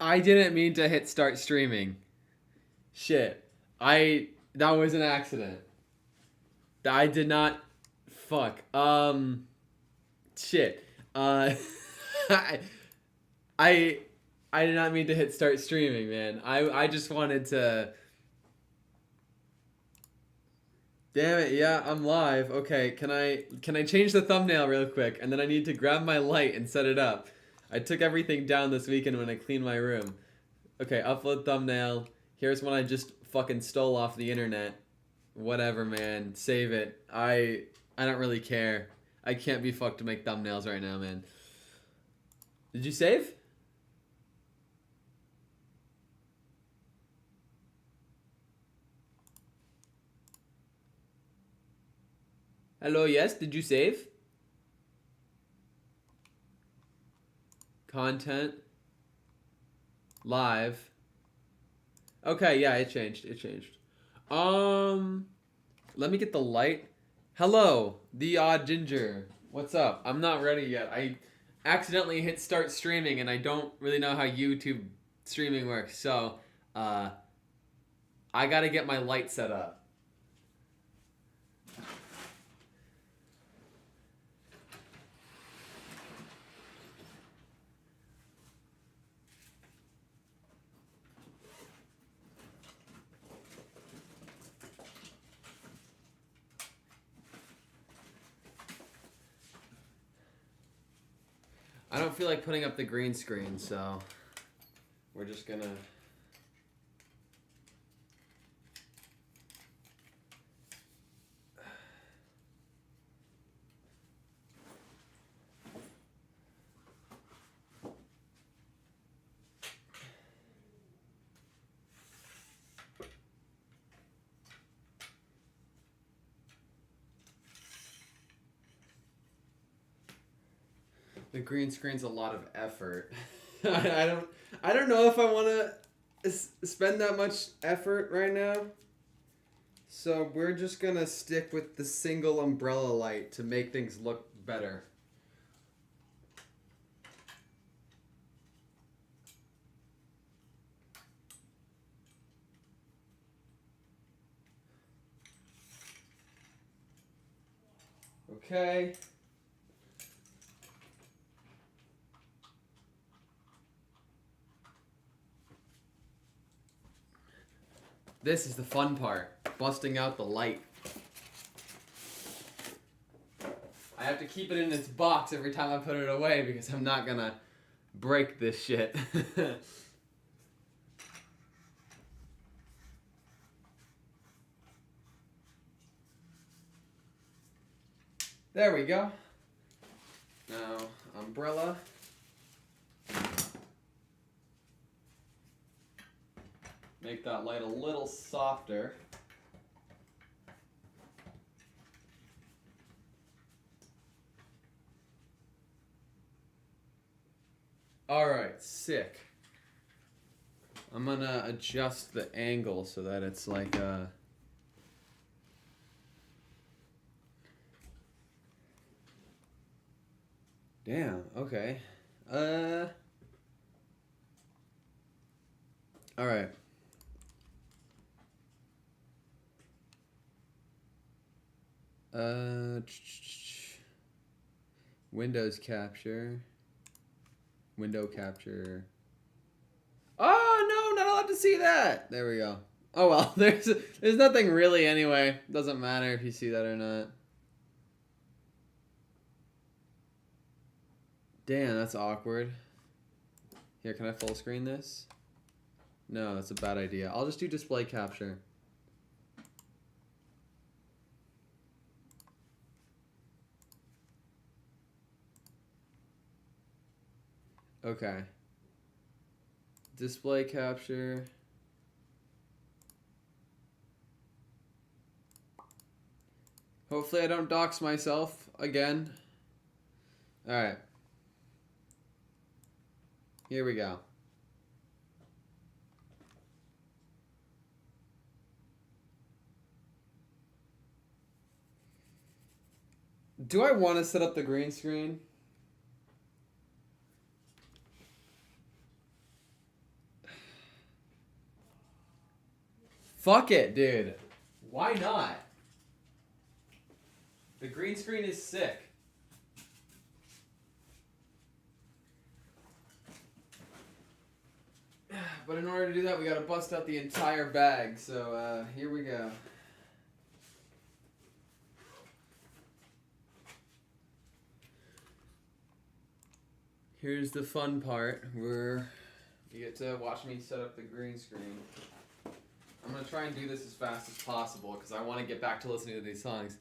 I didn't mean to hit start streaming. Shit. That was an accident. I did not fuck. Shit. I I I did not mean to hit start streaming, man. I just wanted to. Damn it, yeah, I'm live. Okay, can I change the thumbnail real quick and then I need to grab my light and set it up. I took everything down this weekend when I cleaned my room. Okay, upload thumbnail. Here's one I just fucking stole off the internet. Whatever, man. Save it. I don't really care. I can't be fucked to make thumbnails right now, man. Did you save? Hello, yes, did you save? Content. Live. Okay, yeah, it changed. It changed. Um, Let me get the light. Hello, the odd ginger. What's up? I'm not ready yet. I accidentally hit start streaming and I don't really know how YouTube streaming works. So, uh, I gotta get my light set up. I don't feel like putting up the green screen, so we're just gonna. The green screen's a lot of effort. I don't know if I want to spend that much effort right now. So we're just gonna stick with the single umbrella light to make things look better. Okay. This is the fun part, busting out the light. I have to keep it in its box every time I put it away because I'm not gonna break this shit. There we go. Now, umbrella. Make that light a little softer. Alright, sick. I'm gonna adjust the angle so that it's like Damn, okay. Alright. Windows capture. Window capture. Oh no, not allowed to see that. There we go. Oh well, there's nothing really anyway. Doesn't matter if you see that or not. Damn, that's awkward. Here, can I full screen this? No, that's a bad idea. I'll just do display capture. Okay. Display capture. Hopefully I don't dox myself again. Alright. Here we go. Do I want to set up the green screen? Fuck it, dude. Why not? The green screen is sick. But in order to do that, we gotta bust out the entire bag. So, here we go. Here's the fun part where you get to watch me set up the green screen. I'm gonna try and do this as fast as possible because I want to get back to listening to these songs.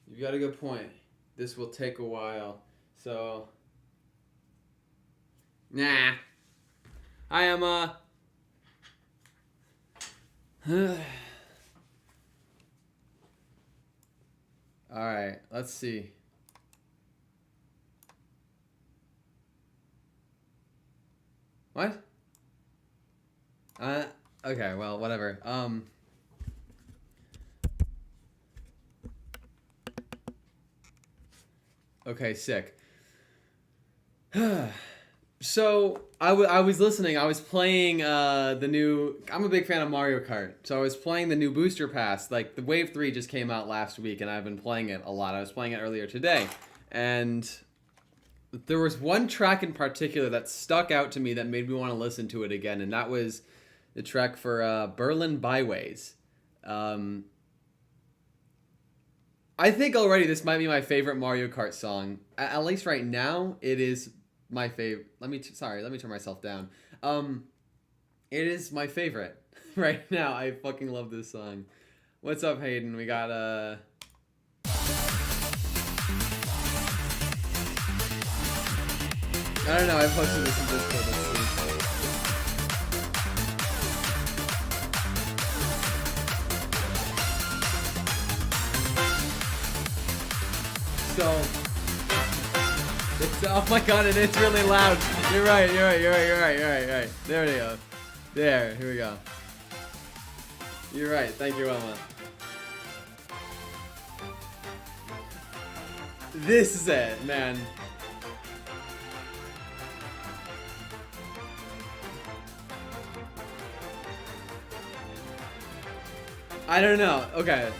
You got a good point. This will take a while. So, nah. Hi, Emma. Alright, let's see. What? Okay, well, whatever. Okay, sick. So, I was listening. I was playing the new... I'm a big fan of Mario Kart. So I was playing the new Booster Pass. Like, the Wave 3 just came out last week, and I've been playing it a lot. I was playing it earlier today. And there was one track in particular that stuck out to me that made me want to listen to it again. And that was the track for Berlin Byways. I think already this might be my favorite Mario Kart song. At least right now, it is my favorite. Let me turn myself down. It is my favorite right now. I fucking love this song. What's up, Hayden? We got I don't know. I posted this in Discord. Let's see. So, it's, oh my god, it is really loud. You're right. There we go. There, here we go. You're right. Thank you, Emma. This is it, man. I don't know. Okay.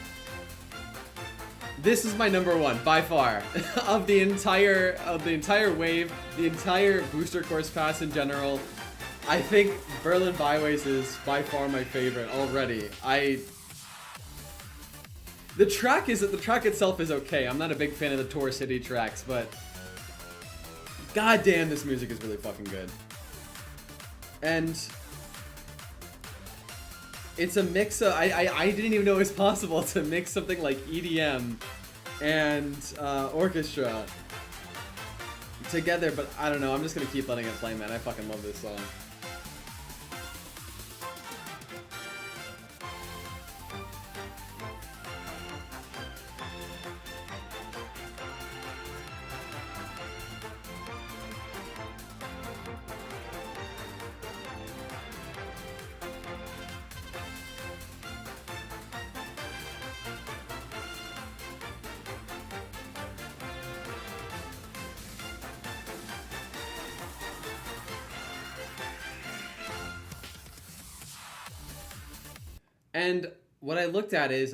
This is my number one by far of the entire wave, the entire booster course pass in general. I think Berlin Byways is by far my favorite already. The track itself is okay. I'm not a big fan of the Tour City tracks, but goddamn, this music is really fucking good. And it's a mix of, I didn't even know it was possible to mix something like EDM and orchestra together, but I don't know, I'm just gonna keep letting it play, man. I fucking love this song. And what I looked at is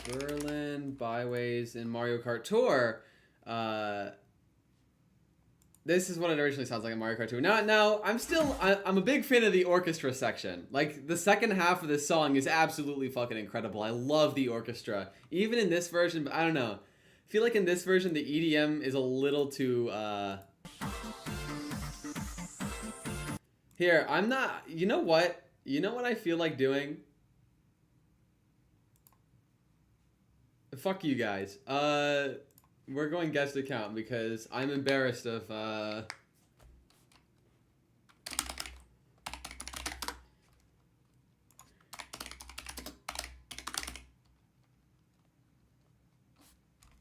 Berlin Byways in Mario Kart Tour. This is what it originally sounds like in Mario Kart Tour. Now I'm a big fan of the orchestra section. Like, the second half of this song is absolutely fucking incredible. I love the orchestra. Even in this version, but I don't know. I feel like in this version the EDM is a little too Here, I'm not... You know what? You know what I feel like doing? Fuck you guys. We're going guest account because I'm embarrassed of,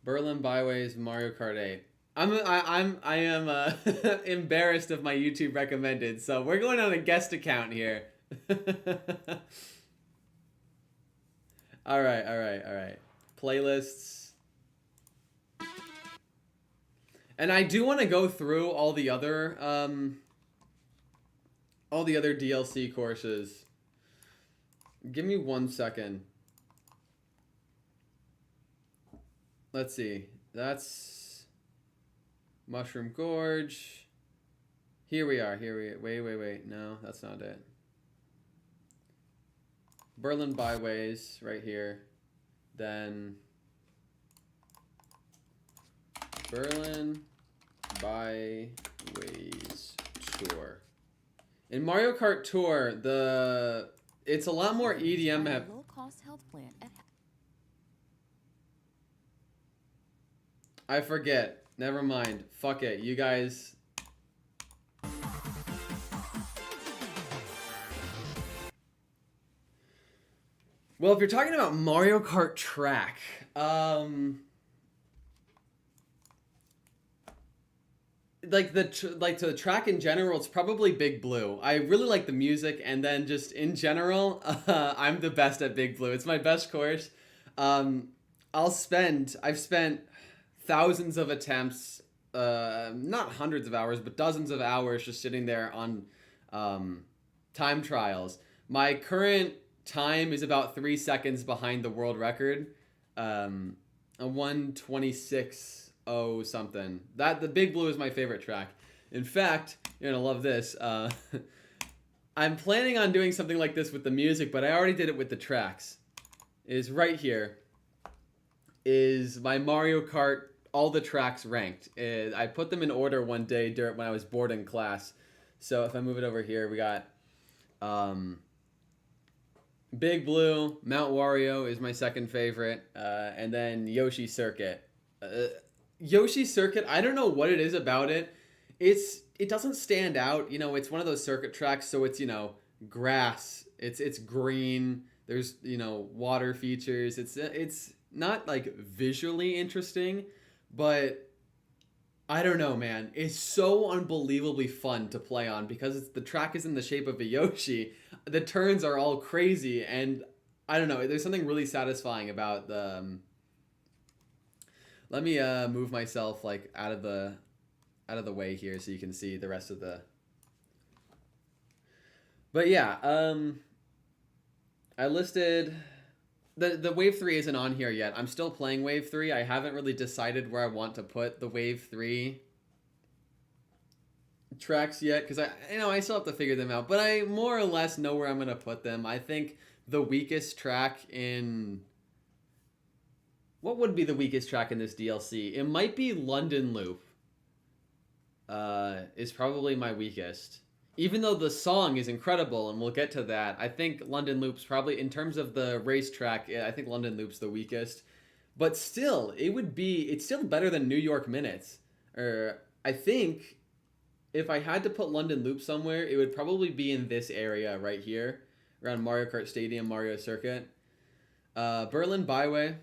Berlin Byways Mario Kart 8. I am embarrassed of my YouTube recommended, so we're going on a guest account here. All right, all right, all right. Playlists. And I do want to go through all the other DLC courses. Give me 1 second. Let's see. That's Mushroom Gorge. Here we are. Wait. No, that's not it. Berlin Byways right here. Then Berlin Byways Tour. In Mario Kart Tour, it's a lot more EDM. Low-cost health plan at I forget. Never mind. Fuck it. You guys. Well, if you're talking about Mario Kart track, like the track in general, it's probably Big Blue. I really like the music, and then just in general, I'm the best at Big Blue. It's my best course. I've spent thousands of attempts, not hundreds of hours, but dozens of hours just sitting there on time trials. My current time is about 3 seconds behind the world record, a 1:26.0 something. The Big Blue is my favorite track. In fact, you're gonna love this. I'm planning on doing something like this with the music, but I already did it with the tracks. Is right here. Is my Mario Kart, all the tracks ranked. I put them in order one day when I was bored in class. So if I move it over here, we got Big Blue, Mount Wario is my second favorite, and then Yoshi Circuit. Yoshi Circuit, I don't know what it is about it. It doesn't stand out. You know, it's one of those circuit tracks, so it's, you know, grass. It's green. There's, you know, water features. It's not like visually interesting, but I don't know, man. It's so unbelievably fun to play on because the track is in the shape of a Yoshi. The turns are all crazy, and I don't know. There's something really satisfying about the. Let me move myself like out of the way here so you can see the rest of the. But yeah, I listed. The Wave 3 isn't on here yet. I'm still playing Wave 3. I haven't really decided where I want to put the Wave 3 tracks yet because I still have to figure them out. But I more or less know where I'm going to put them. I think the weakest track in... What would be the weakest track in this DLC? It might be London Loop. Is probably my weakest. Even though the song is incredible, and we'll get to that, I think London Loop's probably, in terms of the racetrack, I think London Loop's the weakest. But still, it's still better than New York Minutes. I think if I had to put London Loop somewhere, it would probably be in this area right here, around Mario Kart Stadium, Mario Circuit. Berlin Byway.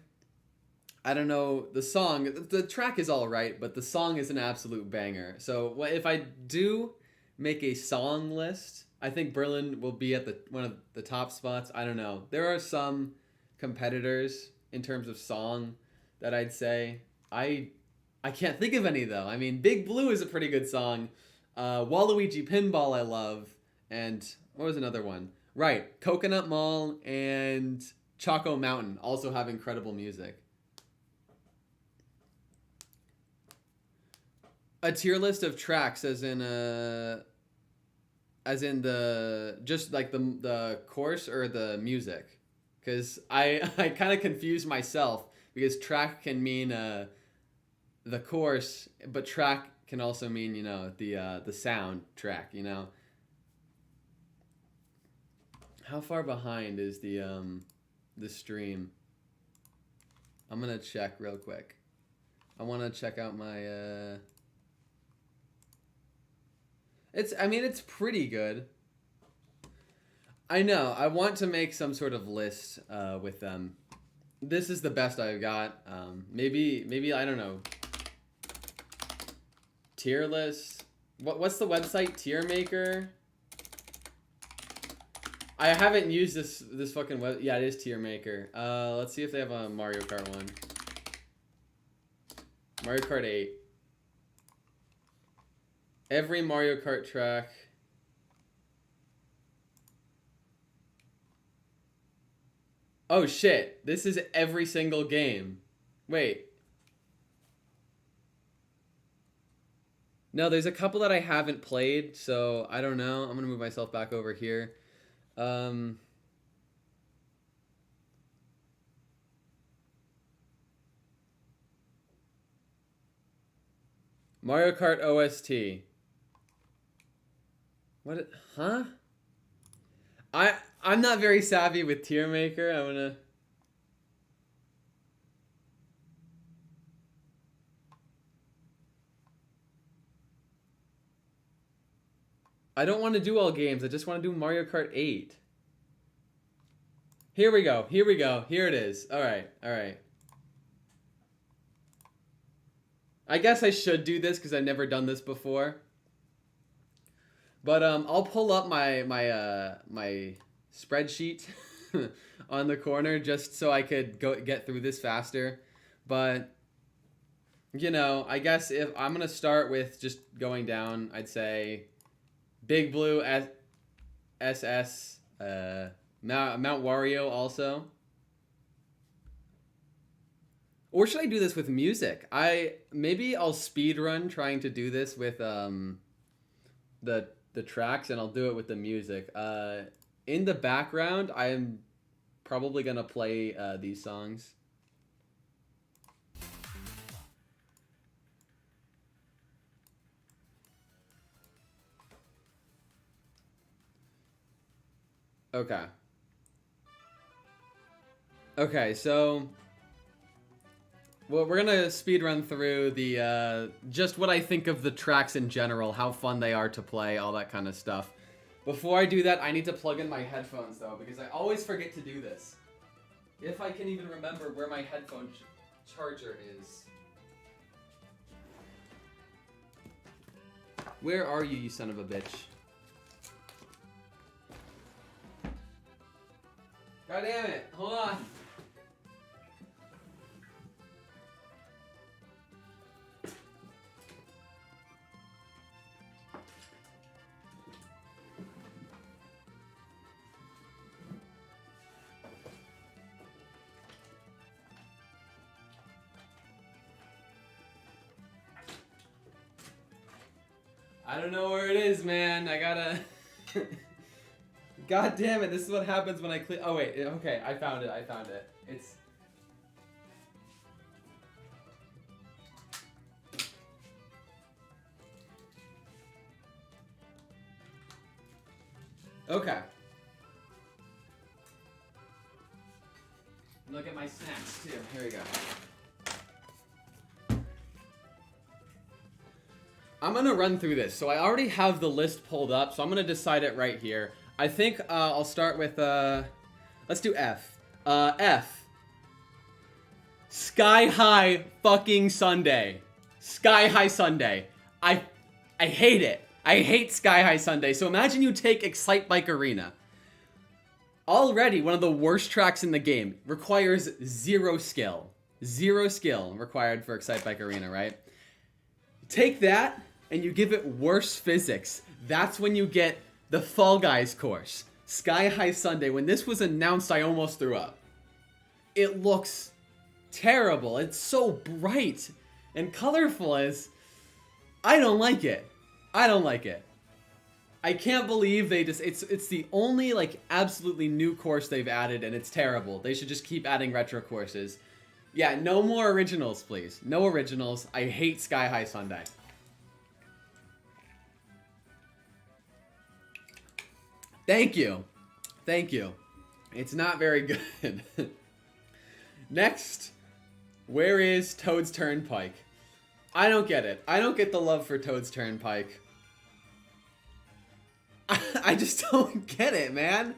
I don't know, the track is alright, but the song is an absolute banger. So if I do make a song list, I think Berlin will be at one of the top spots. I don't know. There are some competitors in terms of song that I'd say. I can't think of any though. I mean, Big Blue is a pretty good song. Waluigi Pinball I love. And what was another one? Right, Coconut Mall and Choco Mountain also have incredible music. A tier list of tracks as in just like the course or the music, because I kind of confuse myself because track can mean the course, but track can also mean, you know, the sound track, you know. How far behind is the stream? I'm gonna check real quick. I want to check out my it's pretty good. I know. I want to make some sort of list with them. This is the best I've got. Maybe I don't know. Tier list. What's the website? Tier Maker. I haven't used this fucking web. Yeah, it is Tier Maker. Let's see if they have a Mario Kart one. Mario Kart 8. Every Mario Kart track. Oh shit! This is every single game. Wait. No, there's a couple that I haven't played, so I don't know. I'm gonna move myself back over here. Um, Mario Kart OST. What? Huh? I'm not very savvy with Tier Maker. I'm gonna. I don't want to do all games. I just want to do Mario Kart 8. Here we go. Here we go. Here it is. All right. All right. I guess I should do this because I've never done this before. But I'll pull up my spreadsheet on the corner just so I could get through this faster. But you know, I guess if I'm gonna start with just going down, I'd say Big Blue SS Mount Wario also. Or should I do this with music? Maybe I'll speed run trying to do this with the tracks, and I'll do it with the music. In the background, I'm probably gonna play these songs. Okay. Okay, so well, we're gonna speed run through the just what I think of the tracks in general, how fun they are to play, all that kind of stuff. Before I do that, I need to plug in my headphones though, because I always forget to do this. If I can even remember where my headphone charger is. Where are you, you son of a bitch? God damn it! Hold on. I don't know where it is, man. I gotta... God damn it, this is what happens when I click... Oh, wait. Okay, I found it. I found it. It's... Okay. Look at my snacks, too. Here we go. I'm going to run through this. So I already have the list pulled up, so I'm going to decide it right here. I think I'll start with, let's do F. F. Sky High fucking Sunday. Sky High Sunday. I hate it. I hate Sky High Sunday. So imagine you take Excite Bike Arena. Already one of the worst tracks in the game. Requires zero skill. Zero skill required for Excite Bike Arena, right? Take that and you give it worse physics. That's when you get the Fall Guys course. Sky High Sunday. When this was announced, I almost threw up. It looks terrible. It's so bright and colorful. I don't like it. I don't like it. I can't believe they just... It's the only, like, absolutely new course they've added, and it's terrible. They should just keep adding retro courses. Yeah, no more originals, please. No originals. I hate Sky High Sunday. Thank you. Thank you. It's not very good. Next, where is Toad's Turnpike? I don't get it. I don't get the love for Toad's Turnpike. I just don't get it, man.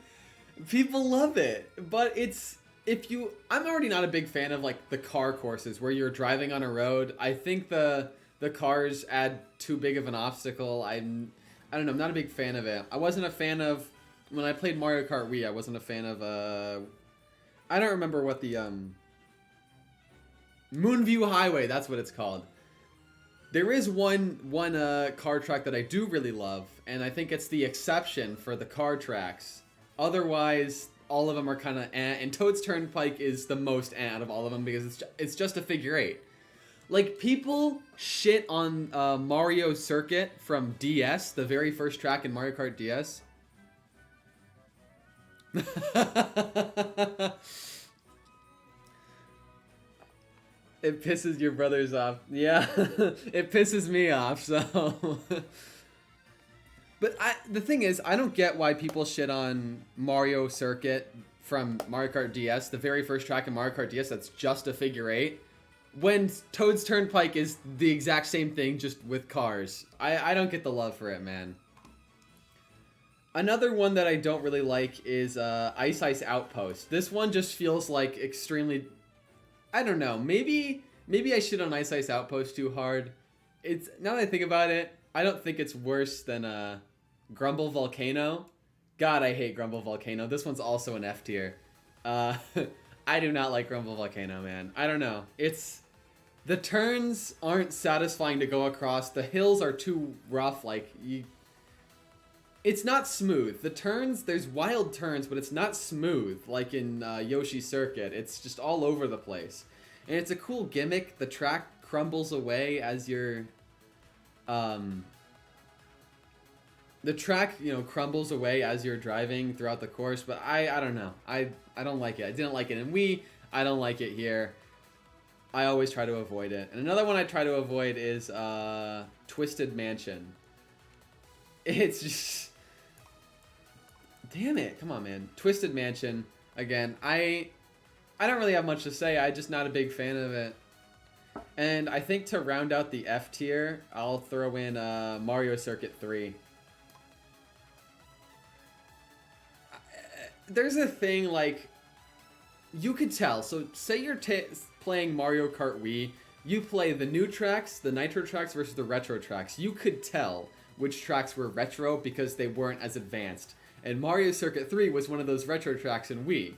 People love it, but it's... I'm already not a big fan of like the car courses where you're driving on a road. I think the cars add too big of an obstacle. I don't know. I'm not a big fan of it. I wasn't a fan of when I played Mario Kart Wii, I wasn't a fan of I don't remember what the Moonview Highway, that's what it's called. There is one car track that I do really love, and I think it's the exception for the car tracks. Otherwise, all of them are kind of and Toad's Turnpike is the most out of all of them because it's just a figure eight. Like, people shit on Mario Circuit from DS, the very first track in Mario Kart DS. It pisses your brothers off. Yeah, it pisses me off, so... But the thing is, I don't get why people shit on Mario Circuit from Mario Kart DS, the very first track in Mario Kart DS that's just a figure eight, when Toad's Turnpike is the exact same thing, just with cars. I don't get the love for it, man. Another one that I don't really like is Ice Ice Outpost. This one just feels like extremely... I don't know, maybe I shit on Ice Ice Outpost too hard. It's, now that I think about it, I don't think it's worse than Grumble Volcano. God, I hate Grumble Volcano. This one's also an F tier. I do not like Grumble Volcano, man. I don't know. The turns aren't satisfying to go across. The hills are too rough. Like, it's not smooth. The turns, there's wild turns, but it's not smooth like in Yoshi Circuit. It's just all over the place. And it's a cool gimmick. The track crumbles away as you're... the track, crumbles away as you're driving throughout the course, but I don't know. I don't like it. I didn't like it in Wii. I don't like it here. I always try to avoid it. And another one I try to avoid is Twisted Mansion. It's just... Damn it. Come on, man. Twisted Mansion. Again, I don't really have much to say. I'm just not a big fan of it. And I think to round out the F tier, I'll throw in Mario Circuit 3. There's a thing, like, you could tell. So say you're playing Mario Kart Wii. You play the new tracks, the Nitro tracks versus the retro tracks. You could tell which tracks were retro because they weren't as advanced. And Mario Circuit 3 was one of those retro tracks in Wii.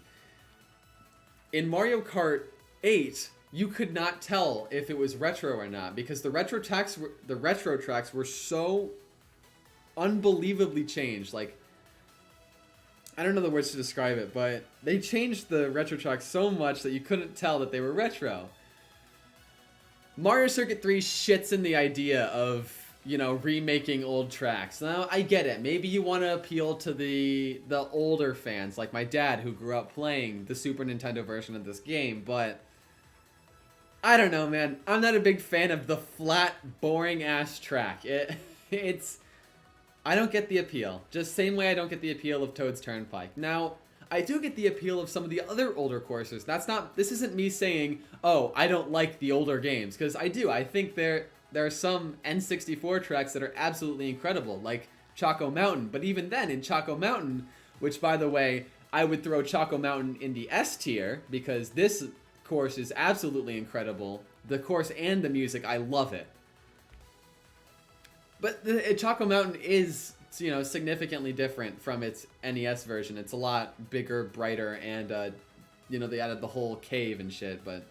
In Mario Kart 8, you could not tell if it was retro or not because the retro tracks were so unbelievably changed. Like, I don't know the words to describe it, but they changed the retro tracks so much that you couldn't tell that they were retro. Mario Circuit 3 shits in the idea of, remaking old tracks. Now, I get it. Maybe you want to appeal to the older fans, like my dad, who grew up playing the Super Nintendo version of this game, but I don't know, man. I'm not a big fan of the flat, boring-ass track. It's... I don't get the appeal. Just same way I don't get the appeal of Toad's Turnpike. Now, I do get the appeal of some of the other older courses. This isn't me saying, oh, I don't like the older games, because I do. I think there are some N64 tracks that are absolutely incredible, like Choco Mountain. But even then, in Choco Mountain, which, by the way, I would throw Choco Mountain in the S tier, because this course is absolutely incredible. The course and the music, I love it. But Choco Mountain is, significantly different from its NES version. It's a lot bigger, brighter, and, they added the whole cave and shit, but...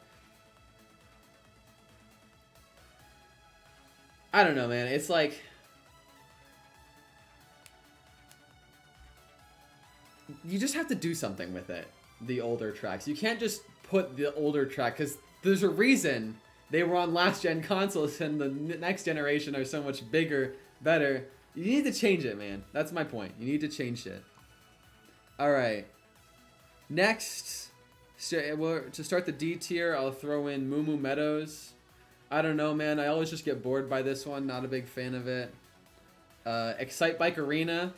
I don't know, man. It's like... You just have to do something with it, the older tracks. You can't just put the older track, because there's a reason they were on last-gen consoles and the next generation are so much bigger, better. You need to change it, man. That's my point. You need to change it. Alright. Next, to start the D tier, I'll throw in Moo Moo Meadows. I don't know, man. I always just get bored by this one. Not a big fan of it. Excite Bike Arena.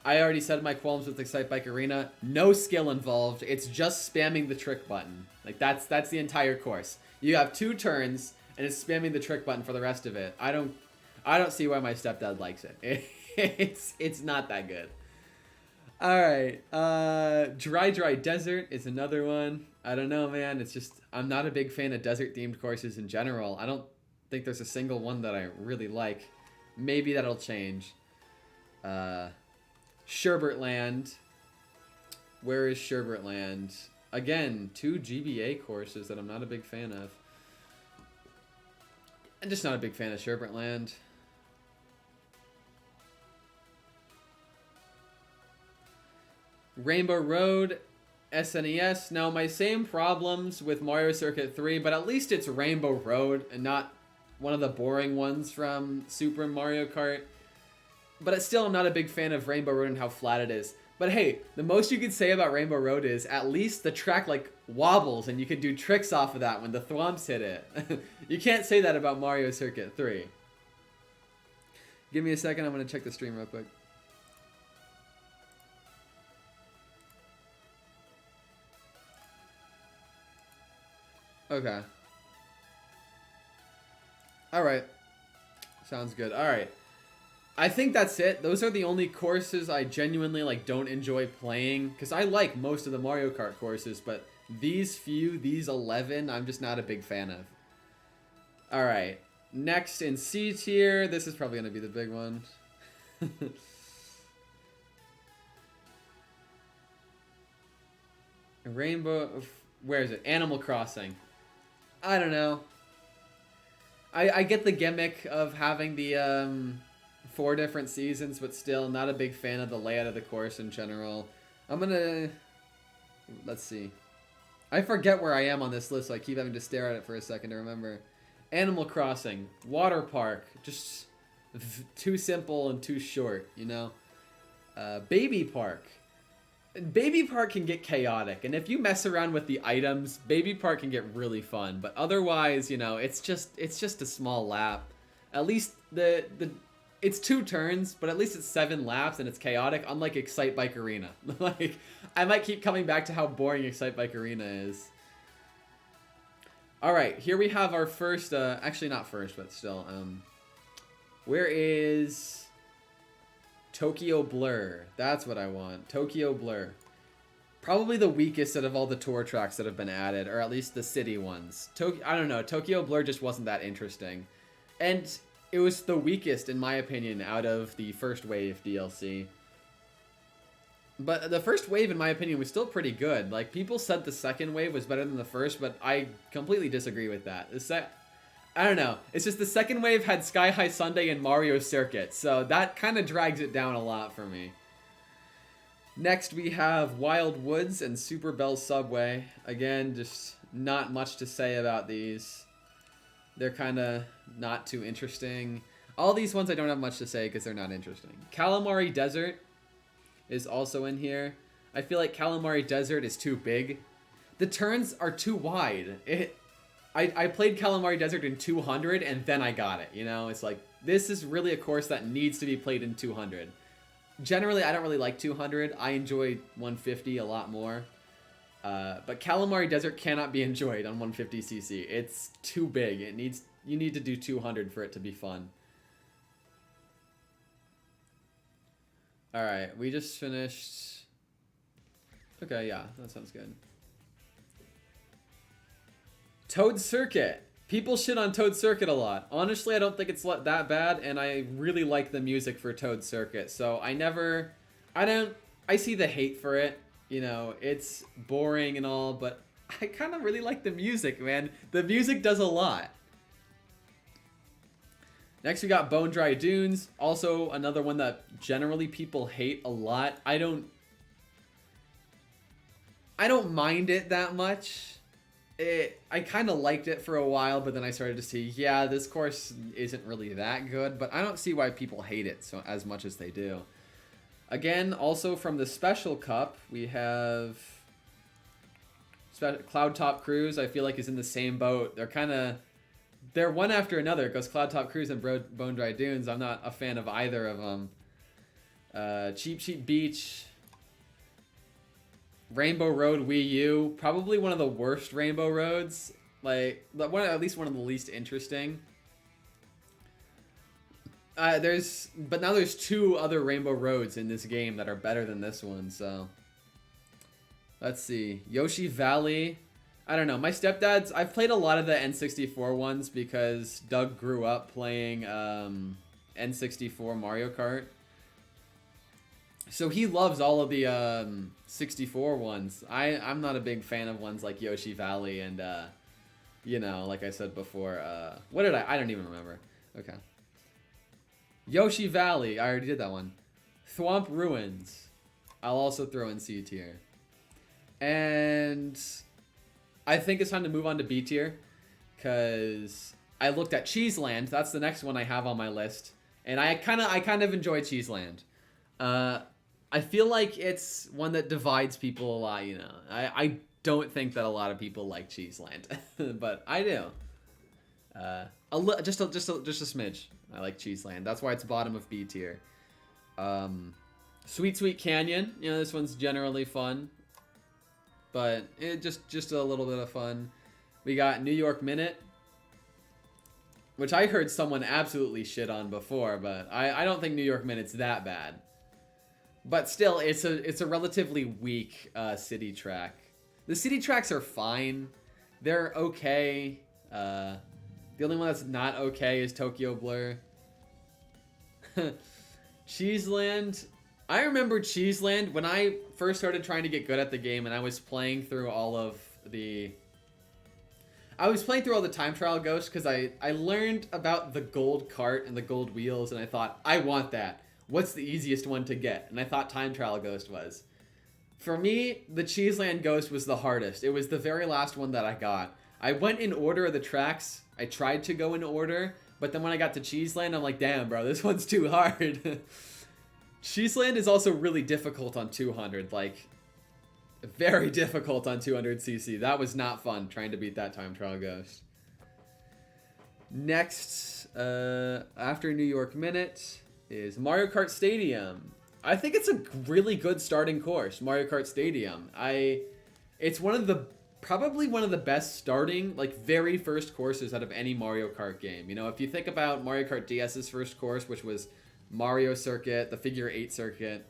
I already said my qualms with Excite Bike Arena. No skill involved. It's just spamming the trick button. Like, that's the entire course. You have 2 turns, and it's spamming the trick button for the rest of it. I don't see why my stepdad likes it. It's not that good. Alright. Dry Desert is another one. I don't know, man. It's just, I'm not a big fan of desert-themed courses in general. I don't think there's a single one that I really like. Maybe that'll change. Sherbert Land. Where is Sherbetland? Again, 2 GBA courses that I'm not a big fan of. I'm just not a big fan of Sherbetland. Rainbow Road, SNES. Now, my same problems with Mario Circuit 3, but at least it's Rainbow Road and not one of the boring ones from Super Mario Kart. But it's still, I'm not a big fan of Rainbow Road and how flat it is. But hey, the most you could say about Rainbow Road is at least the track like wobbles and you can do tricks off of that when the thwomps hit it. You can't say that about Mario Circuit 3. Give me a second, I'm going to check the stream real quick. Okay. Alright. Sounds good. Alright. I think that's it. Those are the only courses I genuinely like don't enjoy playing. Because I like most of the Mario Kart courses, but these 11, I'm just not a big fan of. Alright. Next in C tier, this is probably going to be the big one. Rainbow... Where is it? Animal Crossing. I don't know. I get the gimmick of having the 4 different seasons, but still not a big fan of the layout of the course in general. I'm gonna... Let's see. I forget where I am on this list, so I keep having to stare at it for a second to remember. Animal Crossing. Water Park. Just too simple and too short, you know? Baby Park. Baby Park can get chaotic, and if you mess around with the items, Baby Park can get really fun. But otherwise, you know, it's just a small lap. At least it's 2 turns, but at least it's 7 laps and it's chaotic, unlike Excite Bike Arena. Like, I might keep coming back to how boring Excite Bike Arena is. Alright, here we have our first, actually not first, but still, where is Tokyo Blur? That's what I want. Tokyo Blur. Probably the weakest out of all the tour tracks that have been added, or at least the city ones. I don't know, Tokyo Blur just wasn't that interesting. And it was the weakest, in my opinion, out of the first wave DLC. But the first wave, in my opinion, was still pretty good. Like, people said the second wave was better than the first, but I completely disagree with that. I don't know. It's just the second wave had Sky High Sundae and Mario Circuit, so that kind of drags it down a lot for me. Next, we have Wild Woods and Super Bell Subway. Again, just not much to say about these. They're kind of not too interesting. All these ones I don't have much to say because they're not interesting. Calamari Desert is also in here. I feel like Calamari Desert is too big. The turns are too wide. I played Calamari Desert in 200 and then I got it, you know? It's like, this is really a course that needs to be played in 200. Generally, I don't really like 200. I enjoy 150 a lot more. But Calamari Desert cannot be enjoyed on 150cc. It's too big. You need to do 200 for it to be fun. Alright, we just finished... Okay, yeah, that sounds good. Toad Circuit. People shit on Toad Circuit a lot. Honestly, I don't think it's that bad, and I really like the music for Toad Circuit. So I see the hate for it. You know, it's boring and all, but I kind of really like the music, man. The music does a lot. Next, we got Bone Dry Dunes. Also, another one that generally people hate a lot. I don't mind it that much. I kind of liked it for a while, but then I started to see, yeah, this course isn't really that good, but I don't see why people hate it so as much as they do. Again, also from the Special Cup, we have Cloud Top Cruise. I feel like is in the same boat. They're one after another. It goes Cloud Top Cruise and Bone Dry Dunes. I'm not a fan of either of them. Cheap Cheap Beach, Rainbow Road Wii U. Probably one of the worst Rainbow Roads. Like, at least one of the least interesting. But now there's 2 other Rainbow Roads in this game that are better than this one, so. Let's see. Yoshi Valley. I don't know. My stepdad's... I've played a lot of the N64 ones because Doug grew up playing N64 Mario Kart. So he loves all of the 64 ones. I'm not a big fan of ones like Yoshi Valley and you know, like I said before, what did I don't even remember. Okay. Yoshi Valley, I already did that one. Thwomp Ruins, I'll also throw in C tier. And I think it's time to move on to B tier, because I looked at Cheeseland. That's the next one I have on my list, and I kind of enjoy Cheeseland. I feel like it's one that divides people a lot. You know, I don't think that a lot of people like Cheeseland, but I do. Just a smidge. I like Cheeseland. That's why it's bottom of B tier. Sweet Sweet Canyon. You know, this one's generally fun, but it just a little bit of fun. We got New York Minute, which I heard someone absolutely shit on before, but I don't think New York Minute's that bad. But still, it's a relatively weak city track. The city tracks are fine. They're okay. The only one that's not okay is Tokyo Blur. Cheeseland. I remember Cheeseland when I first started trying to get good at the game, and I was playing through all of the... I was playing through all the time trial ghosts because I learned about the gold cart and the gold wheels, and I thought, I want that. What's the easiest one to get? And I thought time trial ghost was. For me, the Cheeseland ghost was the hardest. It was the very last one that I got. I went in order of the tracks. I tried to go in order, but then when I got to Cheeseland, I'm like, damn, bro, this one's too hard. Cheeseland is also really difficult on 200, like, very difficult on 200cc. That was not fun, trying to beat that time trial ghost. Next, after New York Minute, is Mario Kart Stadium. I think it's a really good starting course, Mario Kart Stadium. It's probably one of the best starting, like, very first courses out of any Mario Kart game. You know, if you think about Mario Kart DS's first course, which was Mario Circuit, the Figure 8 Circuit,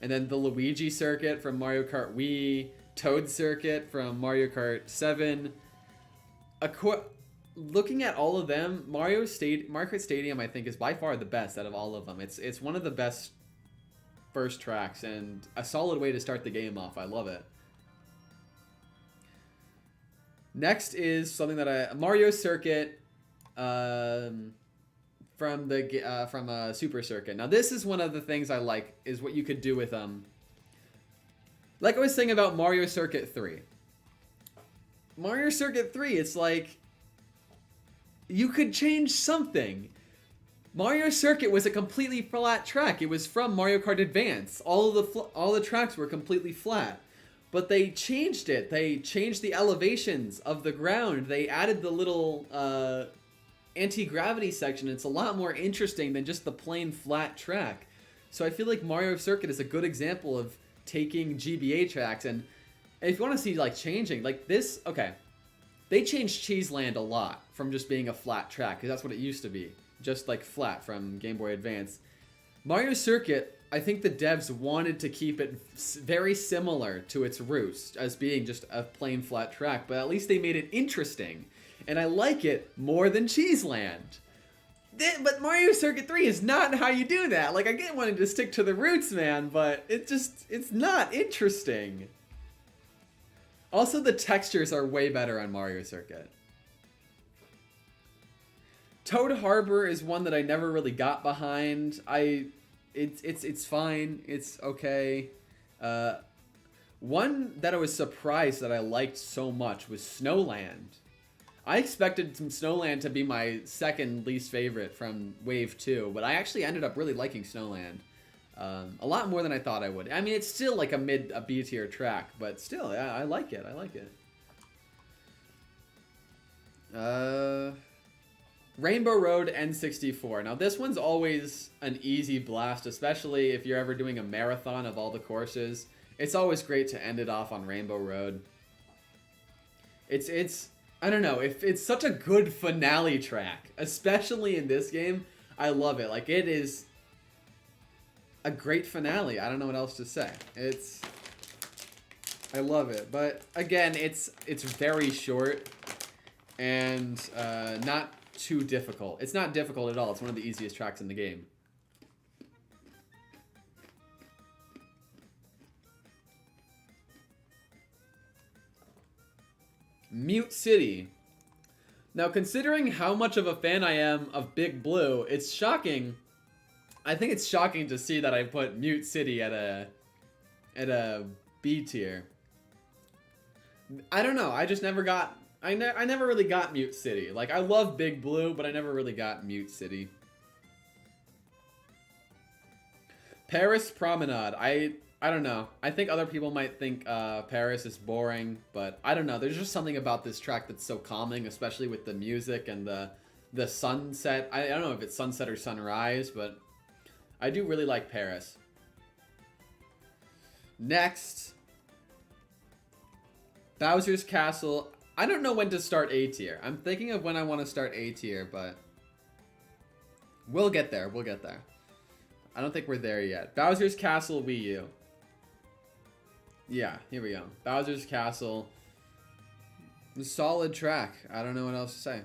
and then the Luigi Circuit from Mario Kart Wii, Toad Circuit from Mario Kart 7. Looking at all of them, Mario Kart Stadium, I think, is by far the best out of all of them. It's one of the best first tracks and a solid way to start the game off. I love it. Next is something that Mario Circuit from Super Circuit. Now this is one of the things I like, is what you could do with like I was saying about Mario Circuit 3. Mario Circuit 3, it's like you could change something. Mario Circuit was a completely flat track. It was from Mario Kart Advance. All the tracks were completely flat. But they changed it. They changed the elevations of the ground. They added the little anti-gravity section. It's a lot more interesting than just the plain flat track. So I feel like Mario Circuit is a good example of taking GBA tracks, and if you want to see like changing, like this, okay, they changed Cheeseland a lot from just being a flat track, because that's what it used to be, just like flat from Game Boy Advance. Mario Circuit, I think the devs wanted to keep it very similar to its roots as being just a plain flat track, but at least they made it interesting, and I like it more than Cheeseland. But Mario Circuit 3 is not how you do that. Like, I get wanting to stick to the roots, man, but it's not interesting. Also, the textures are way better on Mario Circuit. Toad Harbor is one that I never really got behind. It's fine. It's okay. One that I was surprised that I liked so much was Snowland. I expected some Snowland to be my second least favorite from Wave 2, but I actually ended up really liking Snowland. A lot more than I thought I would. I mean, it's still like a B tier track, but still, yeah, I like it. I like it. Rainbow Road N64. Now, this one's always an easy blast, especially if you're ever doing a marathon of all the courses. It's always great to end it off on Rainbow Road. It's I don't know, if it's such a good finale track, especially in this game. I love it. Like, it is a great finale. I don't know what else to say. I love it. But again, it's very short and not too difficult. It's not difficult at all. It's one of the easiest tracks in the game. Mute City. Now, considering how much of a fan I am of Big Blue, it's shocking. I think it's shocking to see that I put Mute City at a B tier. I don't know. I just never got. I never really got Mute City. Like, I love Big Blue, but I never really got Mute City. Paris Promenade. I don't know. I think other people might think Paris is boring, but I don't know. There's just something about this track that's so calming, especially with the music and the sunset. I don't know if it's sunset or sunrise, but I do really like Paris. Next, Bowser's Castle. I don't know when to start A tier. I'm thinking of when I want to start A tier, but we'll get there. We'll get there. I don't think we're there yet. Bowser's Castle Wii U. Yeah, here we go. Bowser's Castle. Solid track. I don't know what else to say.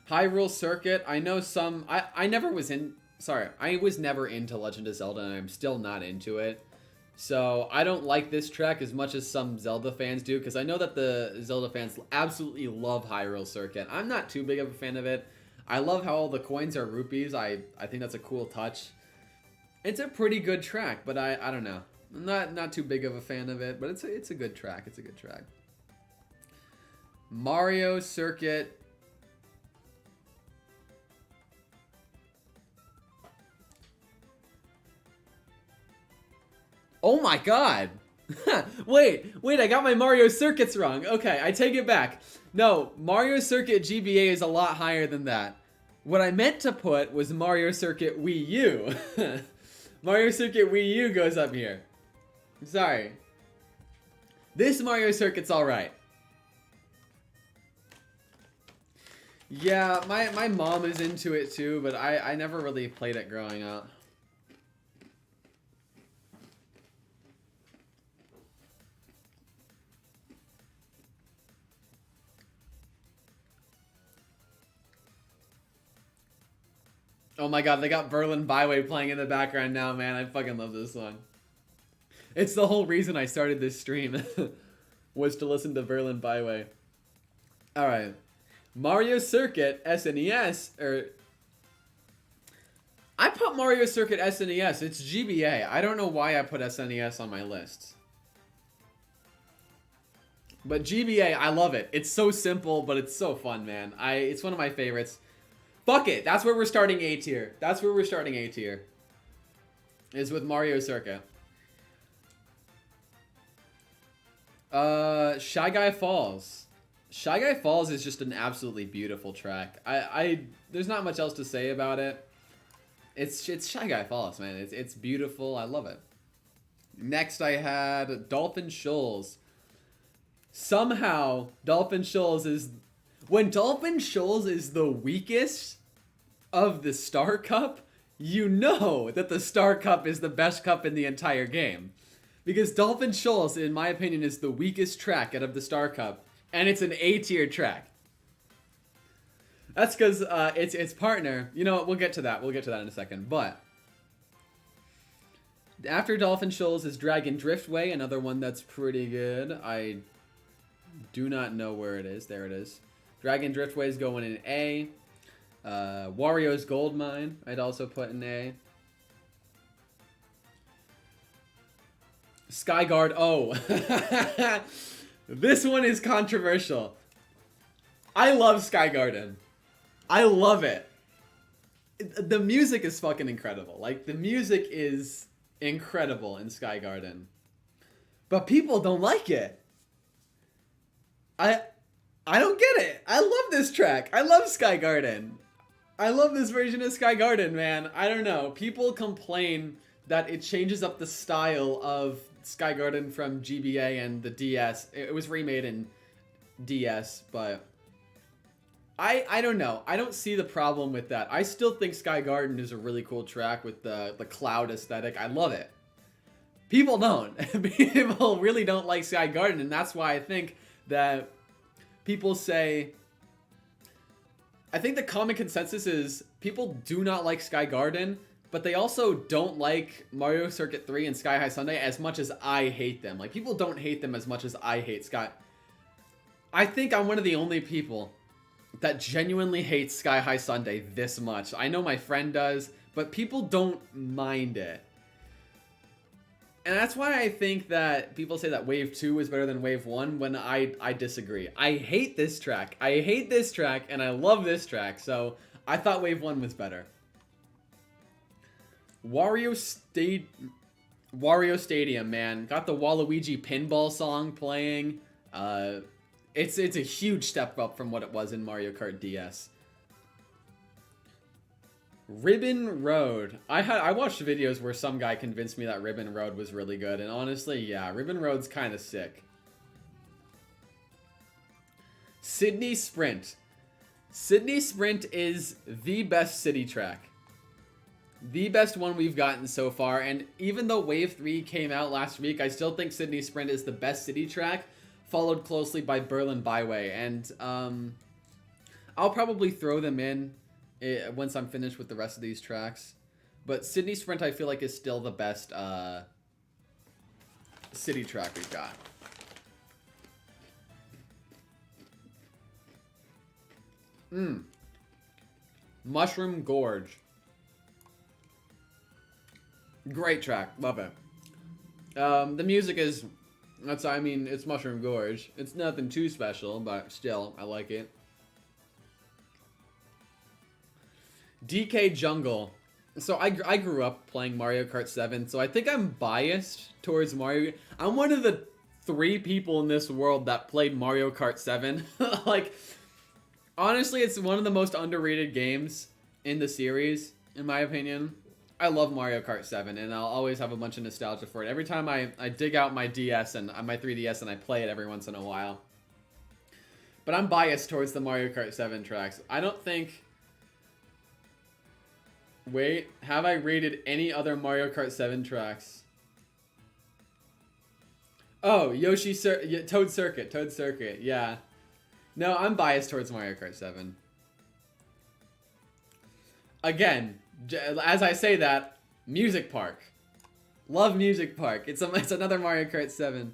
Hyrule Circuit. I know some... I never was in... Sorry. I was never into Legend of Zelda, and I'm still not into it. So, I don't like this track as much as some Zelda fans do, because I know that the Zelda fans absolutely love Hyrule Circuit. I'm not too big of a fan of it. I love how all the coins are rupees. I think that's a cool touch. It's a pretty good track, but I don't know. I'm not too big of a fan of it, but it's a good track. It's a good track. Mario Circuit. Oh my god! wait, I got my Mario Circuits wrong. Okay, I take it back. No, Mario Circuit GBA is a lot higher than that. What I meant to put was Mario Circuit Wii U. Mario Circuit Wii U goes up here. I'm sorry. This Mario Circuit's alright. Yeah, my mom is into it too, but I never really played it growing up. Oh my god, they got Berlin Byway playing in the background now, man. I fucking love this song. It's the whole reason I started this stream. Was to listen to Berlin Byway. Alright. Mario Circuit SNES, or... I put Mario Circuit SNES. It's GBA. I don't know why I put SNES on my list. But GBA, I love it. It's so simple, but it's so fun, man. It's one of my favorites. Fuck it. That's where we're starting A tier. That's where we're starting A tier. Is with Mario Circuit. Shy Guy Falls. Shy Guy Falls is just an absolutely beautiful track. There's not much else to say about it. It's Shy Guy Falls, man. It's beautiful. I love it. Next I had Dolphin Shoals. Somehow Dolphin Shoals is... When Dolphin Shoals is the weakest of the Star Cup, you know that the Star Cup is the best cup in the entire game. Because Dolphin Shoals, in my opinion, is the weakest track out of the Star Cup. And it's an A tier track. That's because its partner... You know what, we'll get to that. We'll get to that in a second. But after Dolphin Shoals is Dragon Driftway, another one that's pretty good. I do not know where it is. There it is. Dragon Driftway is going in A. Wario's Gold Mine, I'd also put in A. Skyguard O. This one is controversial. I love Sky Garden. I love it. The music is fucking incredible. Like, the music is incredible in Sky Garden. But people don't like it. I don't get it. I love this track. I love Sky Garden. I love this version of Sky Garden, man. I don't know. People complain that it changes up the style of Sky Garden from GBA and the DS. It was remade in DS, but I don't know. I don't see the problem with that. I still think Sky Garden is a really cool track with the cloud aesthetic. I love it. People don't. People really don't like Sky Garden, and that's why I think that people say... I think the common consensus is people do not like Sky Garden, but they also don't like Mario Circuit 3 and Sky High Sundae as much as I hate them. Like, people don't hate them as much as I hate Sky. I think I'm one of the only people that genuinely hates Sky High Sundae this much. I know my friend does, but people don't mind it. And that's why I think that people say that Wave 2 is better than Wave 1 when I disagree. I hate this track. I hate this track, and I love this track, so I thought Wave 1 was better. Wario Stadium, man. Got the Waluigi pinball song playing. It's a huge step up from what it was in Mario Kart DS. Ribbon Road. I watched videos where some guy convinced me that Ribbon Road was really good, and honestly, yeah, Ribbon Road's kind of sick. Sydney Sprint. Sydney Sprint is the best city track. The best one we've gotten so far, and even though Wave 3 came out last week, I still think Sydney Sprint is the best city track, followed closely by Berlin Byway, and I'll probably throw them in once I'm finished with the rest of these tracks. But Sydney Sprint, I feel like, is still the best city track we've got. Mushroom Gorge. Great track. Love it. The music is... I mean, it's Mushroom Gorge. It's nothing too special, but still, I like it. DK Jungle. So I grew up playing Mario Kart 7, so I think I'm biased towards Mario. I'm one of the 3 people in this world that played Mario Kart 7. Like, honestly, it's one of the most underrated games in the series, in my opinion. I love Mario Kart 7, and I'll always have a bunch of nostalgia for it. Every time I dig out my DS and my 3DS and I play it every once in a while. But I'm biased towards the Mario Kart 7 tracks. I don't think... Wait, have I rated any other Mario Kart 7 tracks? Oh, Toad Circuit, yeah. No, I'm biased towards Mario Kart 7. Again, as I say that, Music Park. Love Music Park. It's another Mario Kart 7.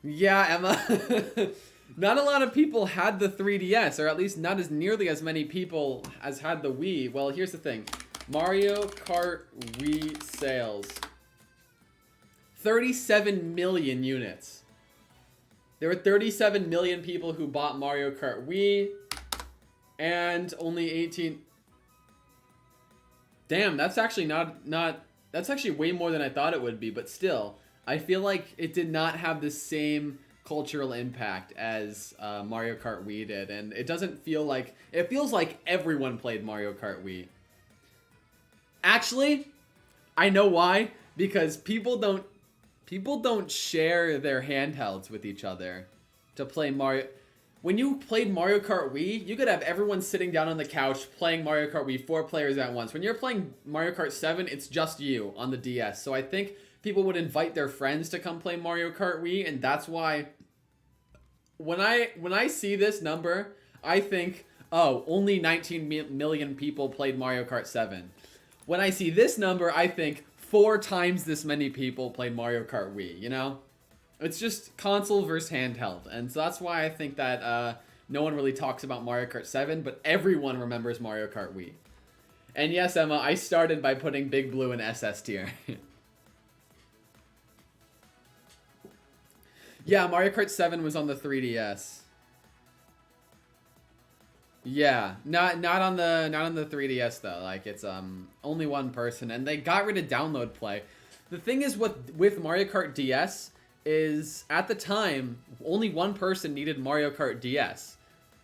Yeah, Emma. Not a lot of people had the 3DS, or at least not as nearly as many people as had the Wii. Well, here's the thing. Mario Kart Wii sales. 37 million units. There were 37 million people who bought Mario Kart Wii, and only 18... Damn, that's actually that's actually way more than I thought it would be, but still, I feel like it did not have the same cultural impact as Mario Kart Wii did, and it doesn't feel like... It feels like everyone played Mario Kart Wii. Actually, I know why, because people don't share their handhelds with each other to play Mario... When you played Mario Kart Wii, you could have everyone sitting down on the couch playing Mario Kart Wii, 4 players at once. When you're playing Mario Kart 7, it's just you on the DS. So I think people would invite their friends to come play Mario Kart Wii, and that's why when I see this number, I think, oh, only 19 million people played Mario Kart 7. When I see this number, I think 4 times this many people played Mario Kart Wii, you know? It's just console versus handheld, and so that's why I think that no one really talks about Mario Kart 7, but everyone remembers Mario Kart Wii. And yes, Emma, I started by putting Big Blue in SS tier. Yeah, Mario Kart 7 was on the 3DS. Yeah, not on the 3DS though. Like, it's only one person, and they got rid of download play. The thing is with Mario Kart DS is, at the time, only one person needed Mario Kart DS.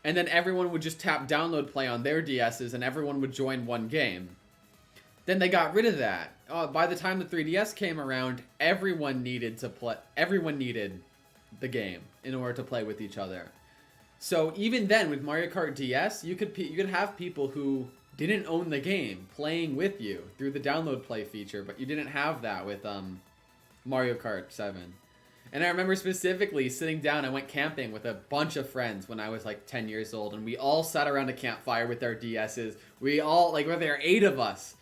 And then everyone would just tap download play on their DSs and everyone would join one game. Then they got rid of that. By the time the 3DS came around, everyone needed the game in order to play with each other. So even then, with Mario Kart DS, you could have people who didn't own the game playing with you through the download play feature, but you didn't have that with Mario Kart 7. And I remember specifically sitting down, I went camping with a bunch of friends when I was like 10 years old, and we all sat around a campfire with our DSs. We all, like, there were 8 of us.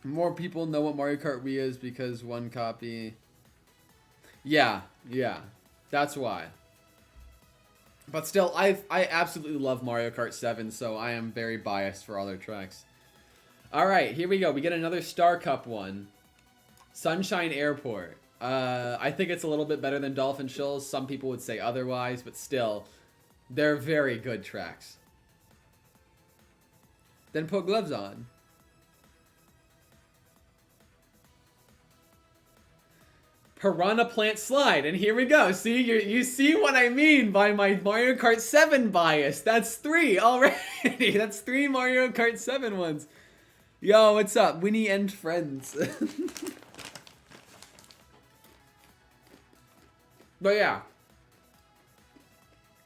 More people know what Mario Kart Wii is because one copy. Yeah, yeah. That's why. But still, I absolutely love Mario Kart 7, so I am very biased for all their tracks. Alright, here we go. We get another Star Cup one. Sunshine Airport. I think it's a little bit better than Dolphin Shoals. Some people would say otherwise, but still, they're very good tracks. Then put gloves on. Piranha Plant Slide, and here we go. See, you see what I mean by my Mario Kart 7 bias. That's 3 already. That's 3 Mario Kart 7 ones. Yo, what's up? Winnie and friends. But yeah.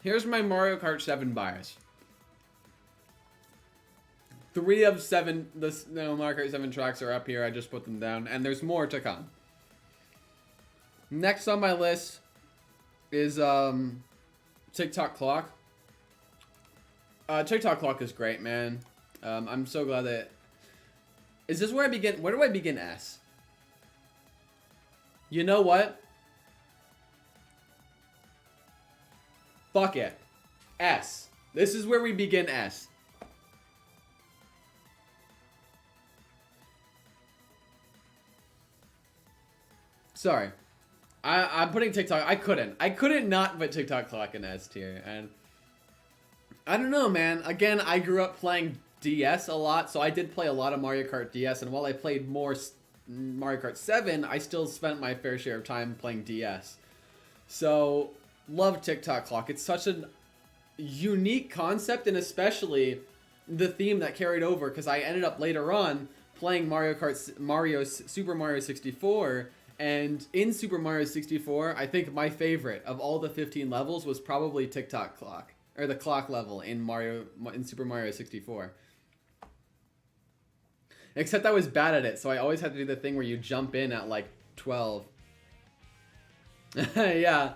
Here's my Mario Kart 7 bias. 3 of 7 Mario Kart 7 tracks are up here. I just put them down, and there's more to come. Next on my list is TikTok Clock. TikTok Clock is great, man. I'm so glad that... Is this where I begin? Where do I begin S? You know what? Fuck it. S. This is where we begin S. Sorry. I'm putting TikTok. I couldn't not put TikTok Clock in S tier. And I don't know, man. Again, I grew up playing DS a lot, so I did play a lot of Mario Kart DS. And while I played more Mario Kart 7, I still spent my fair share of time playing DS. So, love TikTok Clock. It's such a unique concept, and especially the theme that carried over, because I ended up later on playing Super Mario 64. And in Super Mario 64, I think my favorite of all the 15 levels was probably TikTok Clock, or the clock level in Super Mario 64. Except I was bad at it, so I always had to do the thing where you jump in at like 12. Yeah.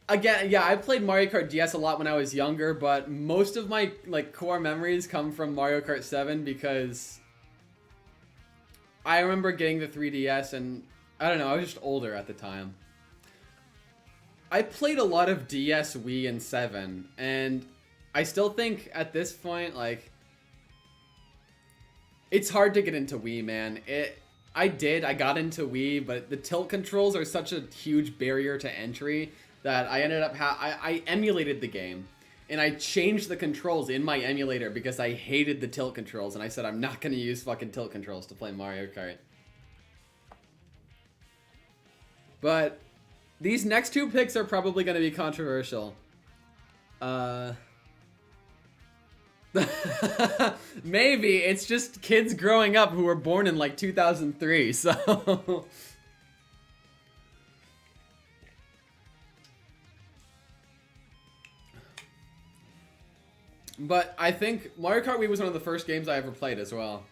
Again, yeah, I played Mario Kart DS a lot when I was younger, but most of my like core memories come from Mario Kart 7 because I remember getting the 3DS, and I don't know, I was just older at the time. I played a lot of DS, Wii, and 7, and I still think at this point, like, it's hard to get into Wii, man. I got into Wii, but the tilt controls are such a huge barrier to entry that I ended up, I emulated the game. And I changed the controls in my emulator because I hated the tilt controls. And I said, I'm not going to use fucking tilt controls to play Mario Kart. But these next 2 picks are probably going to be controversial. Maybe. It's just kids growing up who were born in like 2003. So... But I think Mario Kart Wii was one of the first games I ever played as well.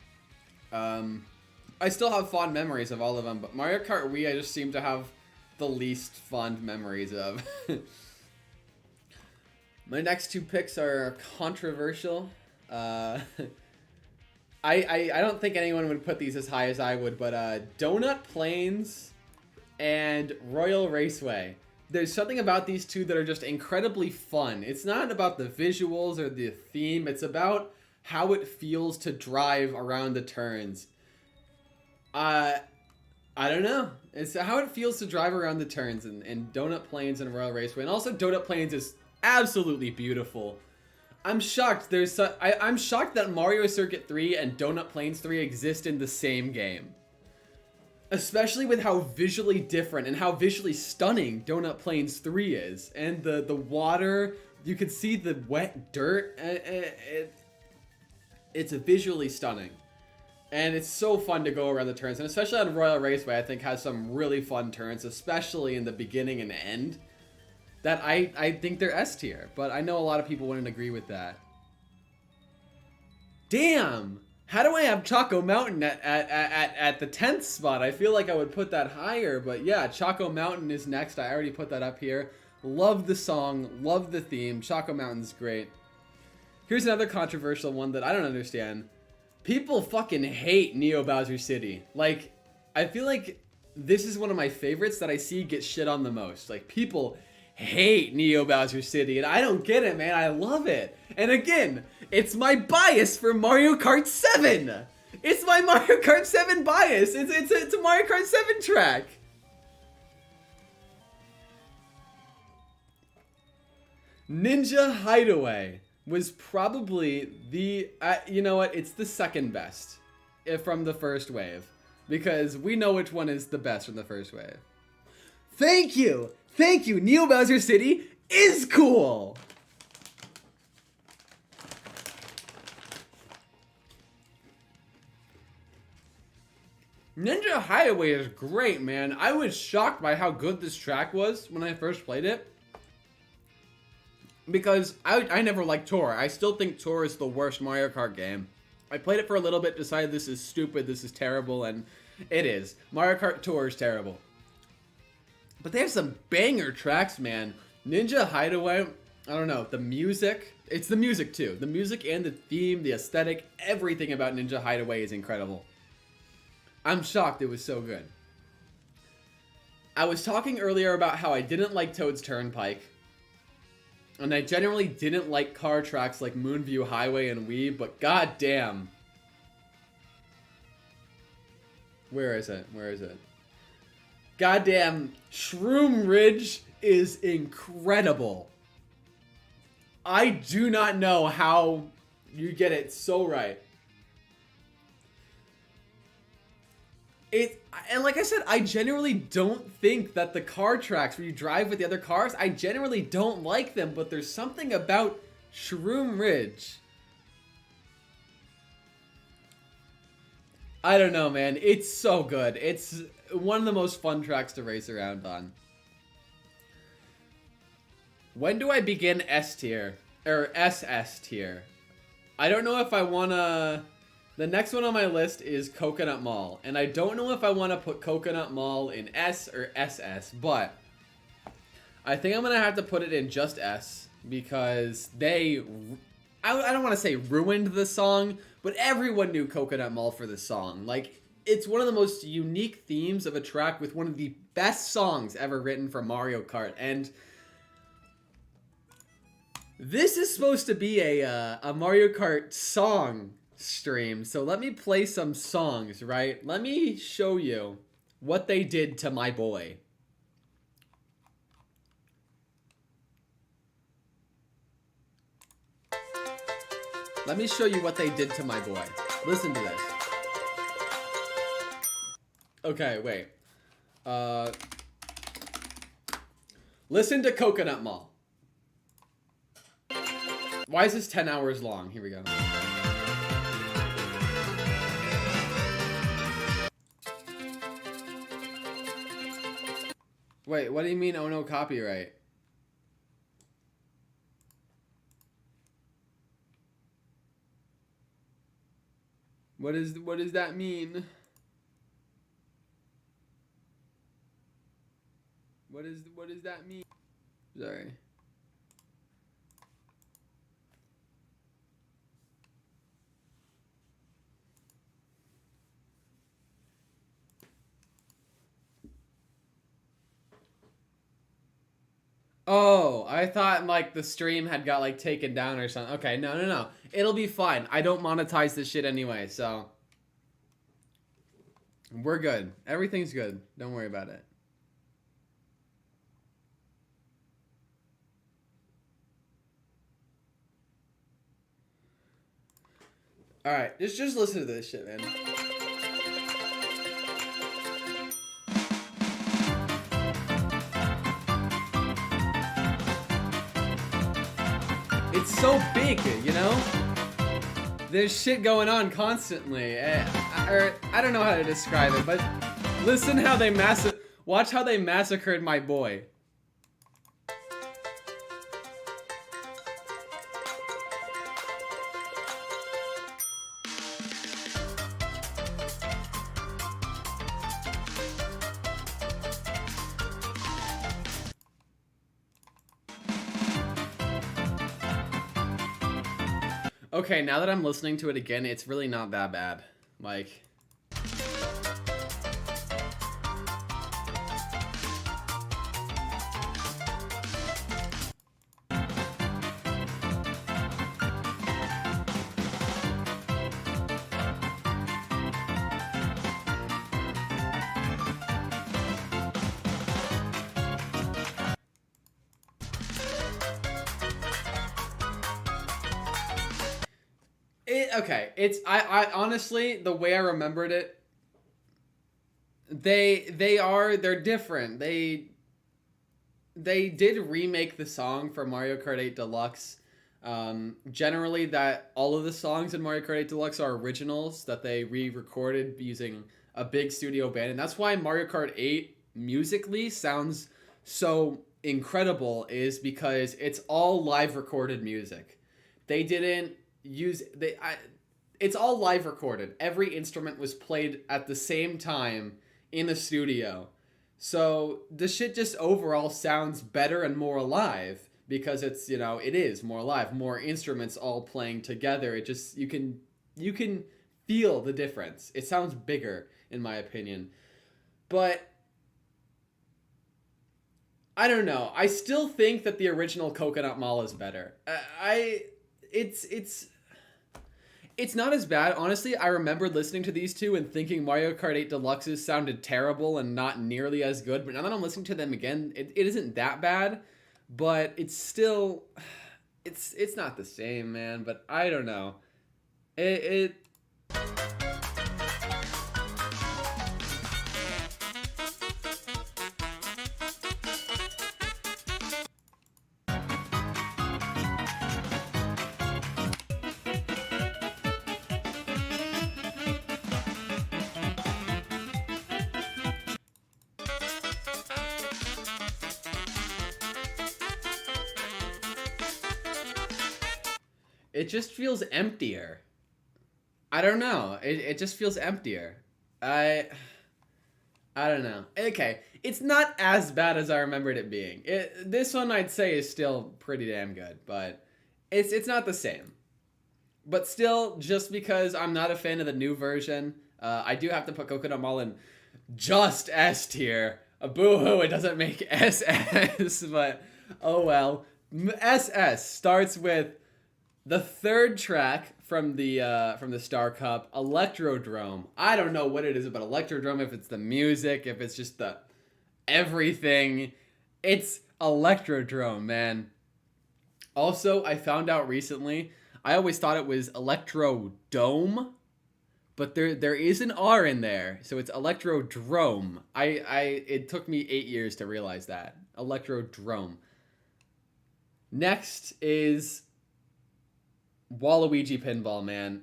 I still have fond memories of all of them, but Mario Kart Wii I just seem to have the least fond memories of. My next 2 picks are controversial. I don't think anyone would put these as high as I would, but Donut Plains and Royal Raceway. There's something about these 2 that are just incredibly fun. It's not about the visuals or the theme. It's about how it feels to drive around the turns. I don't know. It's how it feels to drive around the turns in Donut Plains and Royal Raceway. And also Donut Plains is absolutely beautiful. I'm shocked. I'm shocked that Mario Circuit 3 and Donut Plains 3 exist in the same game. Especially with how visually different and how visually stunning Donut Plains 3 is. And the water, you can see the wet dirt. It's visually stunning. And it's so fun to go around the turns. And especially on Royal Raceway, I think has some really fun turns, especially in the beginning and end. That I think they're S tier. But I know a lot of people wouldn't agree with that. Damn! How do I have Choco Mountain at the 10th spot? I feel like I would put that higher, but yeah, Choco Mountain is next. I already put that up here. Love the song, love the theme. Choco Mountain's great. Here's another controversial one that I don't understand. People fucking hate Neo Bowser City. Like, I feel like this is one of my favorites that I see get shit on the most. Like, people hate Neo Bowser City, and I don't get it, man. I love it. And again, it's my bias for Mario Kart 7. It's my Mario Kart 7 bias. It's a Mario Kart 7 track. Ninja Hideaway was probably the, you know what, it's the second best from the first wave. Because we know which one is the best from the first wave. Thank you! Thank you! Neo Bowser City is cool! Ninja Hideaway is great, man. I was shocked by how good this track was when I first played it. Because I never liked Tour. I still think Tour is the worst Mario Kart game. I played it for a little bit, decided this is stupid, this is terrible, and it is. Mario Kart Tour is terrible. But they have some banger tracks, man. Ninja Hideaway, I don't know, the music. It's the music, too. The music and the theme, the aesthetic, everything about Ninja Hideaway is incredible. I'm shocked it was so good. I was talking earlier about how I didn't like Toad's Turnpike. And I generally didn't like car tracks like Moonview Highway and Wii, but goddamn. Where is it? Where is it? Goddamn, Shroom Ridge is incredible. I do not know how you get it so right. And like I said, I generally don't think that the car tracks where you drive with the other cars, I generally don't like them, but there's something about Shroom Ridge. I don't know, man. It's so good. It's one of the most fun tracks to race around on. When do I begin S tier? Or SS tier? I don't know if I wanna... The next one on my list is Coconut Mall, and I don't know if I want to put Coconut Mall in S or SS, but I think I'm going to have to put it in just S, because they, I don't want to say ruined the song, but everyone knew Coconut Mall for the song. Like, it's one of the most unique themes of a track with one of the best songs ever written for Mario Kart, and this is supposed to be a Mario Kart song stream, so let me play some songs, right? Let me show you what they did to my boy. Let me show you what they did to my boy. Listen to this. Okay, wait. Listen to Coconut Mall. Why is this 10 hours long? Here we go. Wait, what do you mean, oh no, copyright? What does that mean? What does that mean? Sorry. Oh, I thought like the stream had got like taken down or something. Okay, no. It'll be fine. I don't monetize this shit anyway, so we're good. Everything's good. Don't worry about it. All right, just listen to this shit, man. It's so big, you know? There's shit going on constantly. I don't know how to describe it, but listen how they watch how they massacred my boy. Okay, now that I'm listening to it again, it's really not that bad. Like, okay, I honestly, the way I remembered it, they're different. They did remake the song for Mario Kart 8 Deluxe. Generally, that all of the songs in Mario Kart 8 Deluxe are originals that they re-recorded using a big studio band, and that's why Mario Kart 8 musically sounds so incredible. Is because it's all live recorded music. They didn't use they. It's all live recorded. Every instrument was played at the same time in the studio. So the shit just overall sounds better and more alive because it's, it is more alive, more instruments all playing together. It just you can feel the difference. It sounds bigger in my opinion. But I don't know. I still think that the original Coconut Mall is better. I it's not as bad. Honestly, I remember listening to these two and thinking Mario Kart 8 Deluxes sounded terrible and not nearly as good. But now that I'm listening to them again, it isn't that bad. But it's still, it's not the same, man. But I don't know. It it just feels emptier. I don't know. It just feels emptier. I I don't know. Okay, it's not as bad as I remembered it being. This one I'd say is still pretty damn good, but it's not the same. But still, just because I'm not a fan of the new version, I do have to put Coconut Mall in just S tier. A boo-hoo, it doesn't make SS, but oh well. SS starts with the third track from the Star Cup, Electrodrome. I don't know what it is about Electrodrome, if it's the music, if it's just the everything. It's Electrodrome, man. Also, I found out recently, I always thought it was Electrodome, but there is an R in there, so it's Electrodrome. I it took me 8 years to realize that. Electrodrome. Next is Waluigi Pinball, man.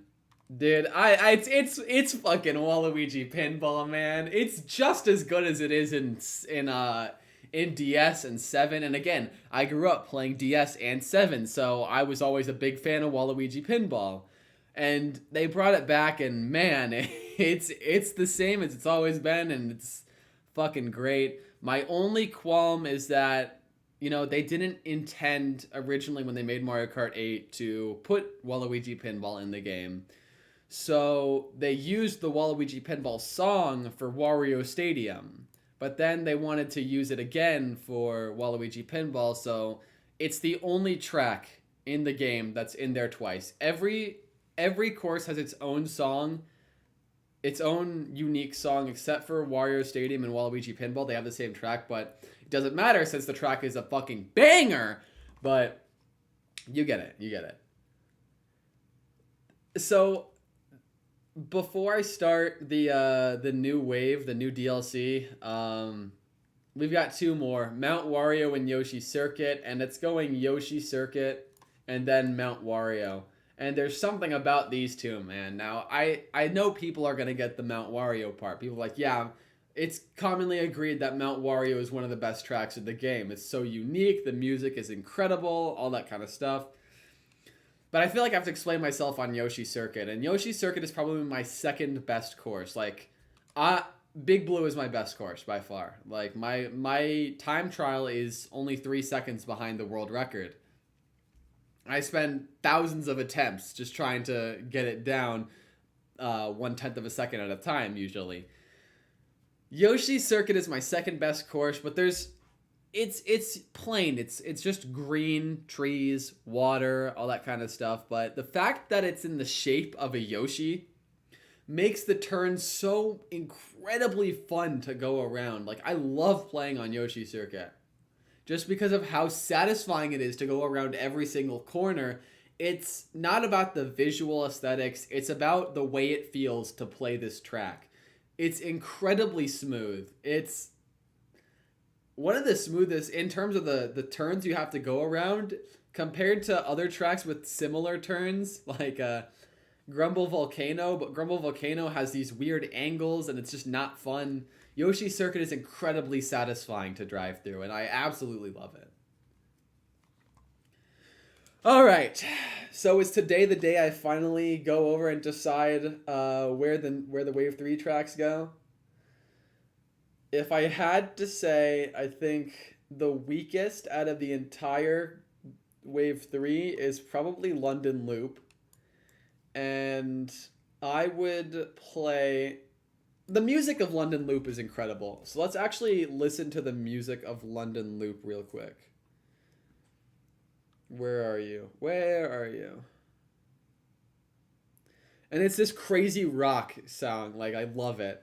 Dude, it's fucking Waluigi Pinball, man. It's just as good as it is in DS and 7. And again, I grew up playing DS and 7, so I was always a big fan of Waluigi Pinball. And they brought it back, and man, it's the same as it's always been, and it's fucking great. My only qualm is that they didn't intend originally when they made Mario Kart 8 to put Waluigi Pinball in the game. So they used the Waluigi Pinball song for Wario Stadium. But then they wanted to use it again for Waluigi Pinball, so it's the only track in the game that's in there twice. Every course has its own song, its own unique song, except for Wario Stadium and Waluigi Pinball. They have the same track, but it doesn't matter since the track is a fucking banger. But you get it. You get it. So before I start the new wave, the new DLC, we've got two more: Mount Wario and Yoshi Circuit, and it's going Yoshi Circuit and then Mount Wario. And there's something about these two, man. Now, I know people are going to get the Mount Wario part. People are like, yeah, it's commonly agreed that Mount Wario is one of the best tracks of the game. It's so unique. The music is incredible. All that kind of stuff. But I feel like I have to explain myself on Yoshi Circuit. And Yoshi Circuit is probably my second best course. Like, Big Blue is my best course by far. Like, my time trial is only 3 seconds behind the world record. I spend thousands of attempts just trying to get it down 1/10 of a second at a time, usually. Yoshi's Circuit is my second best course, but it's plain. It's just green, trees, water, all that kind of stuff. But the fact that it's in the shape of a Yoshi makes the turns so incredibly fun to go around. Like, I love playing on Yoshi Circuit just because of how satisfying it is to go around every single corner. It's not about the visual aesthetics, it's about the way it feels to play this track. It's incredibly smooth. It's one of the smoothest in terms of the turns you have to go around compared to other tracks with similar turns, like Grumble Volcano. But Grumble Volcano has these weird angles and it's just not fun. Yoshi Circuit is incredibly satisfying to drive through, and I absolutely love it. All right, so is today the day I finally go over and decide where the Wave 3 tracks go? If I had to say, I think the weakest out of the entire Wave 3 is probably London Loop. And I would play... The music of London Loop is incredible. So let's actually listen to the music of London Loop real quick. Where are you? Where are you? And it's this crazy rock sound. Like, I love it.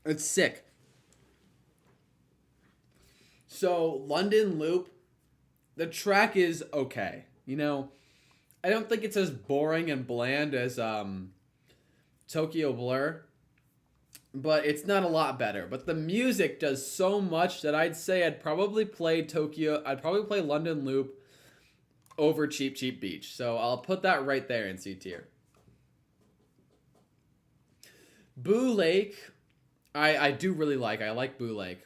It's sick. So, London Loop, the track is okay. You know, I don't think it's as boring and bland as Tokyo Blur, but it's not a lot better. But the music does so much that I'd say I'd probably play London Loop over Cheap Cheap Beach. So, I'll put that right there in C tier. Boo Lake, I do really like. I like Boo Lake.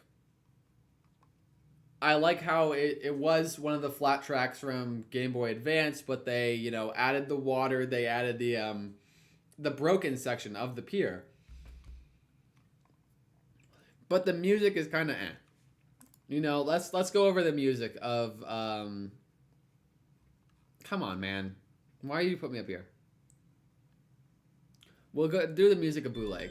I like how it was one of the flat tracks from Game Boy Advance, but they, added the water, they added the broken section of the pier. But the music is kind of let's go over the music of come on, man. Why you put me up here? We'll go do the music of Boo Lake.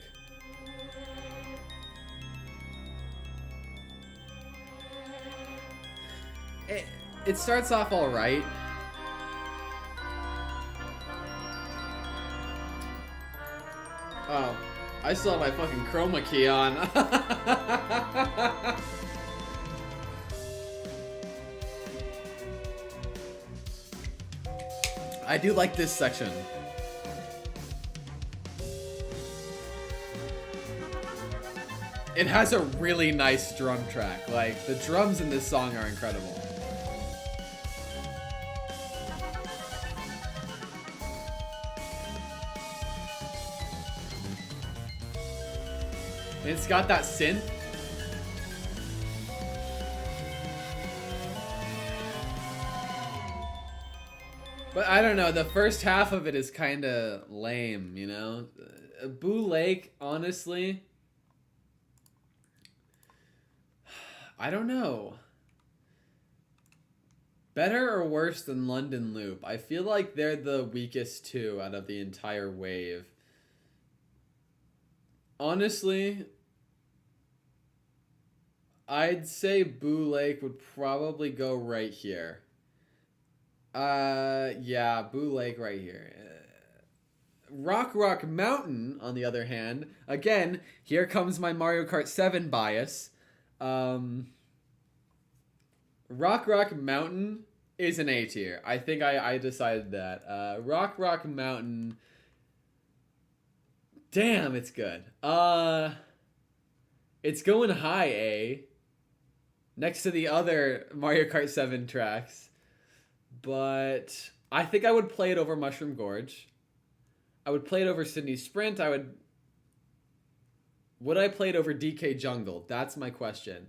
It starts off all right. Oh, I still have my fucking chroma key on. I do like this section. It has a really nice drum track. Like, the drums in this song are incredible. It's got that synth. But I don't know, the first half of it is kind of lame, Boo Lake, honestly, I don't know. Better or worse than London Loop? I feel like they're the weakest two out of the entire wave. Honestly, I'd say Boo Lake would probably go right here. Yeah, Boo Lake right here. Rock Rock Mountain, on the other hand, again, here comes my Mario Kart 7 bias. Rock Rock Mountain is an A tier. I think I decided that. Rock Rock Mountain... Damn, it's good. It's going high A. Next to the other Mario Kart 7 tracks. but I think I would play it over Mushroom Gorge. I would play it over Sydney Sprint. Would I play it over DK Jungle? That's my question.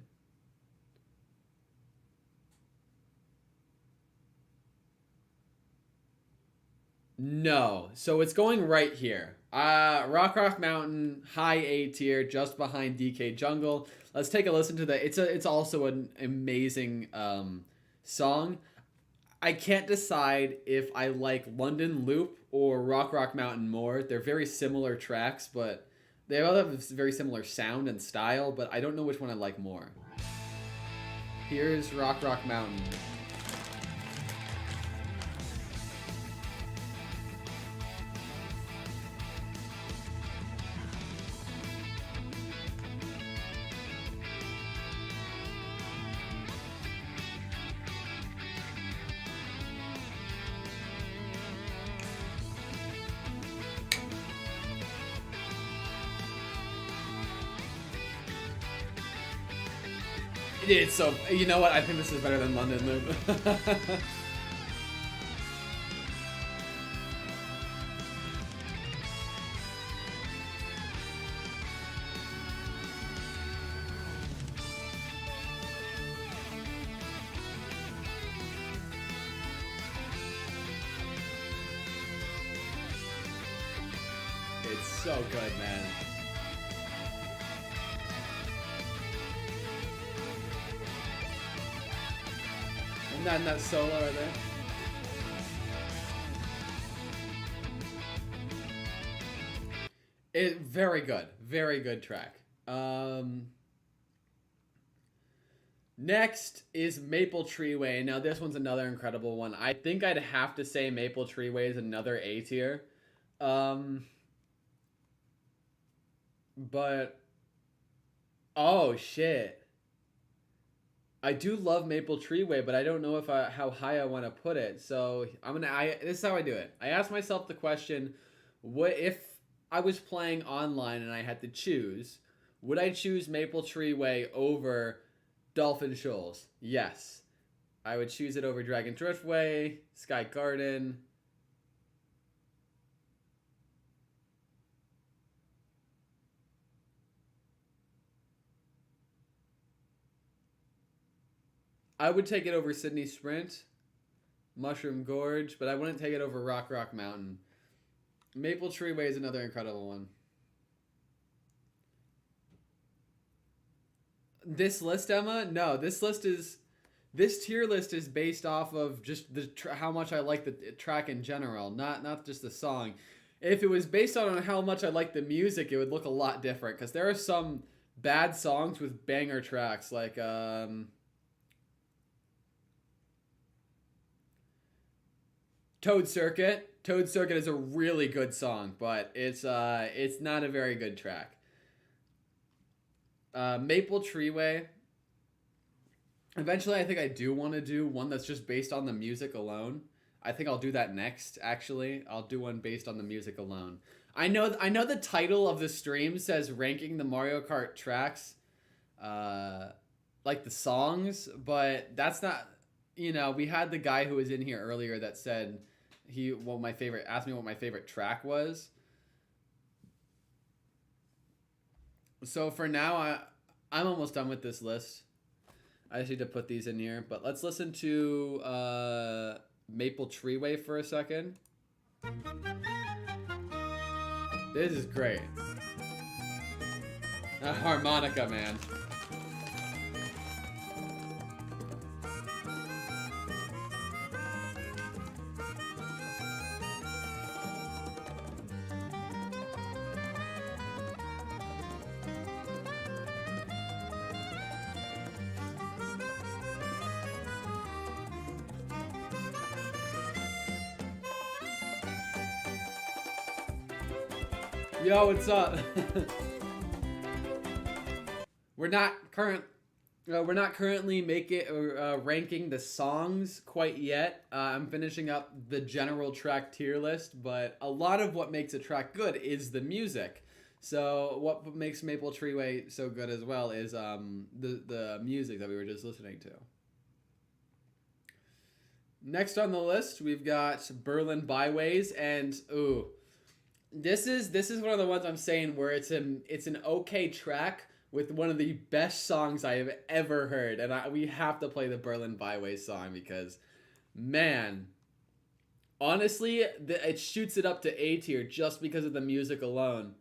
No. So it's going right here. Rock Mountain, high A tier, just behind DK Jungle. Let's take a listen to that. It's also an amazing song. I can't decide if I like London Loop or Rock Mountain more. They're very similar tracks, but they all have a very similar sound and style, but I don't know which one I like more. Here's Rock Mountain. It's so, you know what? I think this is better than London Loop. It's so good, man. And that solo right there. Very good track. Next is Maple Treeway. Now this one's another incredible one. I think I'd have to say Maple Treeway is another A tier. But oh shit. I do love Maple Treeway, but I don't know how high I want to put it. So this is how I do it. I ask myself the question: what if I was playing online and I had to choose? Would I choose Maple Treeway over Dolphin Shoals? Yes, I would choose it over Dragon Driftway, Sky Garden. I would take it over Sydney Sprint, Mushroom Gorge, but I wouldn't take it over Rock Mountain. Maple Treeway is another incredible one. This list, Emma? No, this tier list is based off of just how much I like the track in general, not just the song. If it was based on how much I like the music, it would look a lot different because there are some bad songs with banger tracks like Toad Circuit. Toad Circuit is a really good song, but it's not a very good track. Maple Treeway. Eventually, I think I do want to do one that's just based on the music alone. I think I'll do that next. Actually, I'll do one based on the music alone. I know the title of the stream says ranking the Mario Kart tracks, like the songs, but that's not. You know, we had the guy who was in here earlier that said asked me what my favorite track was. So for now, I'm almost done with this list. I just need to put these in here, but let's listen to Maple Treeway for a second. This is great. A harmonica, man. Yo, what's up? We're not currently ranking the songs quite yet. I'm finishing up the general track tier list, but a lot of what makes a track good is the music. So what makes Maple Treeway so good as well is the music that we were just listening to. Next on the list, we've got Berlin Byways, and ooh, this is one of the ones I'm saying where it's an okay track with one of the best songs I have ever heard, and we have to play the Berlin Byways song because, man, honestly, it shoots it up to A tier just because of the music alone.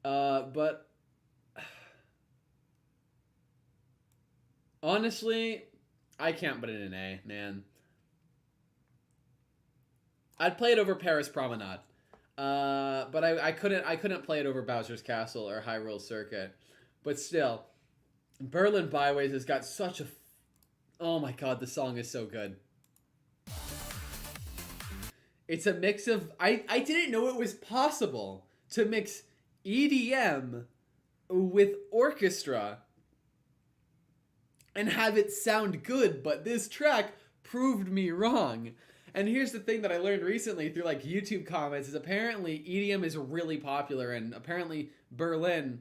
But honestly, I can't put it in A, man. I'd play it over Paris Promenade. But I couldn't play it over Bowser's Castle or Hyrule Circuit. But still, Berlin Byways has got such a oh my god, the song is so good. It's a mix of I didn't know it was possible to mix EDM with orchestra and have it sound good, but this track proved me wrong. And here's the thing that I learned recently through like YouTube comments is apparently EDM is really popular and apparently Berlin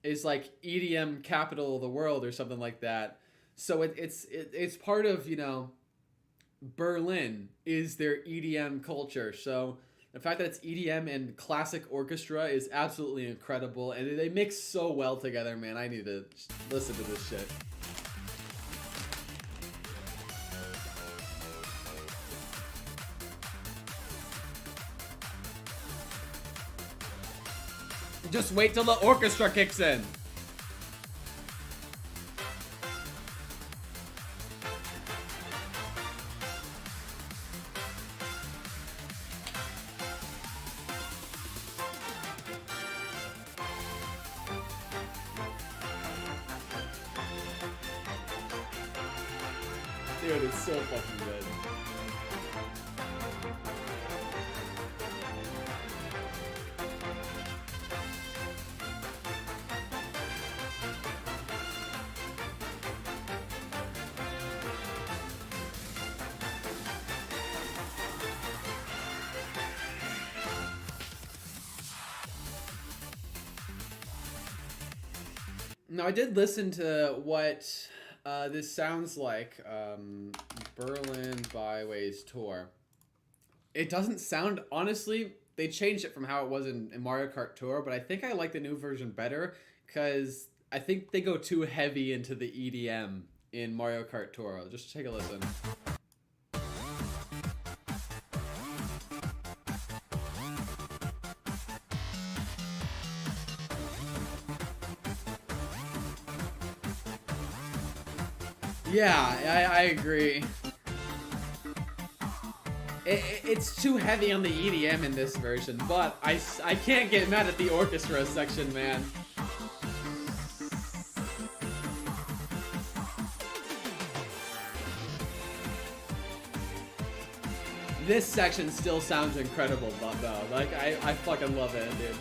is like EDM capital of the world or something like that. So it's part of, Berlin is their EDM culture. So the fact that it's EDM and classic orchestra is absolutely incredible and they mix so well together, man. I need to listen to this shit. Just wait till the orchestra kicks in. Dude, it's so fucking good. Now, I did listen to what this sounds like, Berlin Byways Tour. It doesn't sound, honestly, they changed it from how it was in Mario Kart Tour, but I think I like the new version better because I think they go too heavy into the EDM in Mario Kart Tour. Just take a listen. Yeah, I agree. It's too heavy on the EDM in this version, but I can't get mad at the orchestra section, man. This section still sounds incredible, though. Like, I fucking love it, dude.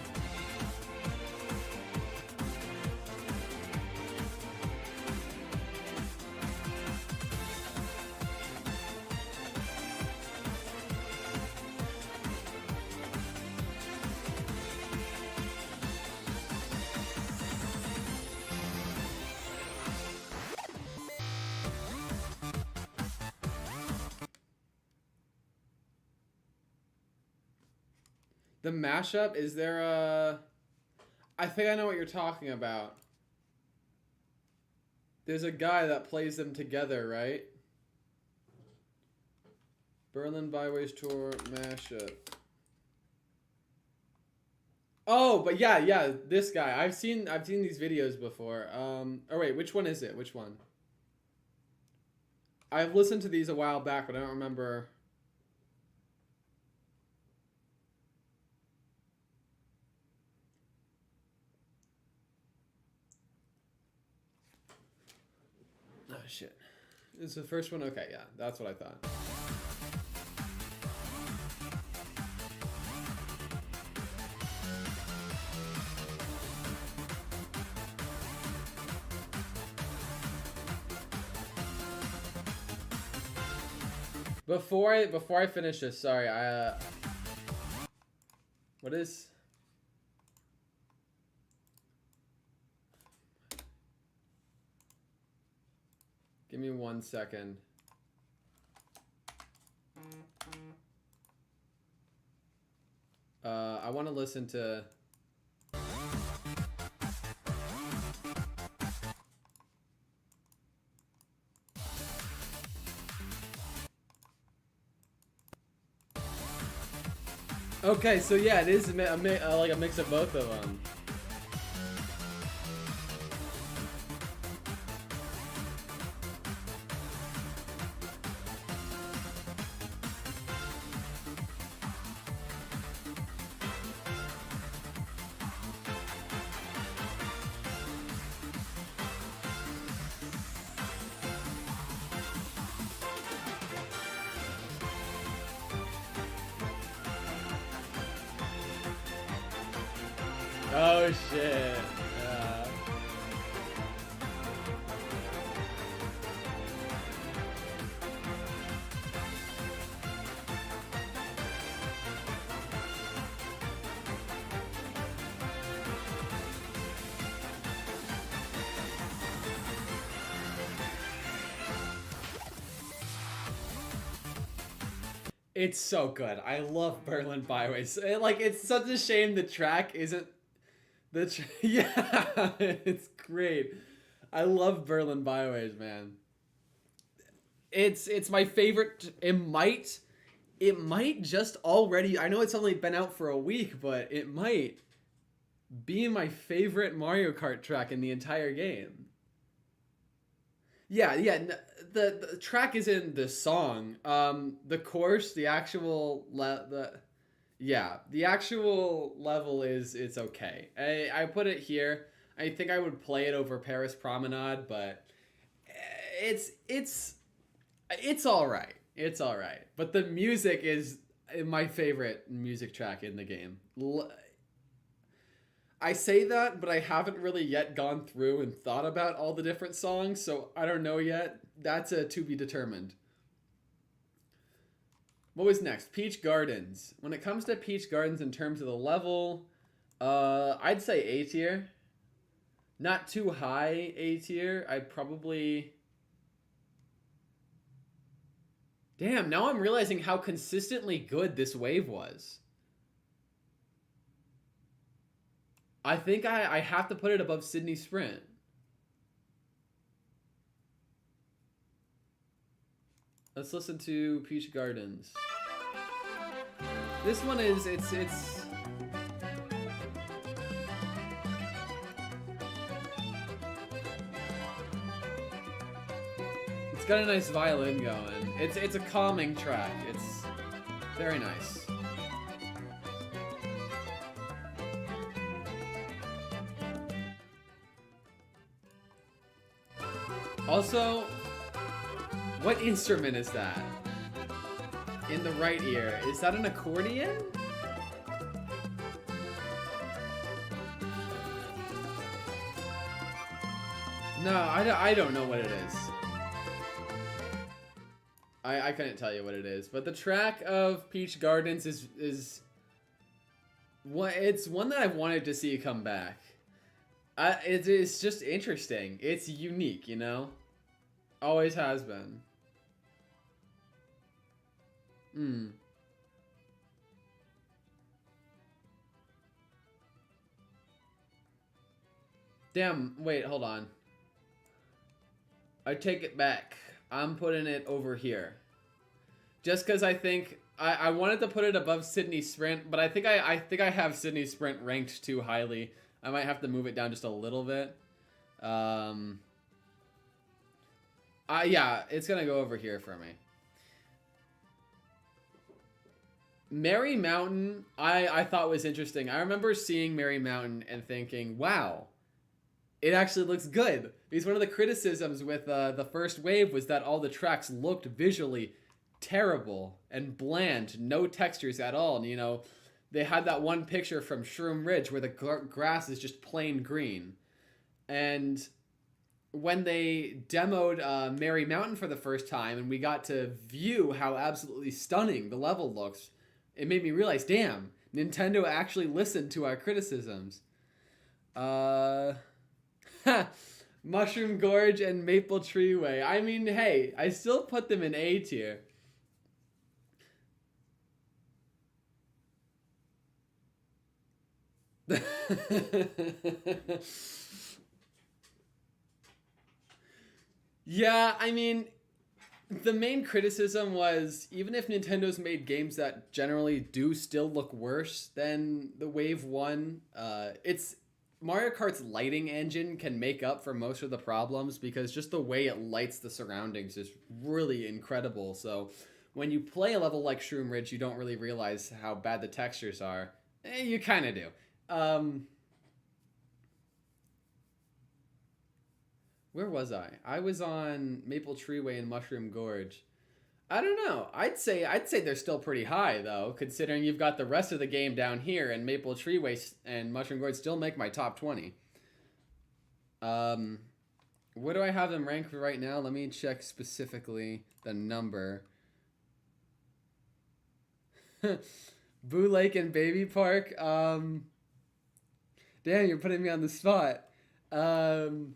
The mashup, is there a... I think I know what you're talking about. There's a guy that plays them together, right? Berlin Byways Tour mashup. Oh, but yeah, this guy. I've seen these videos before. Oh wait, which one is it? Which one? I've listened to these a while back, but I don't remember. Oh shit. Is the first one? Okay, yeah, that's what I thought. Before I finish this, sorry, what is... Give me 1 second. I want to listen to. Okay, so yeah, it is like a mix of both of them. Oh shit. It's so good. I love Berlin Byways. Like, it's such a shame the track isn't yeah, it's great. I love Berlin Byways, man. It's my favorite. It might just already. I know it's only been out for a week, but it might be my favorite Mario Kart track in the entire game. Yeah, yeah. The track is in the song. The course, the actual the yeah, the actual level is it's okay. I put it here. I think I would play it over Paris Promenade, but it's it's all right. It's all right. But the music is my favorite music track in the game. I say that, but I haven't really yet gone through and thought about all the different songs, so I don't know yet. That's a to be determined. What was next? Peach Gardens. When it comes to Peach Gardens in terms of the level, I'd say A tier. Not too high A tier. I'd probably. Damn, now I'm realizing how consistently good this wave was. I think I have to put it above Sydney Sprint. Let's listen to Peach Gardens. This one is it's got a nice violin going. It's a calming track. It's very nice. Also, what instrument is that? In the right ear. Is that an accordion? No, I don't know what it is. I couldn't tell you what it is. But the track of Peach Gardens is it's one that I've wanted to see come back. It's just interesting. It's unique, you know? Always has been. Hmm. Damn, wait, hold on. I take it back. I'm putting it over here. Just because I think I wanted to put it above Sydney Sprint, but I think I have Sydney Sprint ranked too highly. I might have to move it down just a little bit. Yeah, it's gonna go over here for me. Mary Mountain, I thought was interesting. I remember seeing Mary Mountain and thinking, wow, it actually looks good. Because one of the criticisms with the first wave was that all the tracks looked visually terrible and bland, no textures at all. And, you know, they had that one picture from Shroom Ridge where the grass is just plain green. And when they demoed Mary Mountain for the first time and we got to view how absolutely stunning the level looks, it made me realize, damn, Nintendo actually listened to our criticisms. Mushroom Gorge and Maple Tree Way. I mean, hey, I still put them in A tier. Yeah, I mean, the main criticism was even if Nintendo's made games that generally do still look worse than the Wave 1, it's Mario Kart's lighting engine can make up for most of the problems because just the way it lights the surroundings is really incredible. So when you play a level like Shroom Ridge, you don't really realize how bad the textures are. You kind of do. Um, where was I? I was on Maple Treeway and Mushroom Gorge. I don't know. I'd say they're still pretty high though, considering you've got the rest of the game down here, and Maple Treeway and Mushroom Gorge still make my top 20. Um, where do I have them ranked right now? Let me check specifically the number. Boo Lake and Baby Park. Damn, you're putting me on the spot. Um,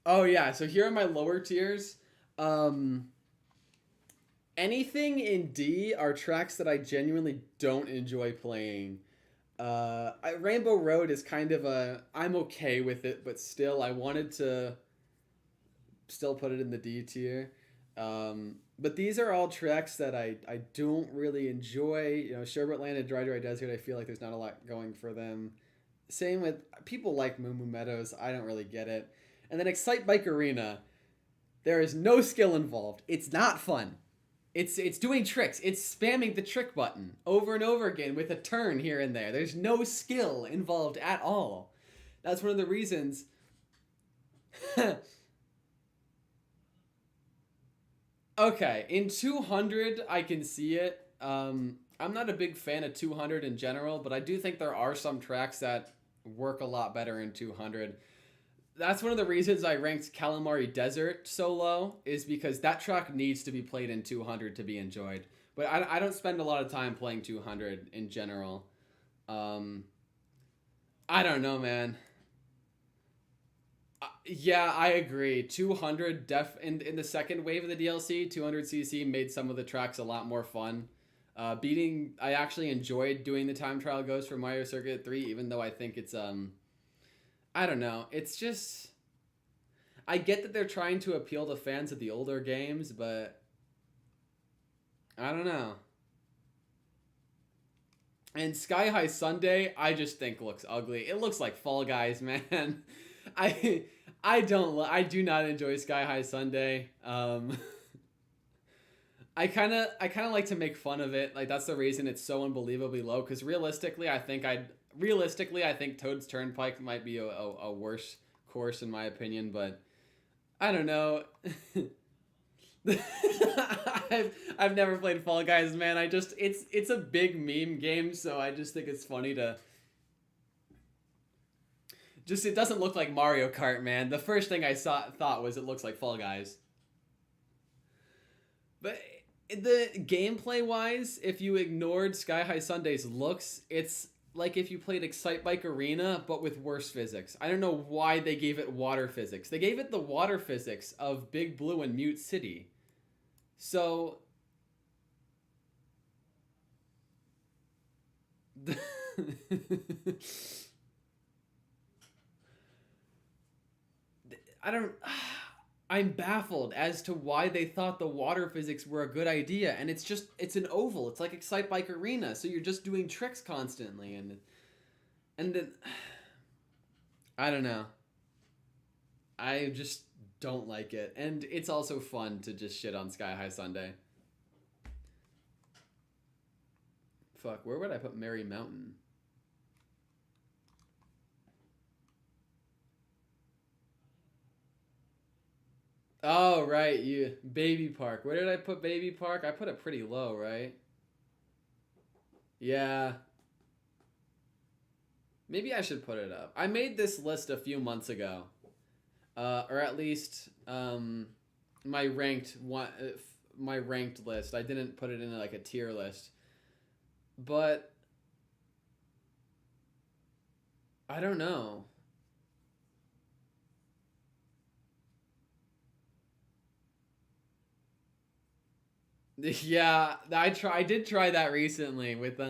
oh yeah, so here are my lower tiers. Um, anything in D are tracks that I genuinely don't enjoy playing. Rainbow Road is kind of a I'm okay with it, but still I wanted to still put it in the D tier. But these are all tracks that I don't really enjoy. You know, Sherbet Land and Dry Dry Desert, I feel like there's not a lot going for them. Same with people like Moo Moo Meadows. I don't really get it. And then Excite Bike Arena. There is no skill involved. It's not fun. It's doing tricks. It's spamming the trick button over and over again with a turn here and there. There's no skill involved at all. That's one of the reasons. Okay, in 200 I can see it. I'm not a big fan of 200 in general, but I do think there are some tracks that work a lot better in 200. That's one of the reasons I ranked Calamari Desert so low, is because that track needs to be played in 200 to be enjoyed. But I don't spend a lot of time playing 200 in general. Um, I don't know, man. Yeah, I agree. 200 in the second wave of the DLC, 200cc made some of the tracks a lot more fun. I actually enjoyed doing the time trial ghost for Mario Circuit 3, even though I think it's I don't know. It's just I get that they're trying to appeal to fans of the older games, but I don't know. And Sky High Sunday, I just think looks ugly. It looks like Fall Guys, man. I I do not enjoy Sky High Sunday. I kind of like to make fun of it. Like that's the reason it's so unbelievably low. Because realistically I think Toad's Turnpike might be a worse course in my opinion. But I don't know. I've never played Fall Guys, man. It's a big meme game, so I just think it's funny to just it doesn't look like Mario Kart, man. The first thing I thought was it looks like Fall Guys. But the gameplay wise, if you ignored Sky High Sunday's looks, it's like if you played Excite Bike Arena but with worse physics. I don't know why they gave it water physics. They gave it the water physics of Big Blue and Mute City. So I don't I'm baffled as to why they thought the water physics were a good idea, and it's an oval. It's like Excite Bike Arena, so you're just doing tricks constantly, and then I don't know. I just don't like it, and it's also fun to just shit on Sky High Sunday. Fuck, where would I put Merry Mountain? Oh right, you Baby Park. Where did I put Baby Park? I put it pretty low, right? Yeah, maybe I should put it up. I made this list a few months ago, or at least my my ranked list. I didn't put it in like a tier list, but I don't know. Yeah, I did try that recently with.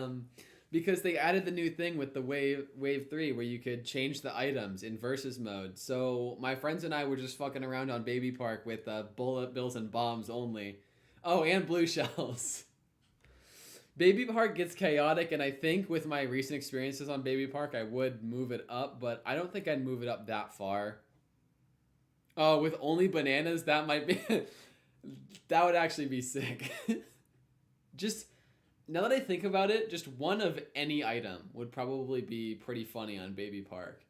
because they added the new thing with the wave 3 where you could change the items in versus mode. So my friends and I were just fucking around on Baby Park with bullet bills and bombs only. Oh, and blue shells. Baby Park gets chaotic, and I think with my recent experiences on Baby Park, I would move it up, but I don't think I'd move it up that far. Oh, with only bananas, that might be... that would actually be sick. Just, now that I think about it, just one of any item would probably be pretty funny on Baby Park.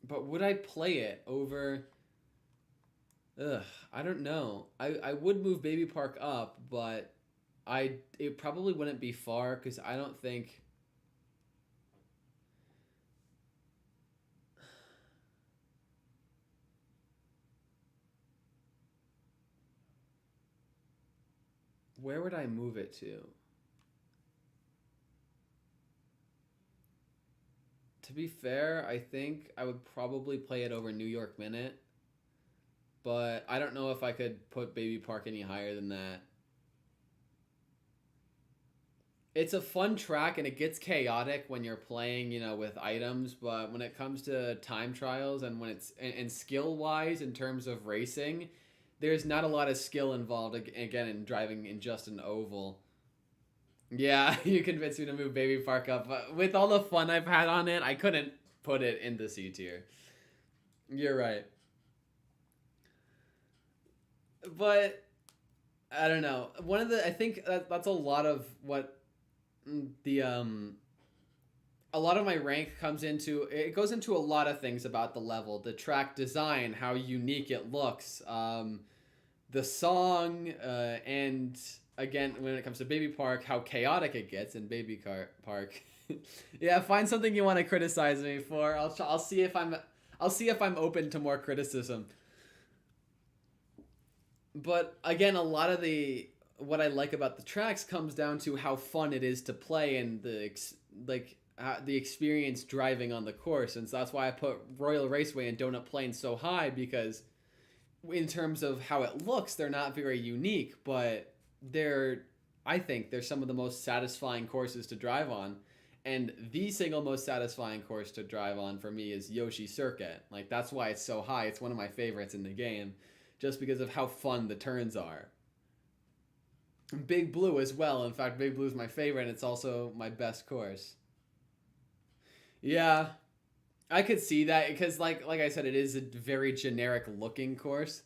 But would I play it over... Ugh, I don't know. I would move Baby Park up, but it probably wouldn't be far because I don't think... Where would I move it to? To be fair, I think I would probably play it over New York Minute. But I don't know if I could put Baby Park any higher than that. It's a fun track and it gets chaotic when you're playing, with items, but when it comes to time trials and when it's and skill wise in terms of racing, there's not a lot of skill involved again in driving in just an oval. Yeah, you convinced me to move Baby Park up, but with all the fun I've had on it, I couldn't put it in the C tier. You're right. But I don't know. I think that's a lot of what the a lot of my rank comes into. It goes into a lot of things about the level, the track design, how unique it looks, the song, and again when it comes to Baby Park, how chaotic it gets in Baby Park. Yeah, find something you want to criticize me for. I'll see if I'm open to more criticism. But again, a lot of what I like about the tracks comes down to how fun it is to play and the experience driving on the course, and so that's why I put Royal Raceway and Donut Plain so high, because in terms of how it looks, they're not very unique, but I think they're some of the most satisfying courses to drive on. And the single most satisfying course to drive on for me is Yoshi Circuit. Like, that's why it's so high. It's one of my favorites in the game, just because of how fun the turns are. Big Blue as well. In fact, Big Blue is my favorite, and it's also my best course. Yeah, I could see that, because like I said, it is a very generic looking course.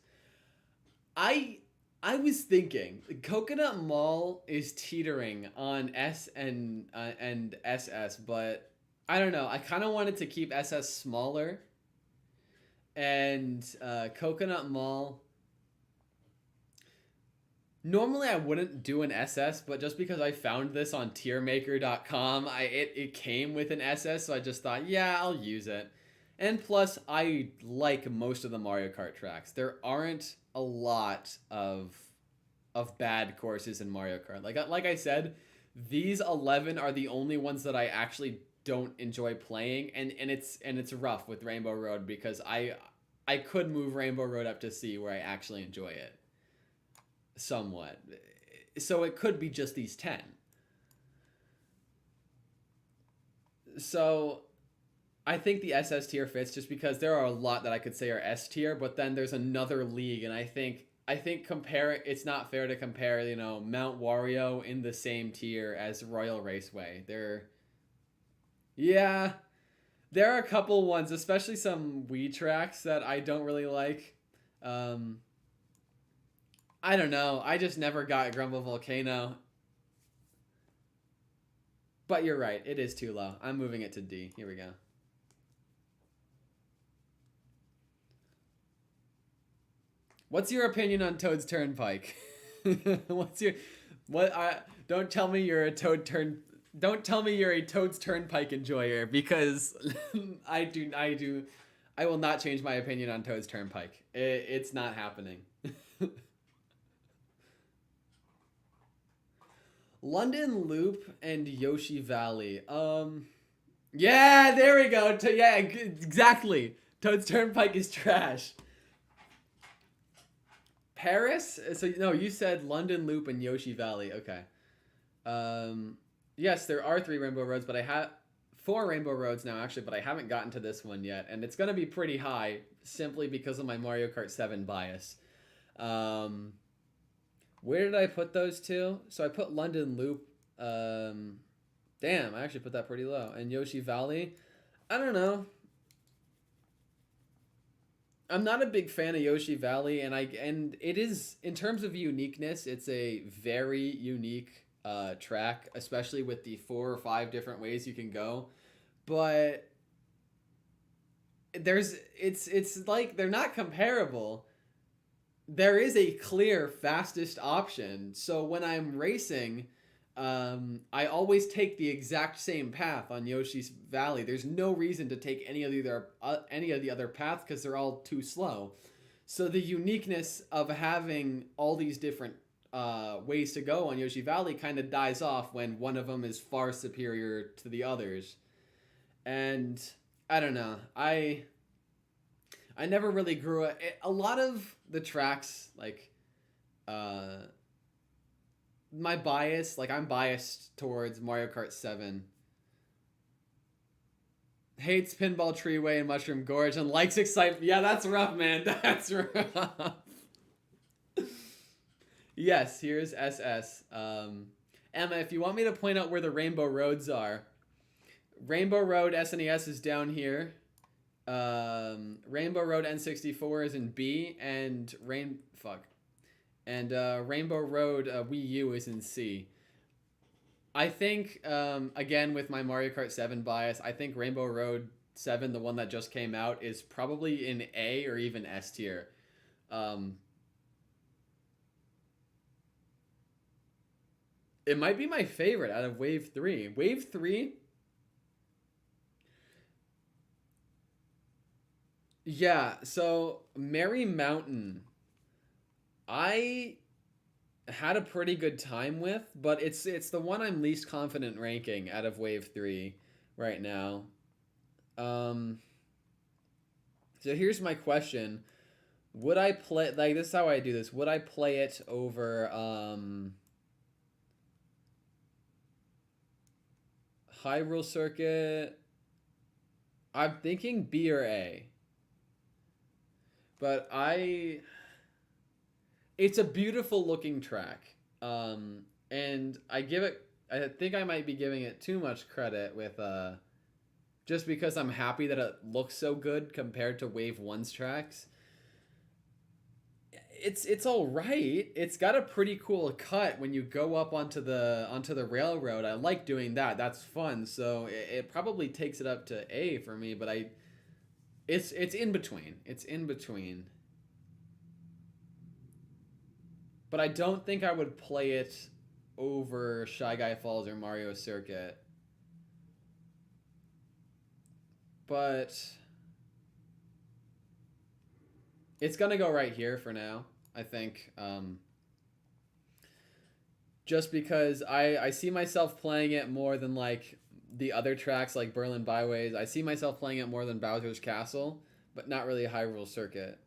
I was thinking Coconut Mall is teetering on S and SS, but I don't know. I kind of wanted to keep SS smaller, and Coconut Mall. Normally I wouldn't do an SS, but just because I found this on tiermaker.com, it came with an SS, so I just thought, yeah, I'll use it. And plus, I like most of the Mario Kart tracks. There aren't a lot of bad courses in Mario Kart. Like I said, these 11 are the only ones that I actually don't enjoy playing, and it's rough with Rainbow Road, because I could move Rainbow Road up to C where I actually enjoy it somewhat. So it could be just these 10. So I think the SS tier fits, just because there are a lot that I could say are S tier, but then there's another league, and I think it's not fair to compare, Mount Wario in the same tier as Royal Raceway. Yeah, there are a couple ones, especially some Wii tracks that I don't really like. I don't know. I just never got Grumble Volcano. But you're right. It is too low. I'm moving it to D. Here we go. What's your opinion on Toad's Turnpike? Don't tell me you're a Don't tell me you're a Toad's Turnpike enjoyer, because I will not change my opinion on Toad's Turnpike. It's not happening. London Loop and Yoshi Valley. Yeah, there we go. Yeah, exactly. Toad's Turnpike is trash. Paris? So no, you said London Loop and Yoshi Valley. Okay. Um, yes, there are three Rainbow Roads, but I have four Rainbow Roads now actually, but I haven't gotten to this one yet, and it's gonna be pretty high simply because of my Mario Kart 7 bias. Um, where did I put those two? So I put London Loop. Um, damn, I actually put that pretty low. And Yoshi Valley. I don't know. I'm not a big fan of Yoshi Valley, and it is in terms of uniqueness, it's a very unique track, especially with the four or five different ways you can go. But it's like they're not comparable. There is a clear fastest option. So when I'm racing, I always take the exact same path on Yoshi's Valley. There's no reason to take any of the other paths because they're all too slow. So the uniqueness of having all these different ways to go on Yoshi Valley kind of dies off when one of them is far superior to the others. And I don't know. I never really grew up. A lot of the tracks, like, uh, my bias, like, I'm biased towards Mario Kart 7. Hates Pinball Treeway and Mushroom Gorge and likes excitement. Yeah, that's rough, man. That's rough. Yes, here's SS. Emma, if you want me to point out where the Rainbow Roads are, Rainbow Road SNES is down here. Rainbow Road N64 is in B, and Rainbow Road Wii U is in C. I think again with my Mario Kart 7 bias, I think Rainbow Road 7, the one that just came out, is probably in A or even S tier. Um, it might be my favorite out of Wave 3. Wave 3. Yeah, so Merry Mountain, I had a pretty good time with, but it's the one I'm least confident ranking out of Wave 3 right now. Um so here's my question. Would I play like this is how I do this. Would I play it over Hyrule Circuit? I'm thinking B or A. But I it's a beautiful looking track. And I think I might be giving it too much credit with just because I'm happy that it looks so good compared to Wave One's tracks. It's all right. It's got a pretty cool cut when you go up onto the railroad. I like doing that. That's fun. So it probably takes it up to A for me, but it's in between. It's in between. But I don't think I would play it over Shy Guy Falls or Mario Circuit. But it's gonna go right here for now. I think just because I see myself playing it more than like the other tracks like Berlin Byways. I see myself playing it more than Bowser's Castle, but not really Hyrule Circuit.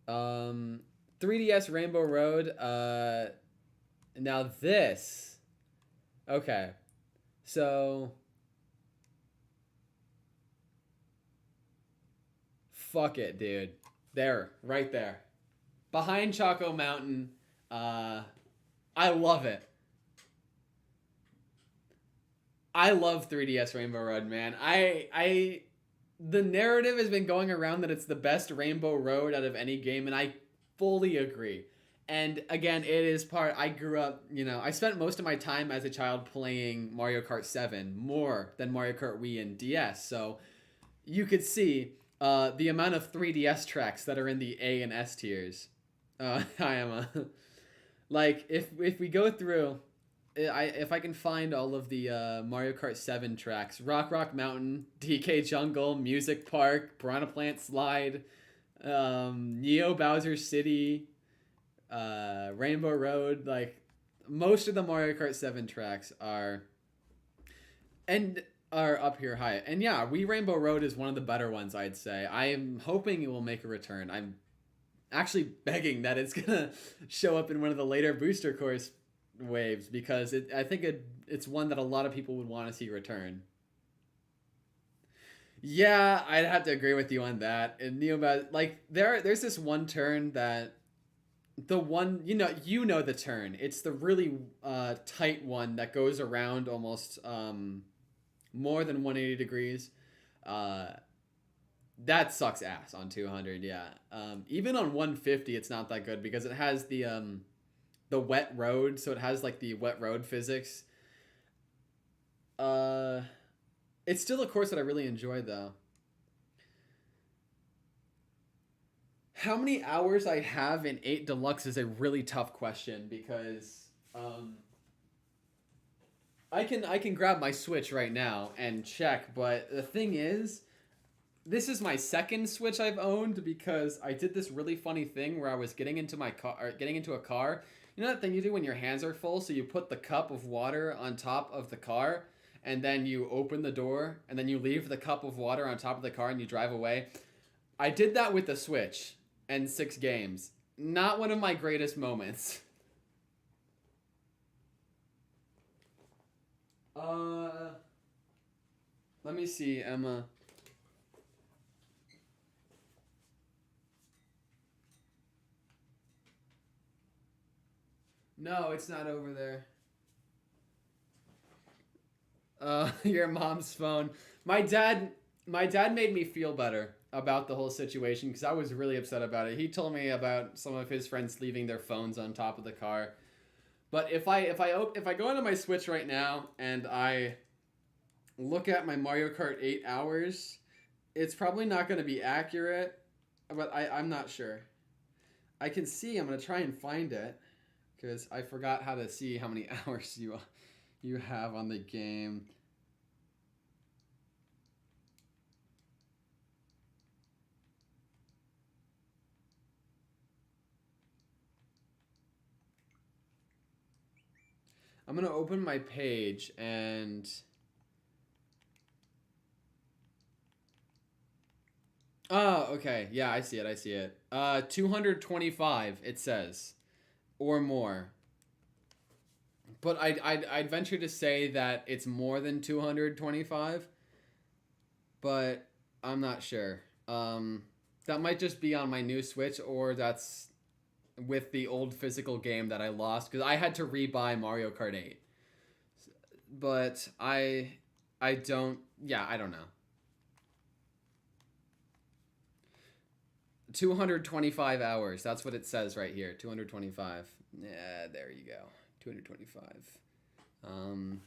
Um, 3DS Rainbow Road. Now this. Okay, so fuck it, dude. There, right there, behind Choco Mountain. Uh, I love it. I love 3DS Rainbow Road, man. The narrative has been going around that it's the best Rainbow Road out of any game, and I fully agree. And again, it is part. I grew up, I spent most of my time as a child playing Mario Kart 7 more than Mario Kart Wii and DS. So you could see the amount of 3DS tracks that are in the A and S tiers. I am a like if we go through if I can find all of the Mario Kart 7 tracks, Rock Mountain, DK Jungle, Music Park, Piranha Plant Slide, Neo Bowser City, Rainbow Road, like most of the Mario Kart 7 tracks and are up here high. And yeah, Wii Rainbow Road is one of the better ones, I'd say. I am hoping it will make a return. I'm actually begging that it's gonna show up in one of the later booster course waves because I think it's one that a lot of people would want to see return. Yeah, I'd have to agree with you on that. And like there's this one turn that the one you know the turn. It's the really tight one that goes around almost more than 180 degrees. Uh, that sucks ass on 200. Yeah. Even on 150, it's not that good because it has the wet road, so it has like the wet road physics. Uh, it's still a course that I really enjoy though. How many hours I have in 8 Deluxe is a really tough question because I can grab my Switch right now and check, but the thing is, this is my second Switch I've owned because I did this really funny thing where I was getting into my car, or getting into a car. You know that thing you do when your hands are full, so you put the cup of water on top of the car, and then you open the door, and then you leave the cup of water on top of the car and you drive away. I did that with the Switch and 6 games. Not one of my greatest moments. Uh, Let me see, Emma. No, it's not over there. Your mom's phone. My dad, my dad made me feel better about the whole situation because I was really upset about it. He told me about some of his friends leaving their phones on top of the car. But if I go into my Switch right now and I look at my Mario Kart 8 hours, it's probably not going to be accurate, but I'm not sure. I can see. I'm going to try and find it because I forgot how to see how many hours you have on the game. I'm going to open my page and oh, okay. Yeah, I see it. I see it. 225 it says or more. But I'd venture to say that it's more than 225, but I'm not sure. That might just be on my new Switch, or that's with the old physical game that I lost because I had to rebuy Mario Kart 8. But I don't. Yeah, I don't know. 225 hours. That's what it says right here. 225. Yeah, there you go. 225. Um,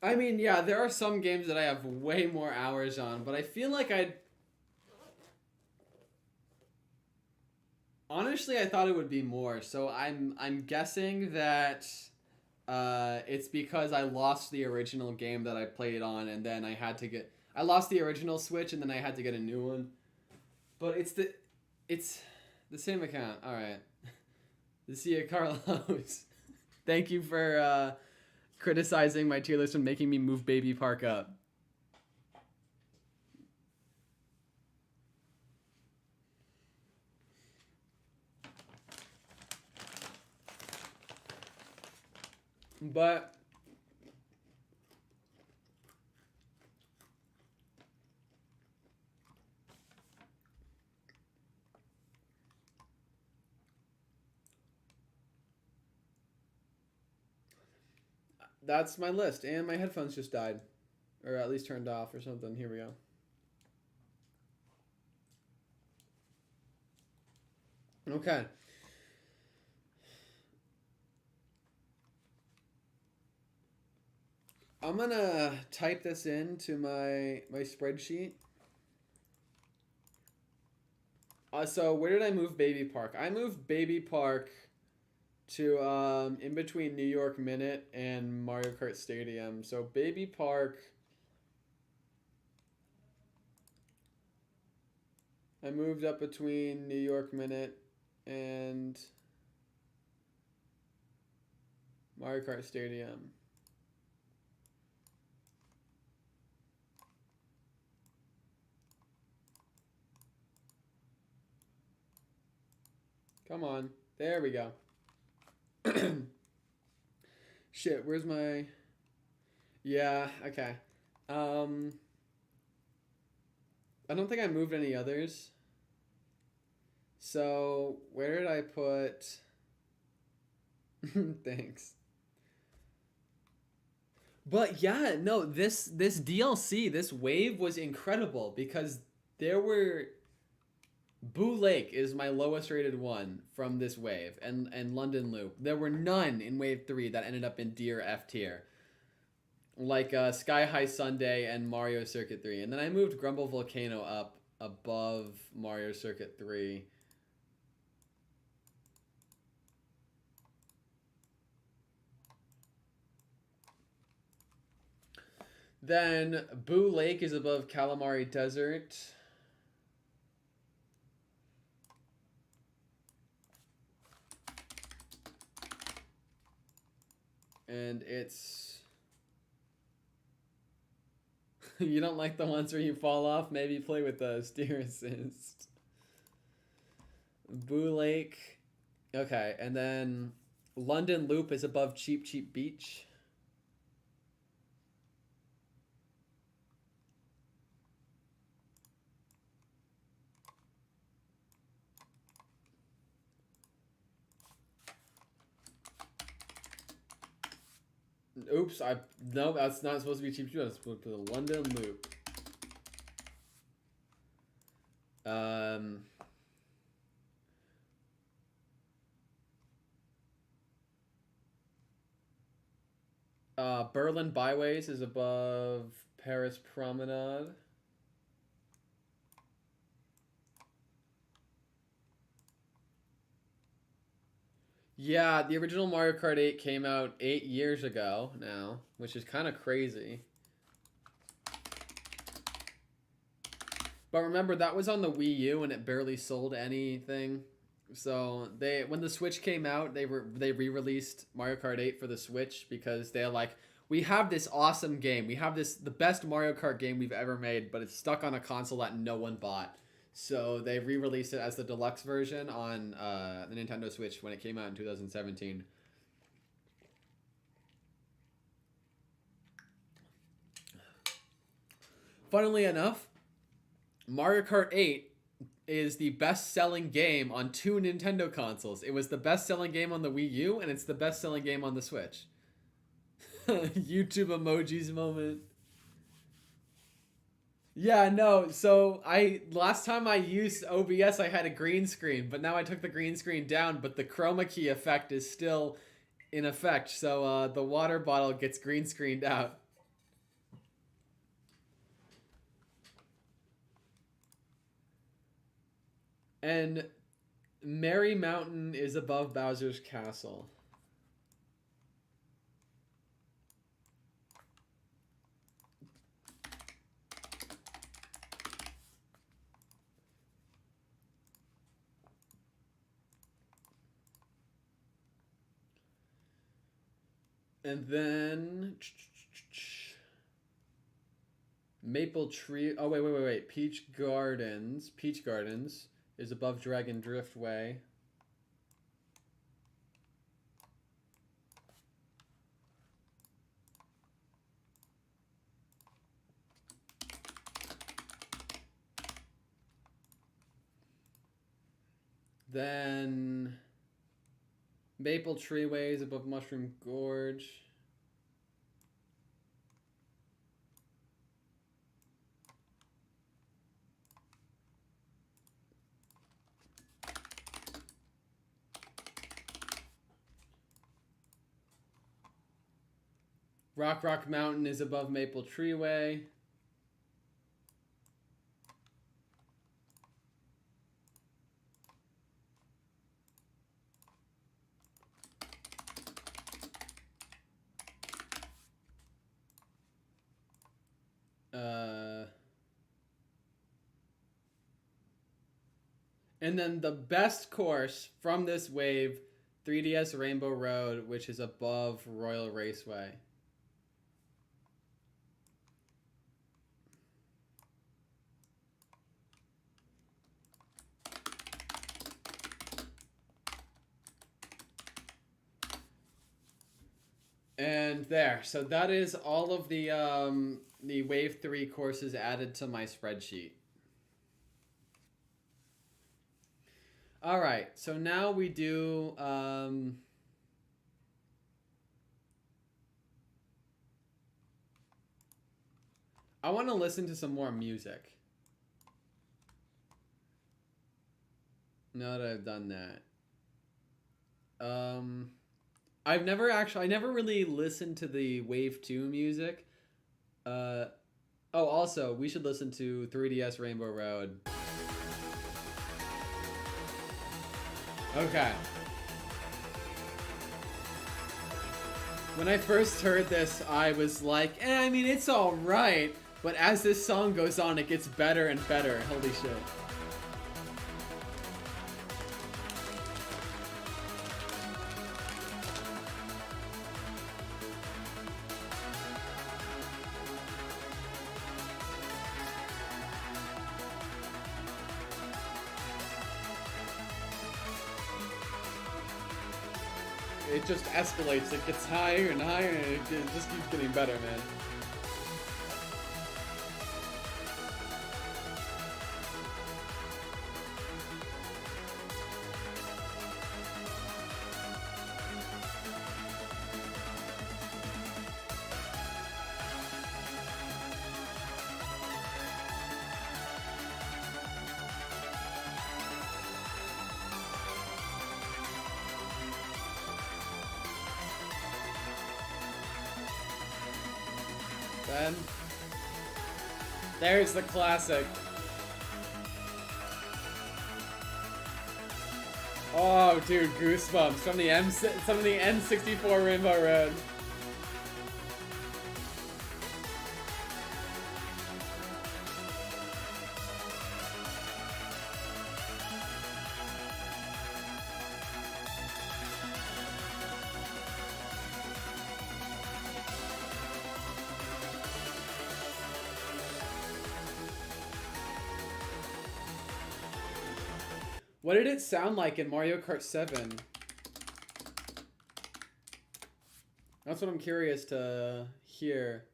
I mean, yeah, there are some games that I have way more hours on, but I feel like I'd honestly I thought it would be more. So I'm guessing that it's because I lost the original game that I played on, and then I lost the original Switch, and then I had to get a new one. But it's the same account. All right, see you, Carlos. Thank you for criticizing my tier list and making me move Baby Park up. But that's my list, and my headphones just died, or at least turned off or something. Here we go. Okay. I'm gonna type this into my spreadsheet. So where did I move Baby Park? I moved Baby Park to in between New York Minute and Mario Kart Stadium. So Baby Park, I moved up between New York Minute and Mario Kart Stadium. Come on. There we go. Shit, where's my... Yeah, okay. I don't think I moved any others. So, where did I put... Thanks. But yeah, no, this DLC, this wave was incredible because there were... Boo Lake is my lowest rated one from this wave, and London Loop. There were none in Wave 3 that ended up in D or F tier. Like Sky High Sunday and Mario Circuit 3. And then I moved Grumble Volcano up above Mario Circuit 3. Then Boo Lake is above Calamari Desert. And it's... You don't like the ones where you fall off? Maybe play with the steer assist. Boo Lake. Okay, and then London Loop is above Cheap Cheap Beach. Oops, no, that's not supposed to be Cheap Cheap. That's supposed to be the London Loop. Berlin Byways is above Paris Promenade. Yeah, the original Mario Kart 8 came out 8 years ago now, which is kind of crazy. But remember, that was on the Wii U and it barely sold anything. So when the Switch came out, they re-released Mario Kart 8 for the Switch because they're like, we have this awesome game. We have the best Mario Kart game we've ever made, but it's stuck on a console that no one bought. So they re-released it as the deluxe version on the Nintendo Switch when it came out in 2017. Funnily enough, Mario Kart 8 is the best-selling game on 2 Nintendo consoles. It was the best-selling game on the Wii U, and it's the best-selling game on the Switch. YouTube emojis moment. Yeah, no, so last time I used OBS, I had a green screen, but now I took the green screen down, but the chroma key effect is still in effect, so the water bottle gets green screened out. And Merry Mountain is above Bowser's Castle. And then Maple Tree. Oh wait. Peach Gardens is above Dragon Driftway. Then Maple Treeway is above Mushroom Gorge. Rock Mountain is above Maple Treeway. And then the best course from this wave, 3DS Rainbow Road, which is above Royal Raceway. And there. So that is all of the Wave 3 courses added to my spreadsheet. All right. So now we do I want to listen to some more music. Now that I've done that. I never really listened to the Wave 2 music. Oh, also, we should listen to 3DS Rainbow Road. Okay. When I first heard this, I was like, I mean, it's alright. But as this song goes on, it gets better and better. Holy shit. It just escalates. It gets higher and higher, and it just keeps getting better, man. Then there's the classic. Oh, dude, goosebumps from the N64 Rainbow Road. What did it sound like in Mario Kart 7? That's what I'm curious to hear.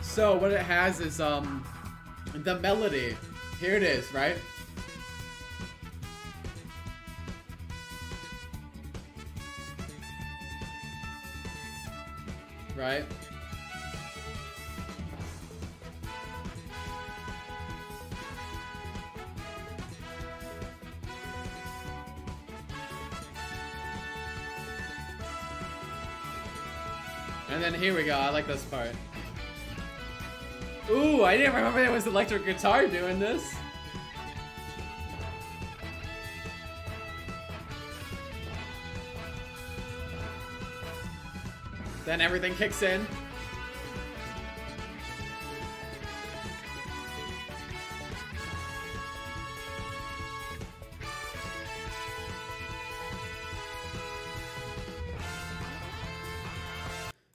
So what it has is the melody. Here it is, right? Right? And then here we go. I like this part. Ooh, I didn't remember there was electric guitar doing this. Then everything kicks in.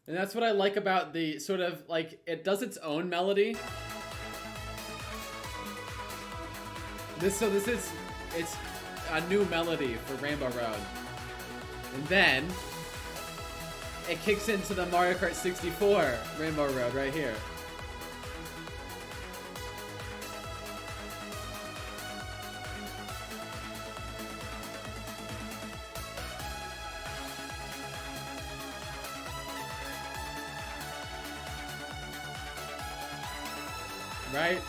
And that's what I like about the sort of, like, it does its own melody. It's a new melody for Rainbow Road. And then it kicks into the Mario Kart 64 Rainbow Road right here. Right?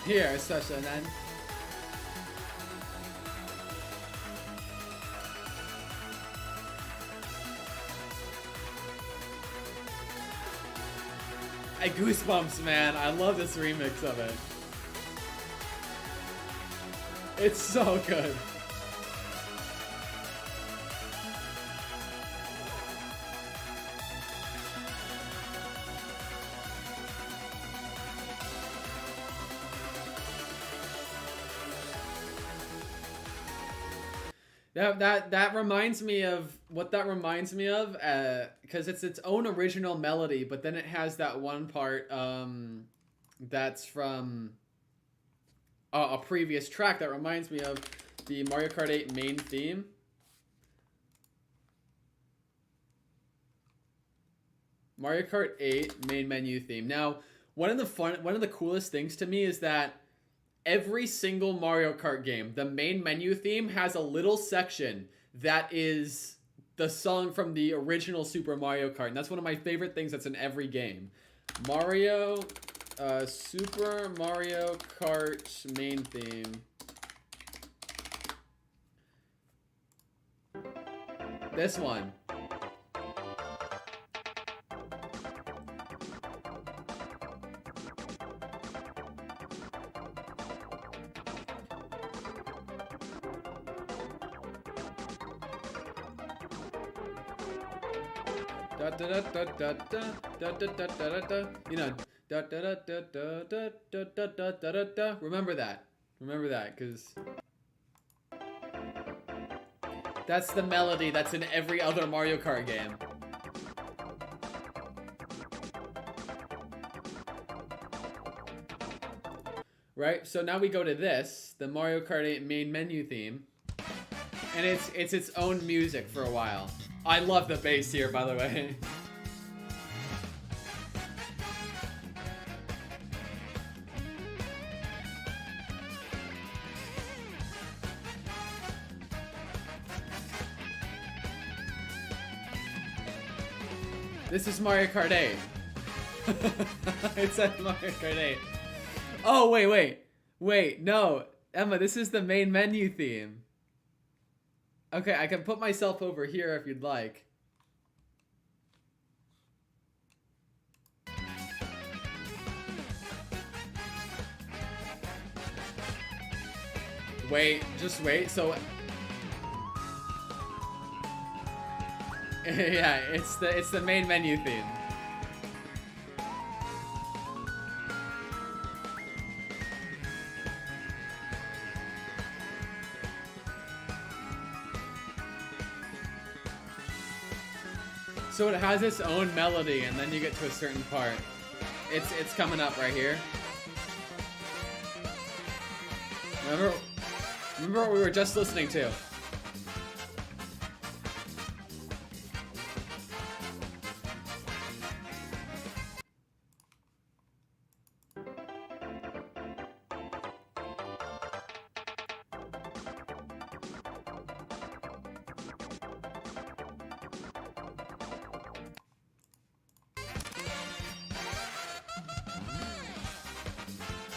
Here, especially, and then Goosebumps, man. I love this remix of it. It's so good. That reminds me of what that reminds me of, because it's its own original melody, but then it has that one part that's from a previous track that reminds me of the Mario Kart 8 main theme. Mario Kart 8 main menu theme. Now, one of the coolest things to me is that every single Mario Kart game, the main menu theme has a little section that is the song from the original Super Mario Kart. And that's one of my favorite things that's in every game. Super Mario Kart main theme. This one. You know, remember that. Remember that, because that's the melody that's in every other Mario Kart game. Right? So now we go to this, the Mario Kart 8 main menu theme. And it's its own music for a while. I love the bass here, by the way. This is Mario Kart 8. It says Mario Kart 8. Oh, wait, no. Emma, this is the main menu theme. Okay, I can put myself over here if you'd like. Wait, just wait. So yeah, it's the main menu theme. So it has its own melody, and then you get to a certain part. It's coming up right here. Remember what we were just listening to.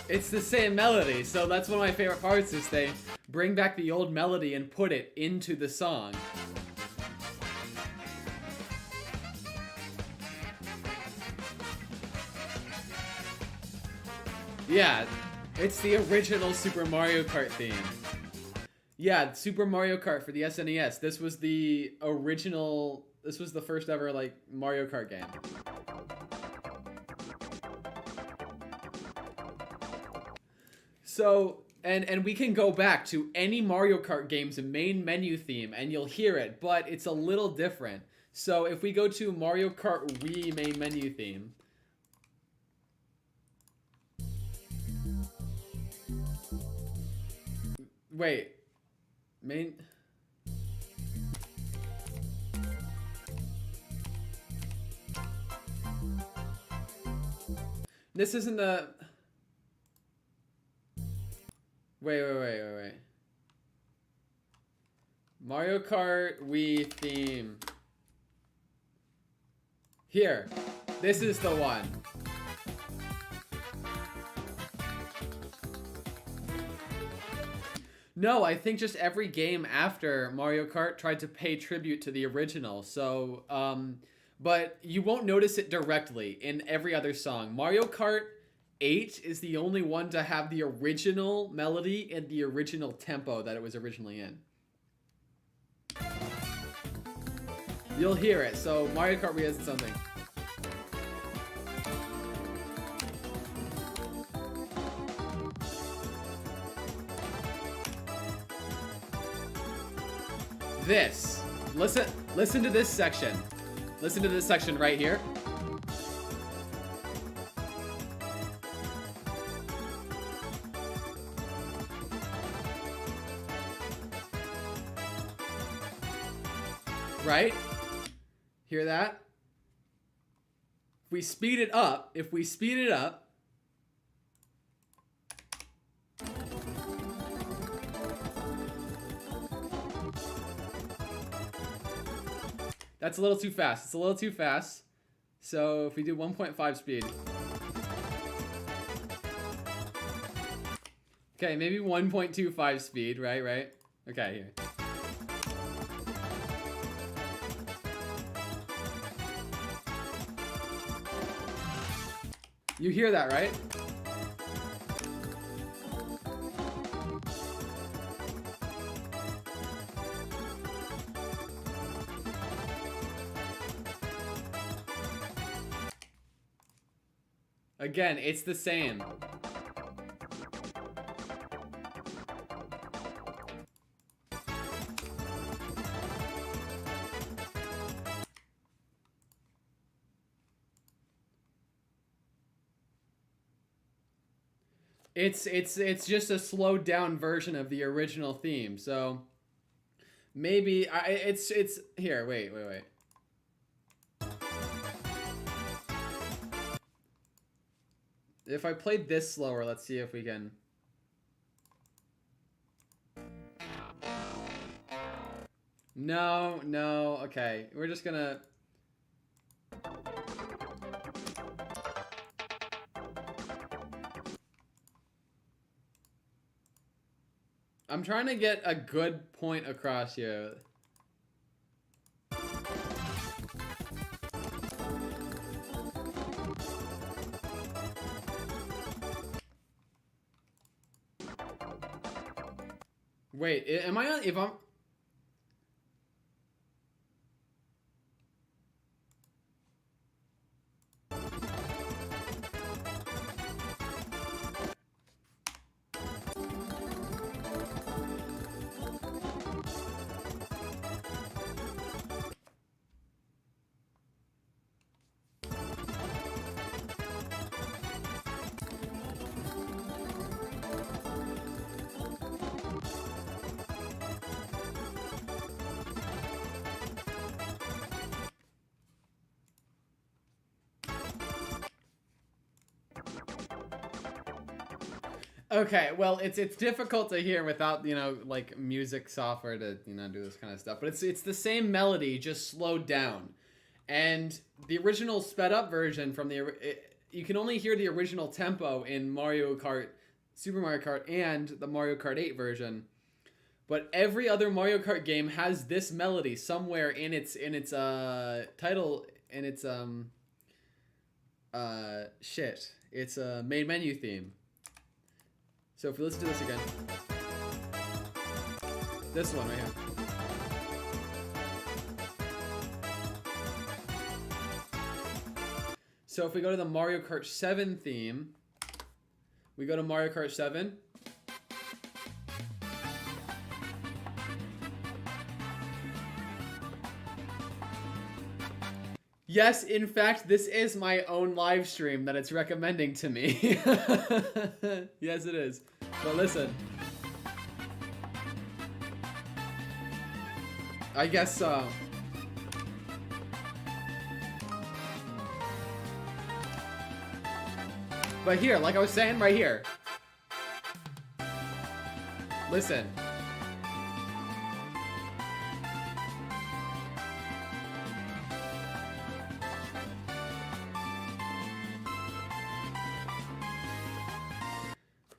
It's the same melody, so that's one of my favorite parts is they bring back the old melody and put it into the song. Yeah, it's the original Super Mario Kart theme. Yeah, Super Mario Kart for the SNES. This was the original, this was the first ever, like, Mario Kart game. So, and we can go back to any Mario Kart game's main menu theme and you'll hear it, but it's a little different. So if we go to Mario Kart Wii main menu theme. Wait. Main... This isn't the... Wait. Mario Kart Wii theme. Here. This is the one. No, I think just every game after Mario Kart tried to pay tribute to the original. So, but you won't notice it directly in every other song. Mario Kart 8 is the only one to have the original melody and the original tempo that it was originally in. You'll hear it. So Mario Kart Wii has something. This. Listen to this section. Listen to this section right here. Right? Hear that? If we speed it up, that's a little too fast. It's a little too fast. So if we do 1.5 speed. Okay, maybe 1.25 speed, right? Okay, here. You hear that, right? Again, it's the same. It's just a slowed down version of the original theme. So maybe it's here. Wait. If I played this slower, let's see if we can. No. Okay, we're just gonna. I'm trying to get a good point across here. Wait, am I on? If I'm. Okay, well, it's difficult to hear without, you know, like music software to, you know, do this kind of stuff. But it's the same melody, just slowed down. And the original sped up version from you can only hear the original tempo in Mario Kart, Super Mario Kart, and the Mario Kart 8 version. But every other Mario Kart game has this melody somewhere in its title, in its It's a main menu theme. So if we listen to this again. This one right here. So if we go to the Mario Kart 7 theme, we go to Mario Kart 7. Yes, in fact, this is my own live stream that it's recommending to me. Yes, it is. But listen. I guess so. But here, like I was saying, right here. Listen.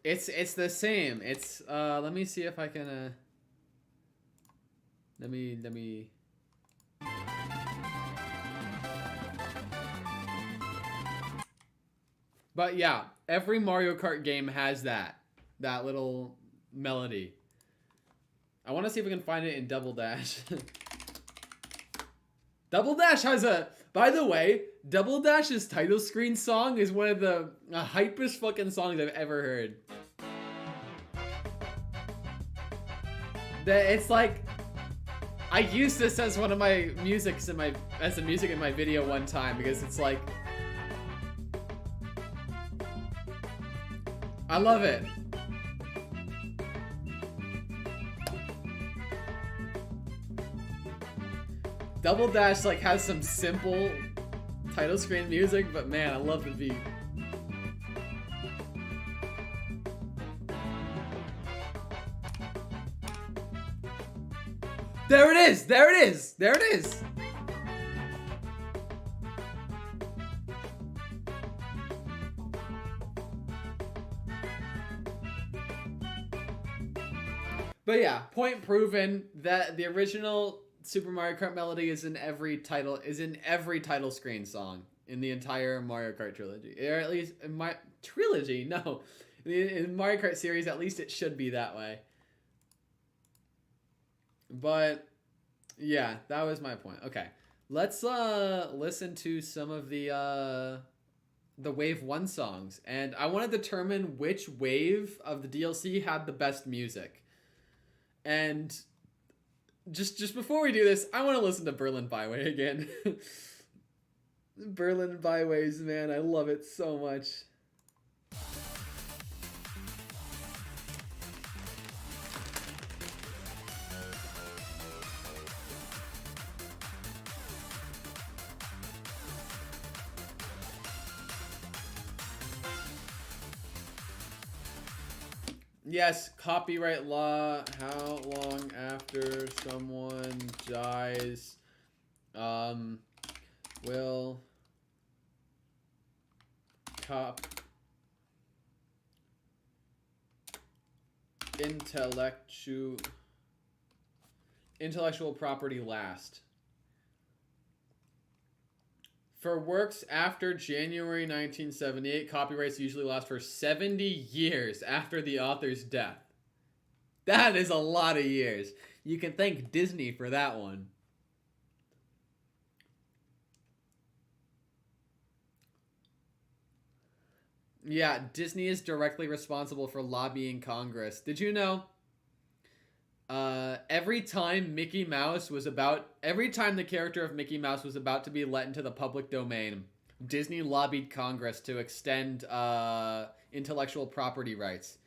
It's the same. It's let me see if I can let me But yeah, every Mario Kart game has that little melody. I want to see if we can find it in Double Dash. Double Dash has a. By the way, Double Dash's title screen song is one of the hypest fucking songs I've ever heard. It's like I used this as one of my musics in my as the music in my video one time because it's like I love it. Double Dash like has some simple title screen music, but man, I love the beat. There it is! There it is! There it is! But yeah, point proven that the original Super Mario Kart melody is in every title screen song in the entire Mario Kart trilogy. Or at least in my trilogy, no. In Mario Kart series, at least it should be that way. But yeah, that was my point. Okay. Let's listen to some of the Wave 1 songs. And I want to determine which wave of the DLC had the best music. And just before we do this, I want to listen to Berlin Byway again. Berlin Byways, man, I love it so much. Yes, copyright law. How long after someone dies will intellectual property last? For works after January 1978, copyrights usually last for 70 years after the author's death. That is a lot of years. You can thank Disney for that one. Yeah, Disney is directly responsible for lobbying Congress. Did you know? Every time the character of Mickey Mouse was about to be let into the public domain, Disney lobbied Congress to extend intellectual property rights.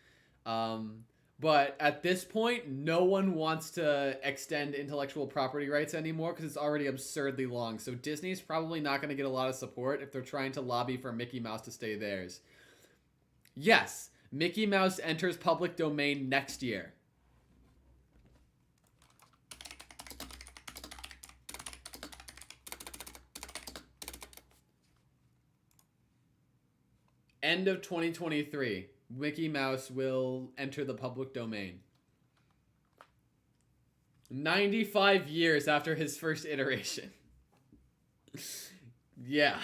But at this point, no one wants to extend intellectual property rights anymore because it's already absurdly long. So Disney's probably not going to get a lot of support if they're trying to lobby for Mickey Mouse to stay theirs. Yes, Mickey Mouse enters public domain next year. End of 2023, Mickey Mouse will enter the public domain. 95 years after his first iteration. Yeah.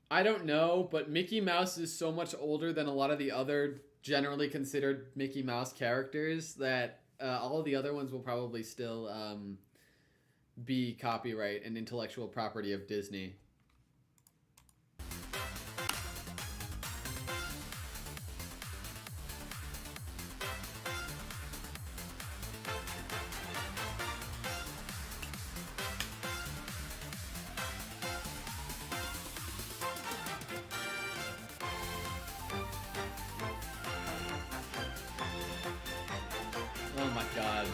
I don't know, but Mickey Mouse is so much older than a lot of the other generally considered Mickey Mouse characters that all of the other ones will probably still be copyright and intellectual property of Disney. Oh my god.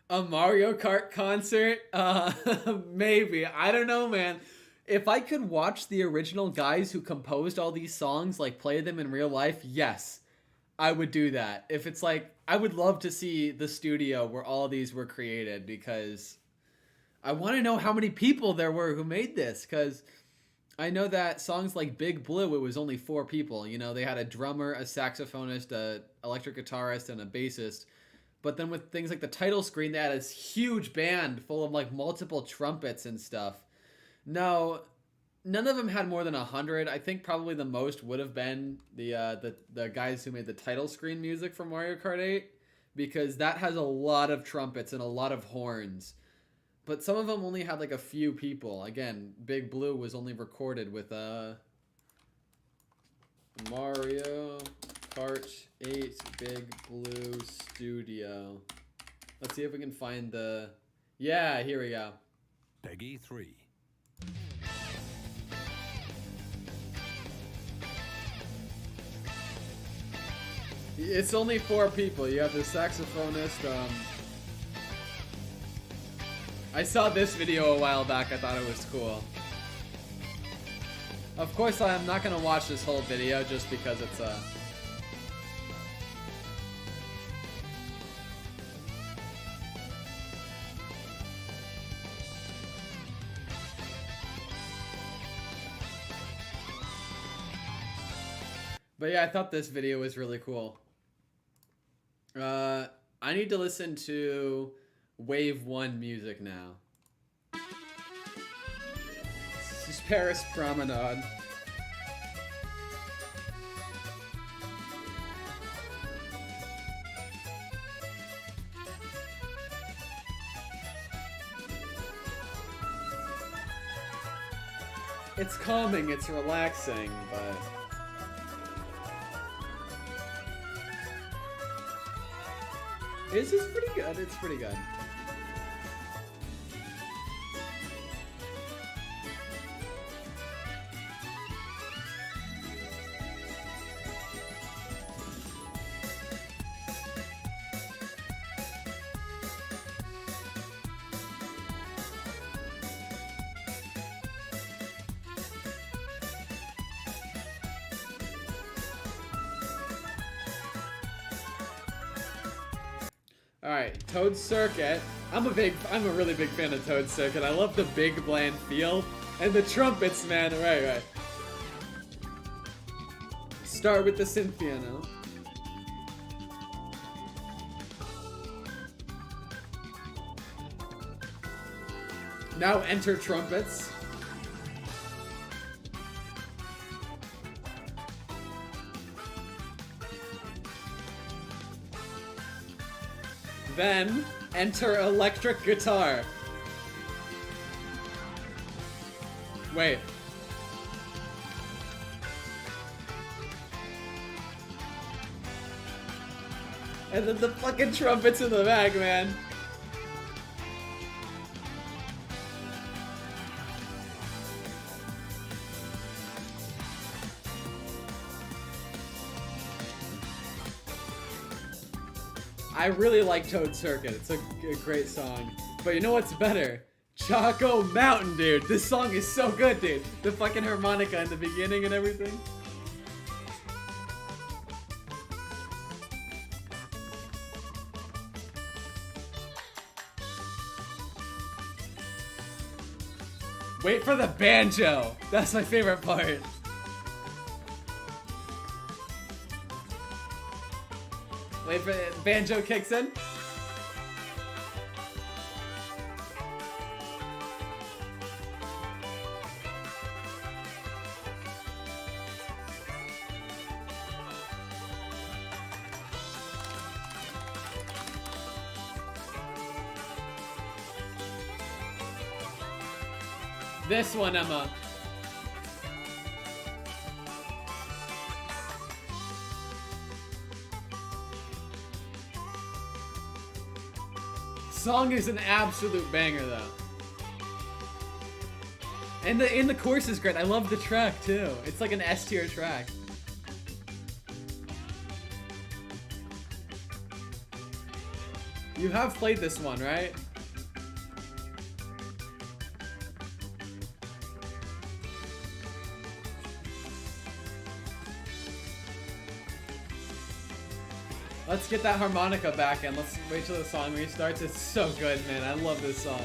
A Mario Kart concert? Maybe. I don't know, man. If I could watch the original guys who composed all these songs, like play them in real life, yes, I would do that. If it's like, I would love to see the studio where all these were created because I want to know how many people there were who made this because I know that songs like Big Blue, it was only 4 people. You know, they had a drummer, a saxophonist, a electric guitarist, and a bassist. But then with things like the title screen, they had this huge band full of like multiple trumpets and stuff. No, none of them had more than 100. I think probably the most would have been the guys who made the title screen music for Mario Kart 8 because that has a lot of trumpets and a lot of horns. But some of them only had like a few people. Again, Big Blue was only recorded with Mario Kart 8 Big Blue Studio. Let's see if we can find the... Yeah, here we go. Peggy 3. It's only 4 people. You have the saxophonist, I saw this video a while back. I thought it was cool. Of course, I'm not going to watch this whole video just because it's But yeah, I thought this video was really cool. I need to listen to Wave 1 music now. This is Paris Promenade. It's calming, it's relaxing, but... This is pretty good, it's pretty good. Alright, Toad Circuit. I'm a really big fan of Toad Circuit. I love the big bland feel. And the trumpets, man. Right. Start with the synth piano. Now enter trumpets. Then, enter electric guitar. Wait. And then the fucking trumpets in the back, man. I really like Toad Circuit. It's a great song. But you know what's better? Choco Mountain, dude. This song is so good, dude. The fucking harmonica in the beginning and everything. Wait for the banjo. That's my favorite part. Wait for the banjo kicks in. This one, Emma. Song is an absolute banger, though. And the chorus is great. I love the track too. It's like an S tier track. You have played this one, right? Let's get that harmonica back and let's wait till the song restarts. It's so good, man. I love this song.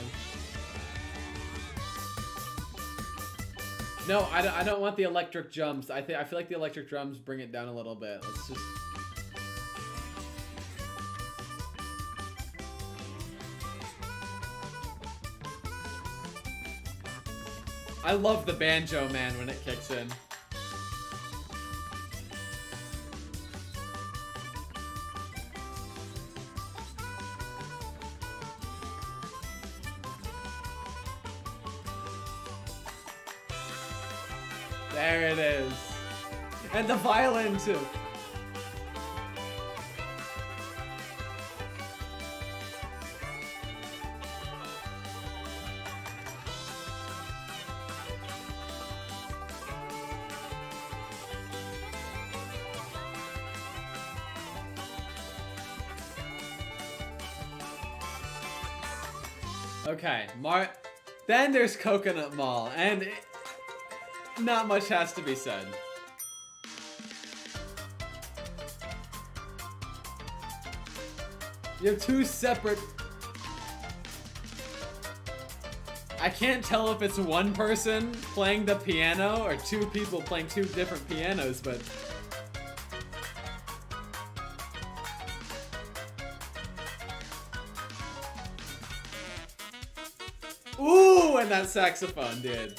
No, I don't want the electric drums. I feel like the electric drums bring it down a little bit. Let's just... I love the banjo, man, when it kicks in. There it is. And the violin, too. Okay, then there's Coconut Mall, and not much has to be said. You have two separate... I can't tell if it's one person playing the piano or two people playing two different pianos, but... Ooh, and that saxophone, dude.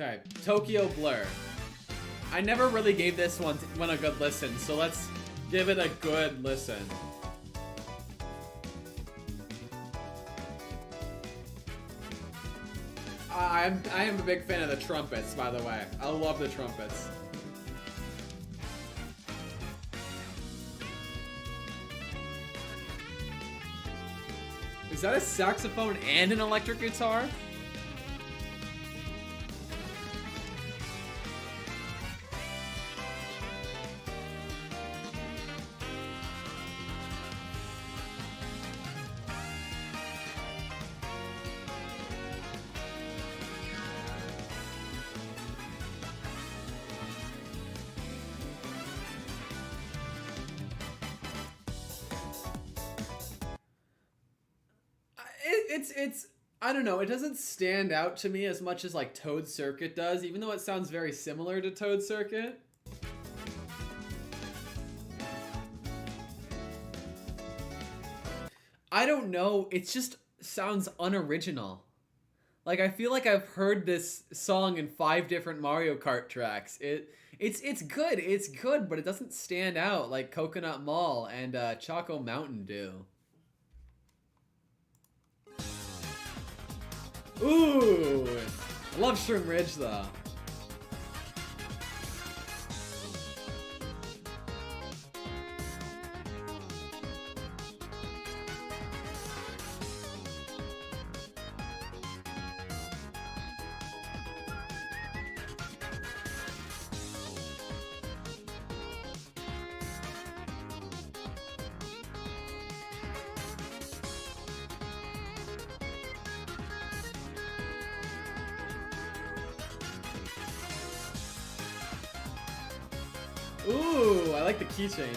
Okay, Tokyo Blur. I never really gave this one a good listen, so let's give it a good listen. I am a big fan of the trumpets, by the way. I love the trumpets. Is that a saxophone and an electric guitar? It's I don't know, it doesn't stand out to me as much as like Toad Circuit does, even though it sounds very similar to Toad Circuit. I don't know, it just sounds unoriginal. Like, I feel like I've heard this song in 5 different Mario Kart tracks. It's good, but it doesn't stand out like Coconut Mall and Choco Mountain do. Ooh! I love Shroom Ridge, though. Ooh, I like the key change.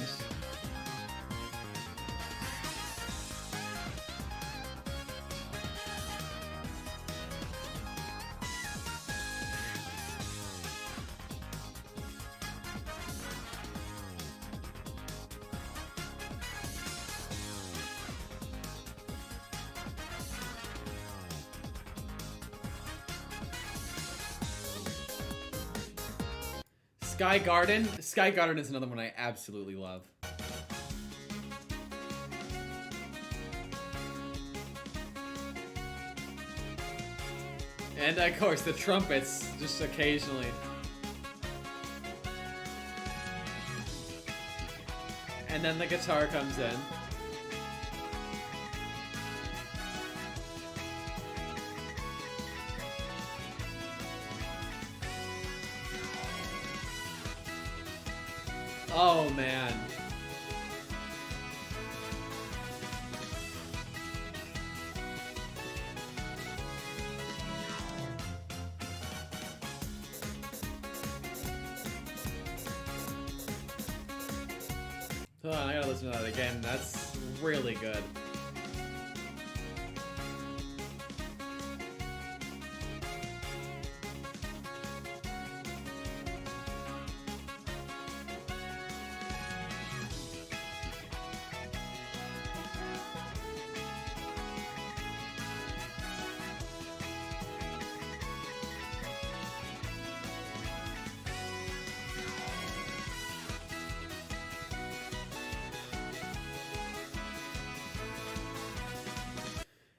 Sky Garden? Sky Garden is another one I absolutely love. And of course, the trumpets, just occasionally. and then the guitar comes in. Oh man. Hold on, I gotta listen to that again. That's really good.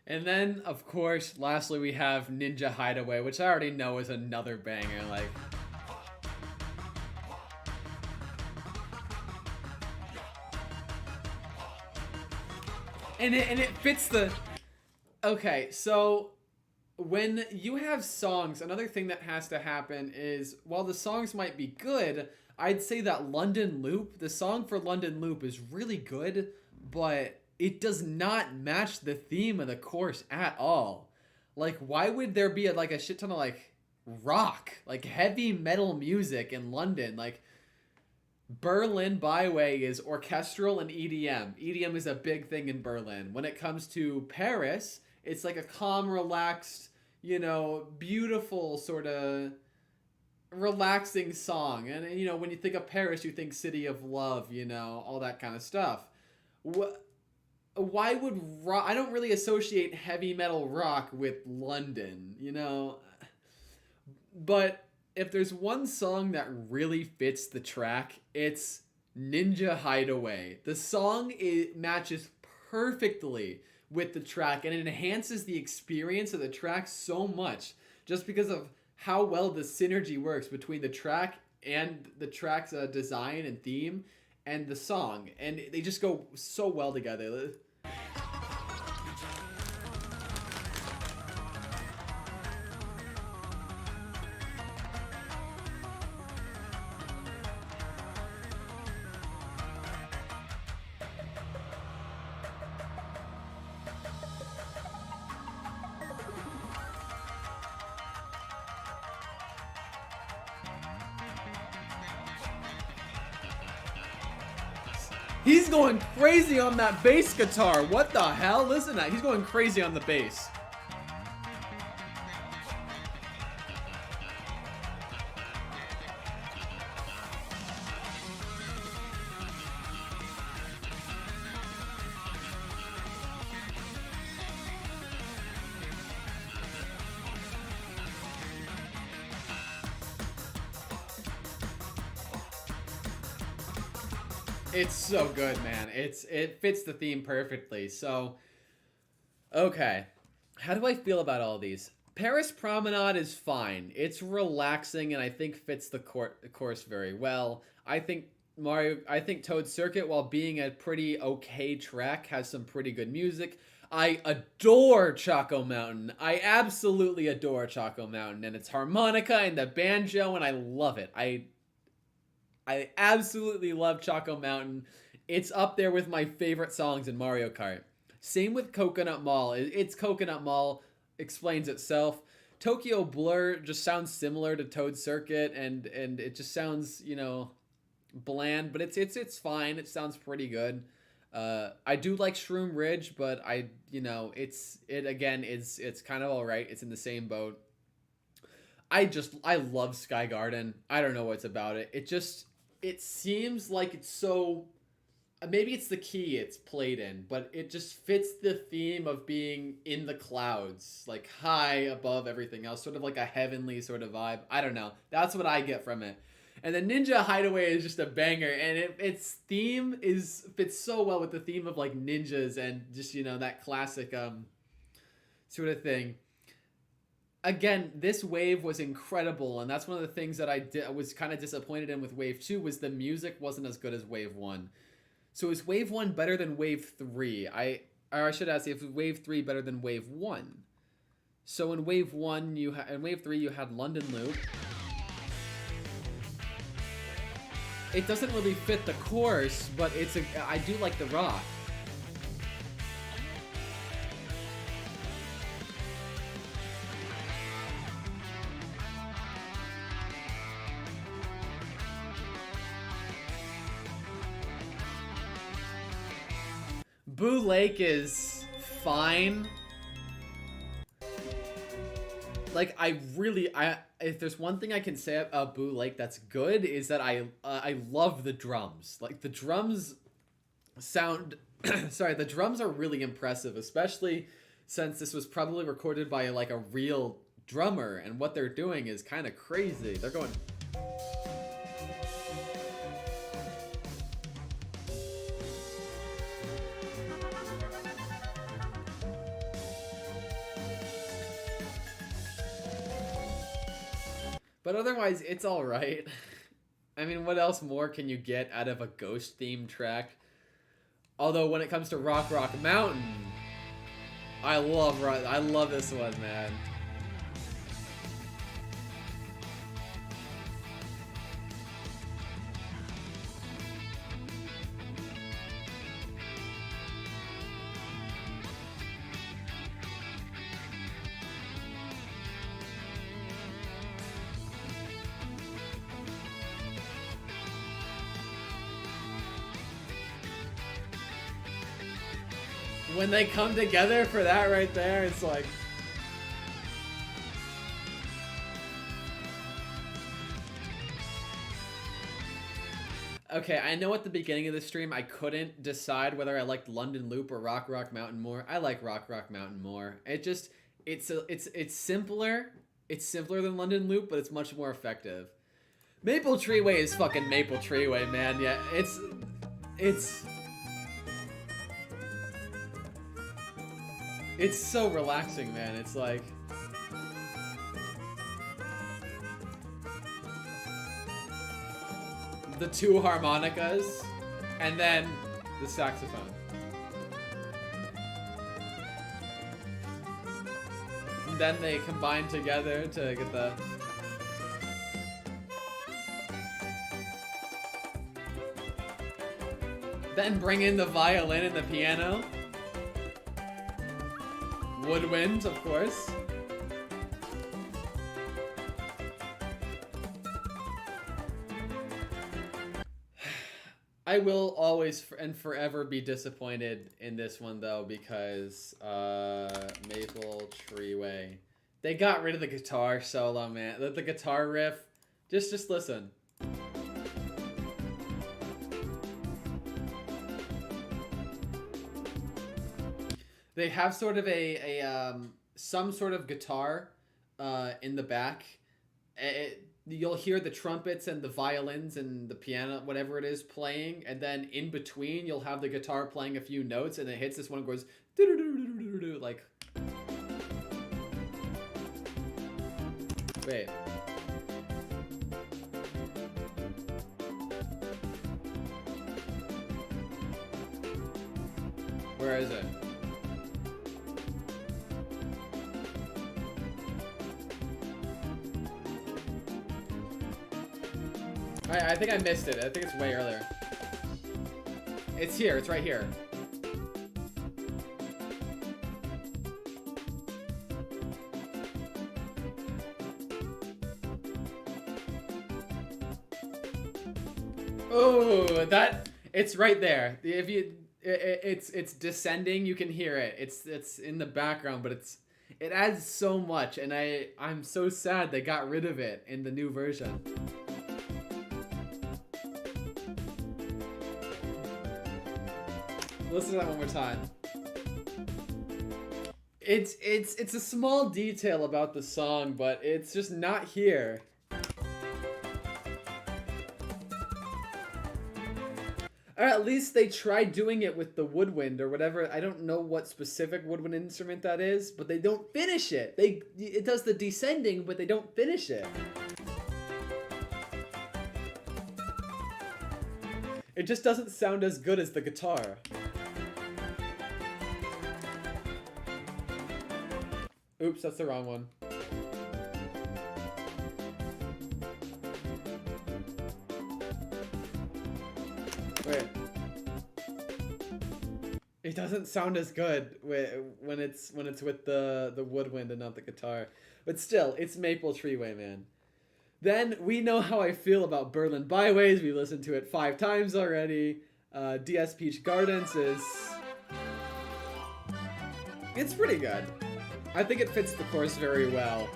And then, of course, lastly we have Ninja Hideaway, which I already know is another banger. Like, and it fits the. Okay, so when you have songs, another thing that has to happen is while the songs might be good, I'd say that London Loop, the song for London Loop, is really good, but it does not match the theme of the course at all. Like, why would there be like a shit ton of like rock, like heavy metal music in London? Like, Berlin Byway is orchestral and EDM. EDM is a big thing in Berlin. When it comes to Paris, it's like a calm, relaxed, beautiful sort of relaxing song. And when you think of Paris, you think City of Love, all that kind of stuff. Why would rock? I don't really associate heavy metal rock with London, But if there's one song that really fits the track, it's Ninja Hideaway. The song matches perfectly with the track, and it enhances the experience of the track so much just because of how well the synergy works between the track and the track's design and theme and the song, and they just go so well together. He's going crazy on that bass guitar. What the hell? Listen to that. He's going crazy on the bass. It's so good, man. It fits the theme perfectly. So, okay. How do I feel about all these? Paris Promenade is fine. It's relaxing and I think fits the course very well. I think Toad Circuit, while being a pretty okay track, has some pretty good music. I adore Choco Mountain. I absolutely adore Choco Mountain and its harmonica and the banjo, and I love it. I absolutely love Choco Mountain. It's up there with my favorite songs in Mario Kart. Same with Coconut Mall. It's Coconut Mall explains itself. Tokyo Blur just sounds similar to Toad Circuit, and it just sounds, bland, but it's fine. It sounds pretty good. I do like Shroom Ridge, but it's kind of all right. It's in the same boat. I love Sky Garden. I don't know what's about it. It seems like it's so, maybe it's the key it's played in, but it just fits the theme of being in the clouds, like high above everything else, sort of like a heavenly sort of vibe. I don't know. That's what I get from it. And then Ninja Hideaway is just a banger, and its theme fits so well with the theme of like ninjas and just, that classic sort of thing. Again, this wave was incredible, and that's one of the things that I was kind of disappointed in with Wave 2 was the music wasn't as good as Wave 1. So is wave 1 better than wave 3? Or I should ask if wave 3 better than wave 1. So in wave 1 in wave 3 you had London Loop. It doesn't really fit the course, but I do like the rock. Boo Lake is fine. Like, if there's one thing I can say about Boo Lake that's good, is that I love the drums. Like, the drums sound, sorry, the drums are really impressive, especially since this was probably recorded by, like, a real drummer, and what they're doing is kind of crazy. They're going... But otherwise, it's alright. I mean, what else more can you get out of a Ghost-themed track? Although, when it comes to Rock Rock Mountain, I love this one, man. When they come together for that right there, it's like... Okay, I know at the beginning of the stream I couldn't decide whether I liked London Loop or Rock Rock Mountain more. I like Rock Rock Mountain more. It's simpler. It's simpler than London Loop, but it's much more effective. Maple Treeway is fucking Maple Treeway, man. Yeah, it's so relaxing, man. It's like... the two harmonicas, and then the saxophone. And then they combine together to get the... Then bring in the violin and the piano. Woodwind, of course. I will always and forever be disappointed in this one, though, because Maple Treeway. They got rid of the guitar solo, man. The guitar riff. Just listen. They have sort of some sort of guitar in the back. You'll hear the trumpets and the violins and the piano, whatever it is, playing, and then in between you'll have the guitar playing a few notes, and it hits this one and goes like... Wait. Where is it? I think I missed it. I think it's way earlier. It's here. It's right here. Oh, it's right there. If you, it's descending. You can hear it. It's in the background, but it adds so much, and I'm so sad they got rid of it in the new version. Listen to that one more time. It's a small detail about the song, but it's just not here. Or at least they tried doing it with the woodwind or whatever. I don't know what specific woodwind instrument that is, but they don't finish it. It does the descending, but they don't finish it. It just doesn't sound as good as the guitar. Oops, that's the wrong one. Wait. It doesn't sound as good when it's with the woodwind and not the guitar. But still, it's Maple Treeway, man. Then we know how I feel about Berlin Byways. We listened to it 5 times already. DS Peach Gardens is... It's pretty good. I think it fits the course very well.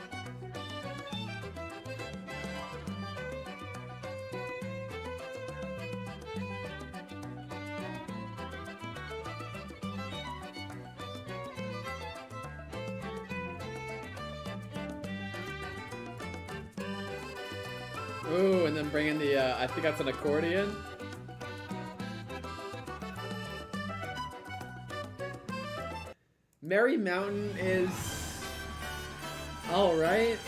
Ooh, and then bring in the, I think that's an accordion. Merry Mountain is... alright.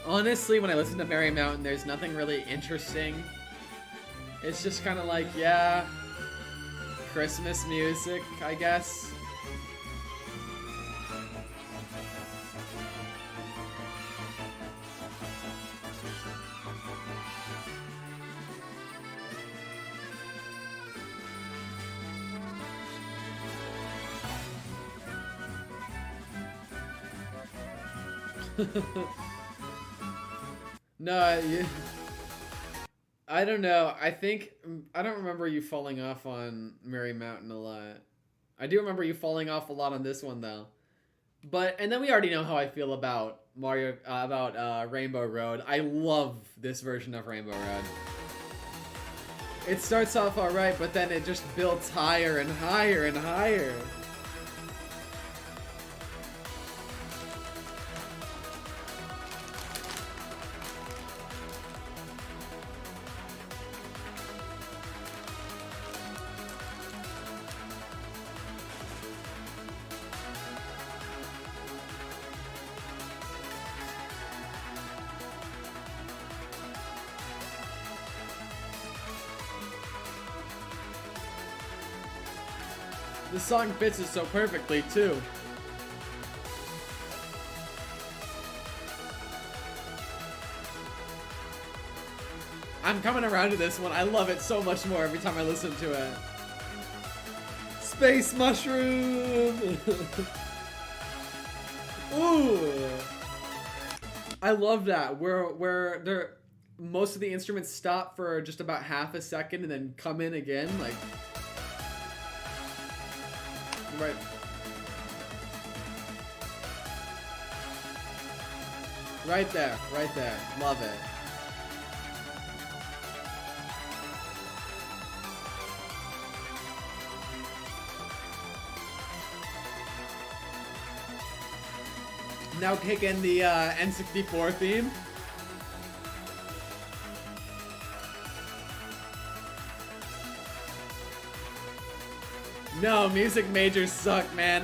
Honestly, when I listen to Merry Mountain, there's nothing really interesting. It's just kind of like, yeah, Christmas music, I guess. No, I don't know. I don't remember you falling off on Merry Mountain a lot. I do remember you falling off a lot on this one though. And then we already know how I feel about Rainbow Road. I love this version of Rainbow Road. It starts off alright, but then it just builds higher and higher and higher. The song fits it so perfectly, too. I'm coming around to this one. I love it so much more every time I listen to it. Space Mushroom! Ooh! I love that. Where most of the instruments stop for just about half a second and then come in again, like... Right. Right there, right there. Love it. Now kick in the N64 theme. No, music majors suck, man.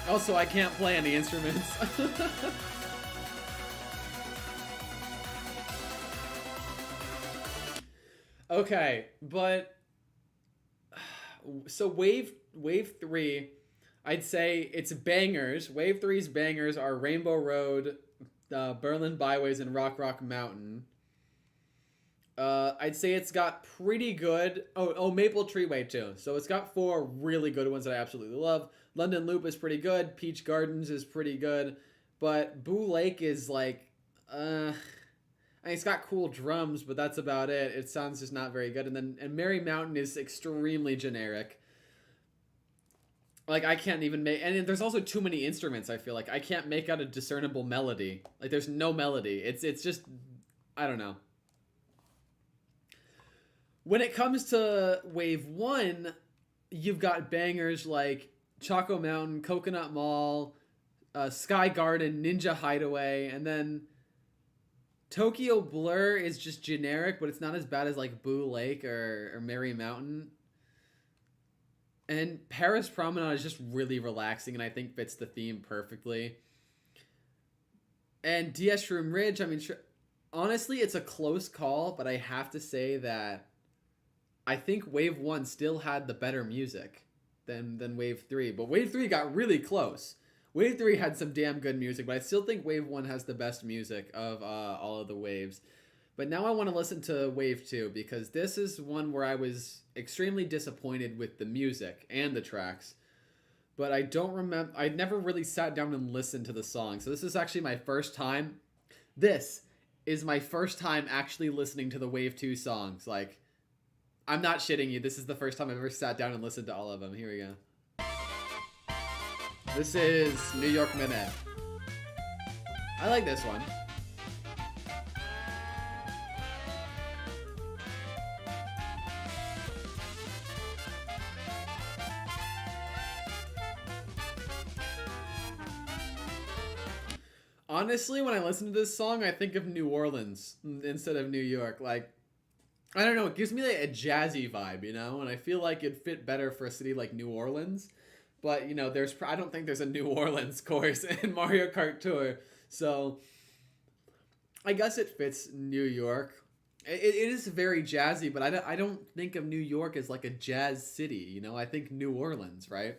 Also, I can't play any instruments. Okay, but so wave 3, I'd say it's bangers. Wave 3's bangers are Rainbow Road, Berlin Byways, and Rock Mountain. I'd say it's got pretty good... Oh, Maple Treeway too. So it's got 4 really good ones that I absolutely love. London Loop is pretty good. Peach Gardens is pretty good. But Boo Lake is like... I mean, it's got cool drums, but that's about it. It sounds just not very good. And Merry Mountain is extremely generic. Like, I can't even make... And there's also too many instruments, I feel like. I can't make out a discernible melody. Like, there's no melody. It's just... I don't know. When it comes to Wave 1, you've got bangers like Choco Mountain, Coconut Mall, Sky Garden, Ninja Hideaway, and then Tokyo Blur is just generic, but it's not as bad as like Boo Lake or Merry Mountain. And Paris Promenade is just really relaxing, and I think fits the theme perfectly. And DS Room Ridge, I mean, honestly, it's a close call, but I have to say that I think Wave 1 still had the better music than Wave 3. But Wave 3 got really close. Wave 3 had some damn good music, but I still think Wave 1 has the best music of all of the waves. But now I want to listen to Wave 2 because this is one where I was extremely disappointed with the music and the tracks. But I don't remember, I never really sat down and listened to the song. So this is actually my first time. This is my first time actually listening to the Wave 2 songs. Like, I'm not shitting you. This is the first time I've ever sat down and listened to all of them. Here we go. This is New York Minute. I like this one. Honestly, when I listen to this song, I think of New Orleans instead of New York. Like, I don't know, it gives me like a jazzy vibe, you know? And I feel like it'd fit better for a city like New Orleans. But, you know, I don't think there's a New Orleans course in Mario Kart Tour. So, I guess it fits New York. It is very jazzy, but I don't think of New York as like a jazz city, you know? I think New Orleans, right?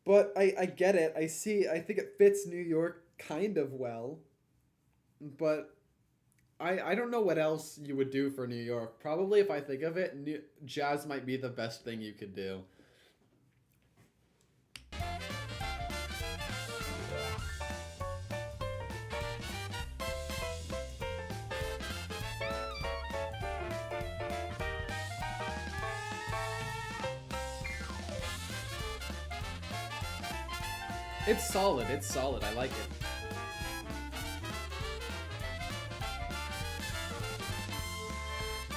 But I get it. I think it fits New York kind of well. But I don't know what else you would do for New York. Probably if I think of it, jazz might be the best thing you could do. It's solid. It's solid. I like it.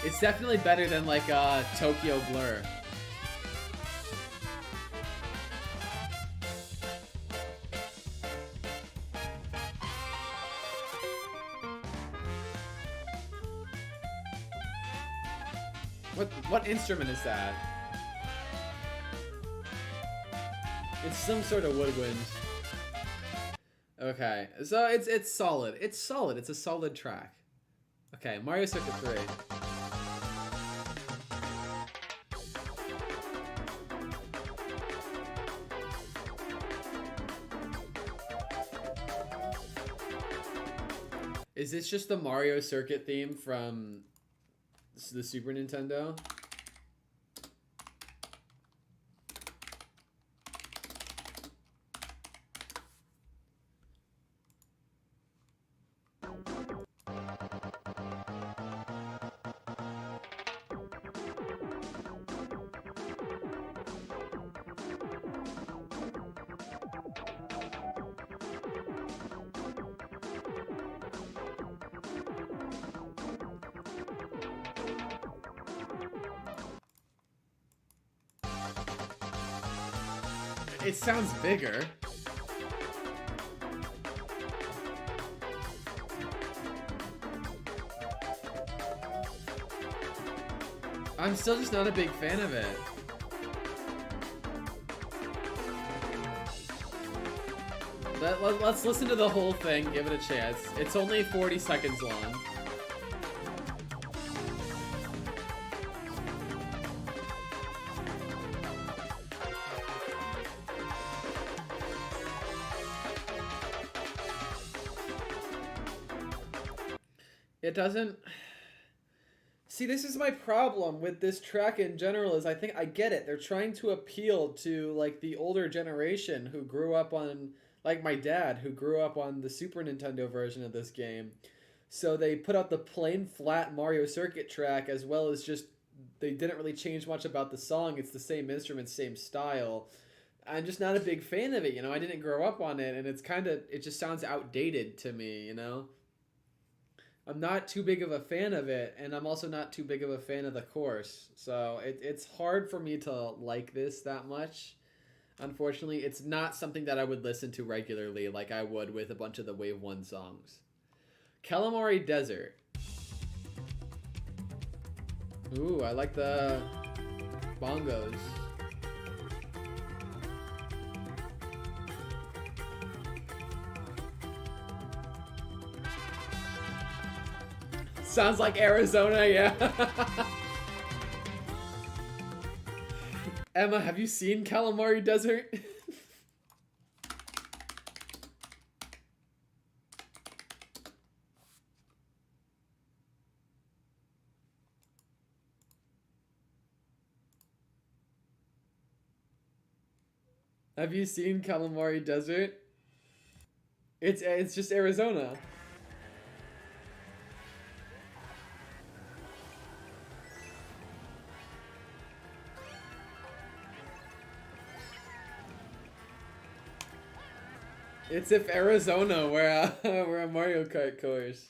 It's definitely better than like Tokyo Blur. What instrument is that? It's some sort of woodwind. Okay, so it's solid. It's solid. It's a solid track. Okay, Mario Circuit 3. Is this just the Mario Circuit theme from the Super Nintendo? It sounds bigger. I'm still just not a big fan of it. Let's listen to the whole thing, give it a chance. It's only 40 seconds long. It doesn't... See, this is my problem with this track in general, is I think I get it. They're trying to appeal to, like, the older generation who grew up on, like my dad, who grew up on the Super Nintendo version of this game. So they put out the plain flat Mario Circuit track, as well as just, they didn't really change much about the song. It's the same instruments, same style. I'm just not a big fan of it, you know? I didn't grow up on it, and it's kind of, it just sounds outdated to me, you know? I'm not too big of a fan of it, and I'm also not too big of a fan of the course. So it's hard for me to like this that much. Unfortunately, it's not something that I would listen to regularly like I would with a bunch of the Wave 1 songs. Calamari Desert. Ooh, I like the bongos. Sounds like Arizona, yeah. Emma, have you seen Calamari Desert? Have you seen Calamari Desert? It's just Arizona. It's if Arizona were a Mario Kart course.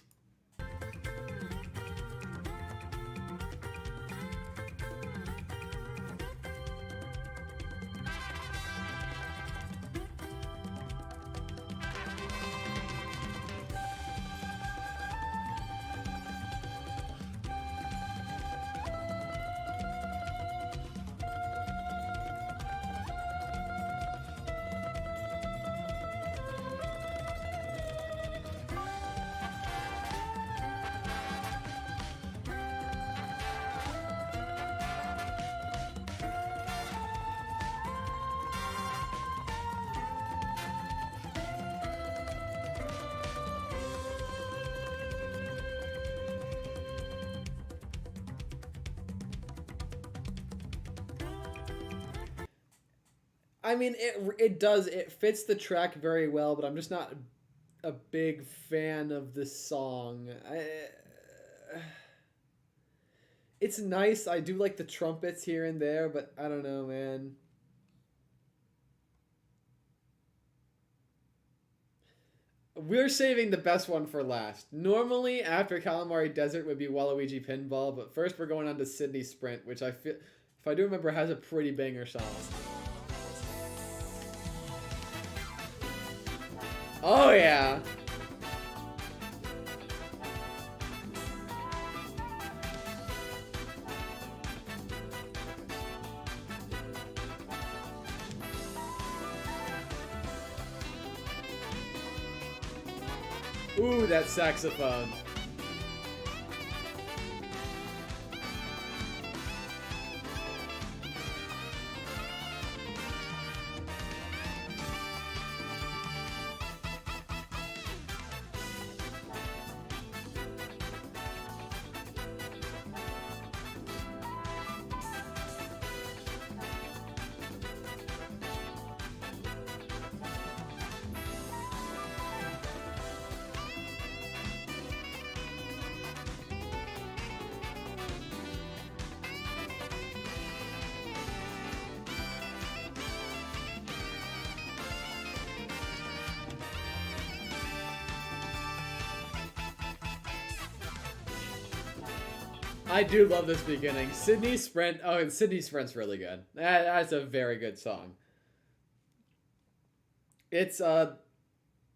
I mean, it fits the track very well, but I'm just not a big fan of this song. It's nice. I do like the trumpets here and there, but I don't know, man. We're saving the best one for last. Normally, after Calamari Desert would be Waluigi Pinball, but first we're going on to Sydney Sprint, which I feel, if I do remember, has a pretty banger song. Oh yeah. Ooh, that saxophone. I do love this beginning. Sydney Sprint. Oh, and Sydney Sprint's really good. That's a very good song. It's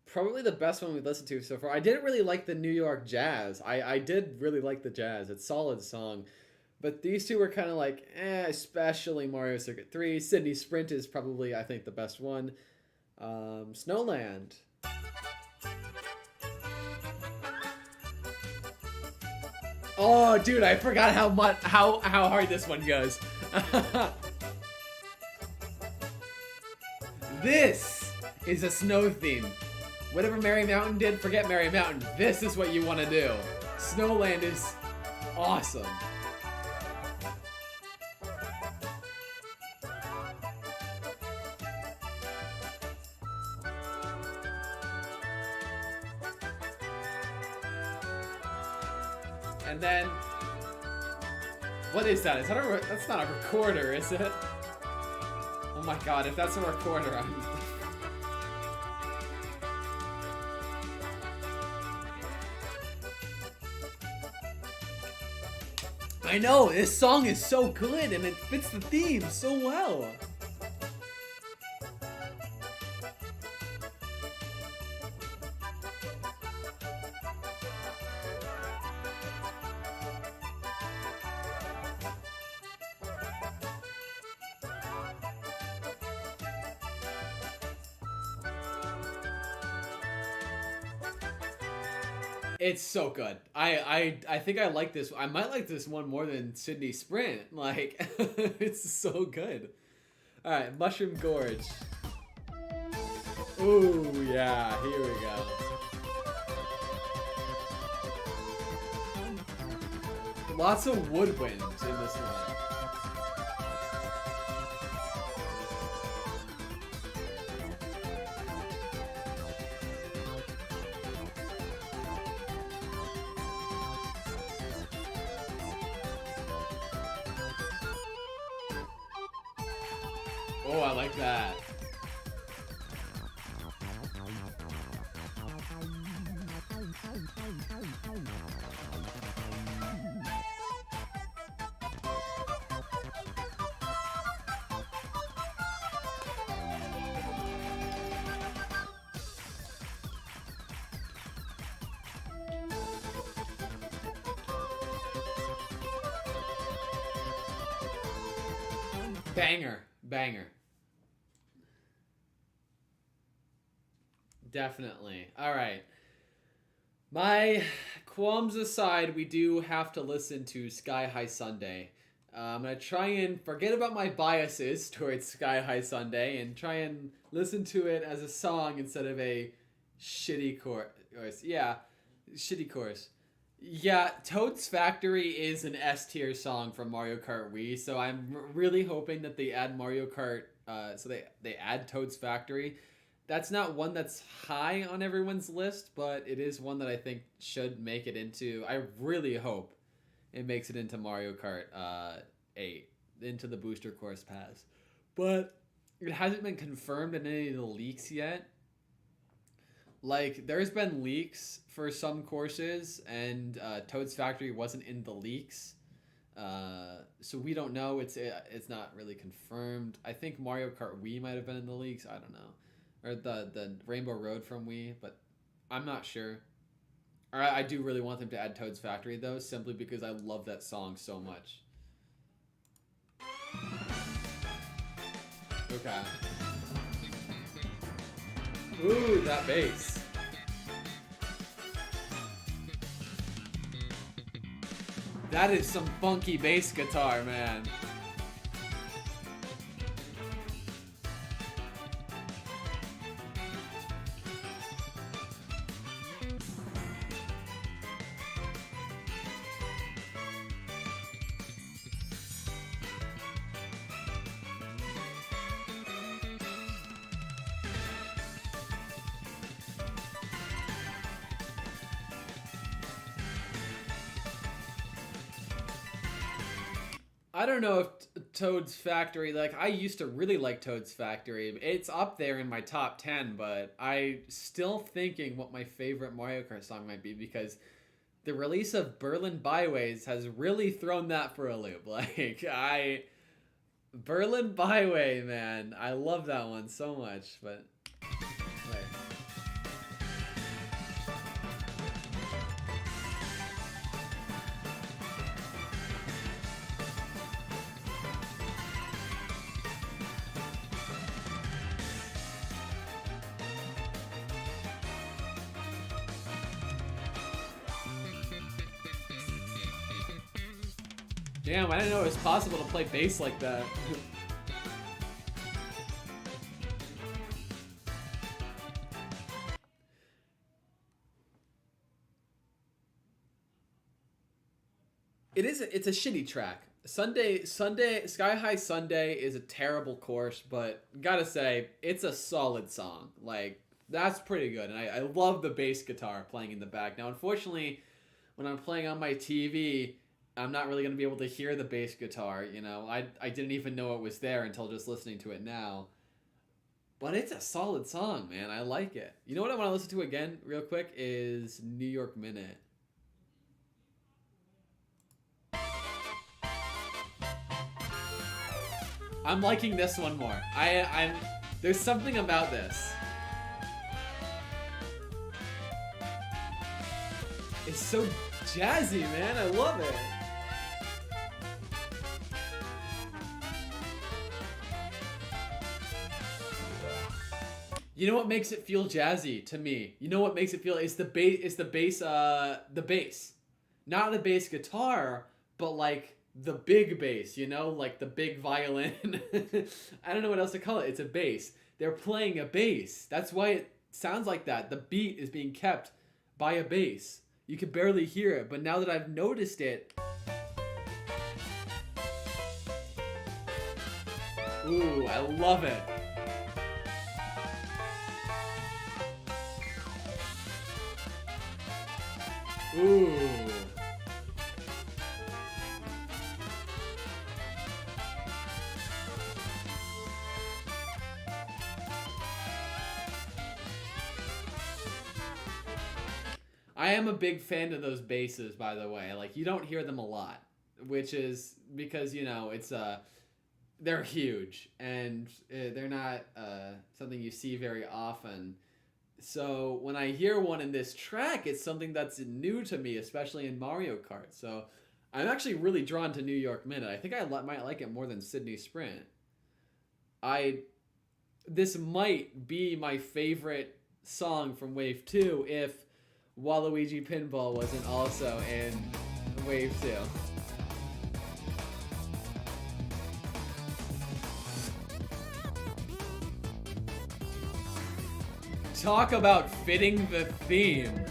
probably the best one we've listened to so far. I didn't really like the New York Jazz. I did really like the Jazz. It's a solid song. But these two were kind of like, especially Mario Circuit 3. Sydney Sprint is probably, I think, the best one. Snowland. Oh, dude, I forgot how hard this one goes. This is a snow theme. Whatever Merry Mountain did, forget Merry Mountain. This is what you want to do. Snowland is awesome. And then, what is that? Is that that's not a recorder, is it? Oh my god, if that's a recorder, I know, this song is so good and it fits the theme so well. It's so good. I think I like this. I might like this one more than Sydney Sprint. Like, it's so good. All right, Mushroom Gorge. Ooh, yeah, here we go. Lots of woodwinds in this one. Oh, I like that. Banger. Banger. Definitely. All right. My qualms aside, we do have to listen to Sky High Sunday. I'm going to try and forget about my biases towards Sky High Sunday and try and listen to it as a song instead of a shitty chorus. Yeah, shitty chorus. Yeah, Toad's Factory is an S tier song from Mario Kart Wii, so I'm really hoping that they add Mario Kart. So they add Toad's Factory. That's not one that's high on everyone's list, but it is one that I think should make it into. I really hope it makes it into Mario Kart 8, into the Booster Course Pass. But it hasn't been confirmed in any of the leaks yet. Like, there's been leaks for some courses, and Toad's Factory wasn't in the leaks. So we don't know. It's not really confirmed. I think Mario Kart Wii might have been in the leaks. I don't know. Or the Rainbow Road from Wii, but I'm not sure. I do really want them to add Toad's Factory, though, simply because I love that song so much. Okay. Ooh, that bass. That is some funky bass guitar, man. I don't know if Toad's Factory, like, I used to really like Toad's Factory. It's up there in my top 10, but I still thinking what my favorite Mario Kart song might be, because the release of Berlin Byways has really thrown that for a loop. Like, Berlin Byway, man, I love that one so much, but right. Damn, I didn't know it was possible to play bass like that. It's a shitty track. Sunday, Sky High Sunday is a terrible course, but gotta say, it's a solid song. Like, that's pretty good, and I love the bass guitar playing in the back. Now, unfortunately, when I'm playing on my TV, I'm not really going to be able to hear the bass guitar, you know. I didn't even know it was there until just listening to it now. But it's a solid song, man. I like it. You know what I want to listen to again real quick is New York Minute. I'm liking this one more. There's something about this. It's so jazzy, man. I love it. You know what makes it feel jazzy to me? You know what makes it feel? It's the bass. It's the bass. The bass, not the bass guitar, but like the big bass. You know, like the big violin. I don't know what else to call it. It's a bass. They're playing a bass. That's why it sounds like that. The beat is being kept by a bass. You can barely hear it, but now that I've noticed it. Ooh, I love it. Ooh. I am a big fan of those basses, by the way. Like, you don't hear them a lot, which is because, you know, it's they're huge and they're not something you see very often. So when I hear one in this track, it's something that's new to me, especially in Mario Kart. So I'm actually really drawn to New York Minute. I think I might like it more than Sydney Sprint. This might be my favorite song from Wave 2 if Waluigi Pinball wasn't also in Wave 2. Talk about fitting the theme.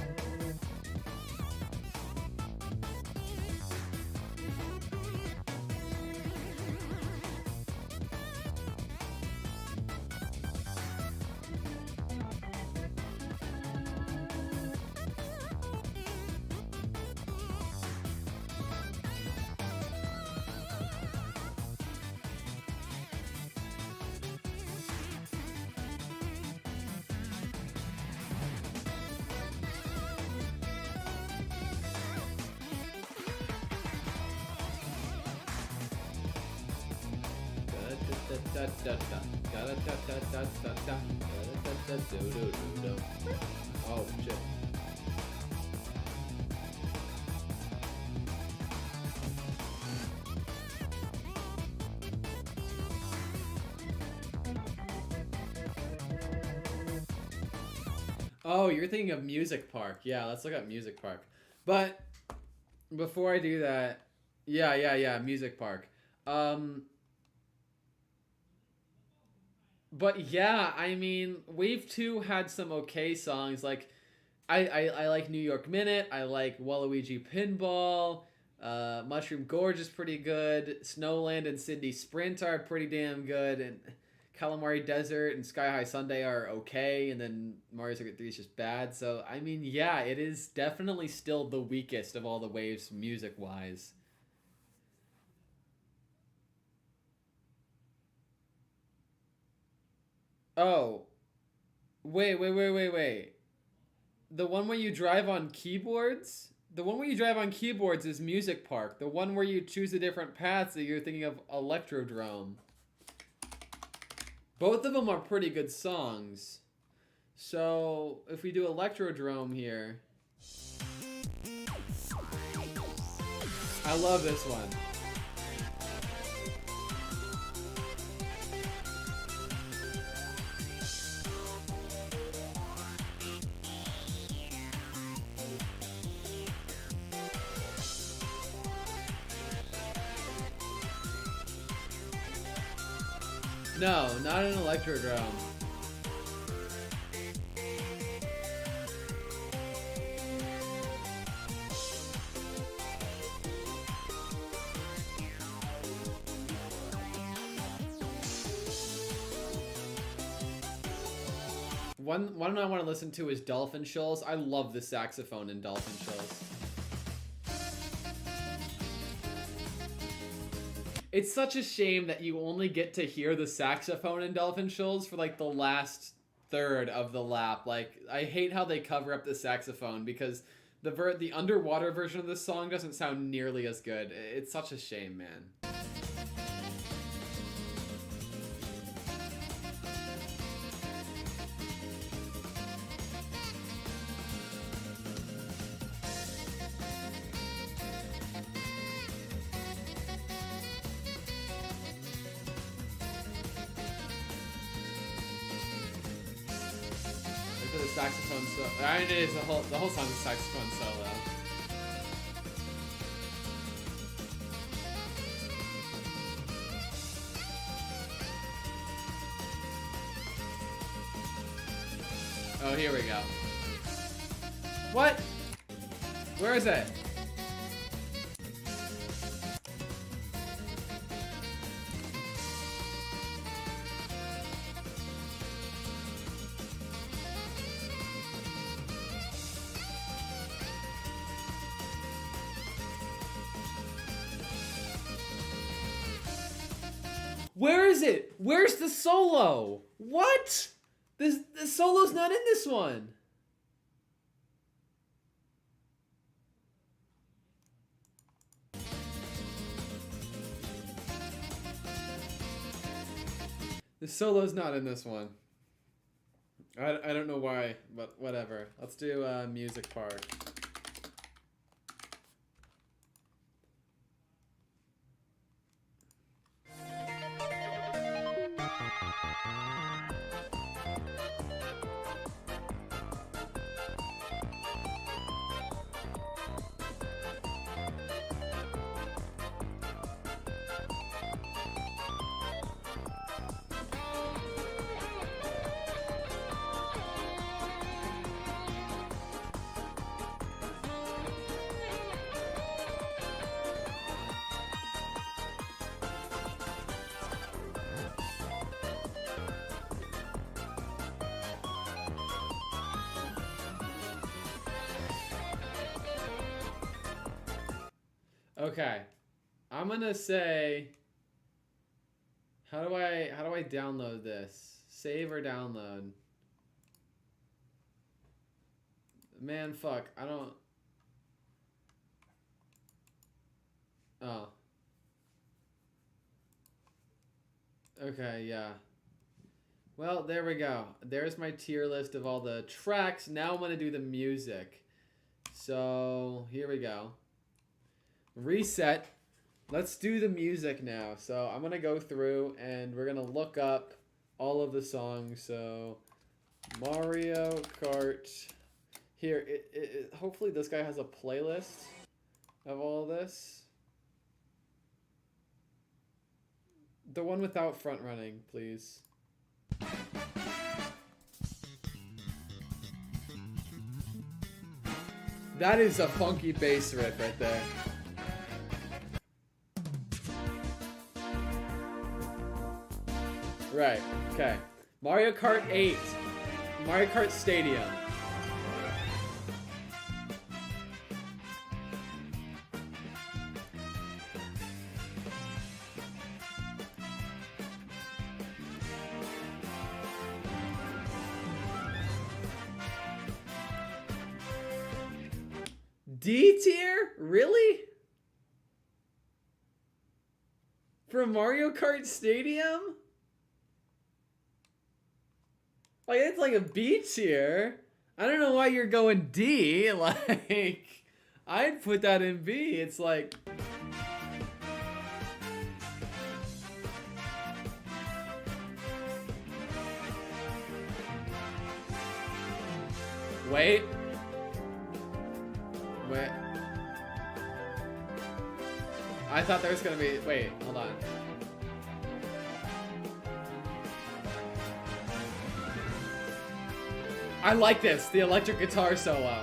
Oh shit. Oh, you're thinking of Music Park. Yeah, let's look up Music Park. But before I do that, yeah, Music Park. But yeah, I mean, Wave 2 had some okay songs. Like, I like New York Minute. I like Waluigi Pinball. Mushroom Gorge is pretty good. Snowland and Sydney Sprint are pretty damn good. And Calamari Desert and Sky High Sunday are okay. And then Mario Circuit 3 is just bad. So, I mean, yeah, it is definitely still the weakest of all the waves music-wise. Oh, wait. The one where you drive on keyboards? The one where you drive on keyboards is Music Park. The one where you choose the different paths that you're thinking of Electrodrome. Both of them are pretty good songs. So, if we do Electrodrome here. I love this one. No, not an Electrodrome. One I want to listen to is Dolphin Shoals. I love the saxophone in Dolphin Shoals. It's such a shame that you only get to hear the saxophone in Dolphin Shoals for like the last third of the lap. Like, I hate how they cover up the saxophone because the underwater version of this song doesn't sound nearly as good. It's such a shame, man. saxophone solo. I mean, it is the whole song's a saxophone solo. Oh, here we go. What? Where is it? Where is it? Where's the solo? What? The solo's not in this one. The solo's not in this one. I don't know why, but whatever. Let's do music part. Okay, I'm gonna say, how do I download this? Save or download? Man, fuck, I don't. Oh. Okay, yeah. Well, there we go. There's my tier list of all the tracks. Now I'm gonna do the music. So here we go. Reset. Let's do the music now. So I'm gonna go through and we're gonna look up all of the songs. So Mario Kart. Here, hopefully this guy has a playlist of all of this. The one without front running, please. That is a funky bass riff right there. Right, okay. Mario Kart 8. Mario Kart Stadium. D tier? Really? From Mario Kart Stadium? Like, it's like a B tier. I don't know why you're going D. Like, I'd put that in B. It's like... Wait. Wait. I thought there was gonna be... Wait, hold on. I like this, the electric guitar solo.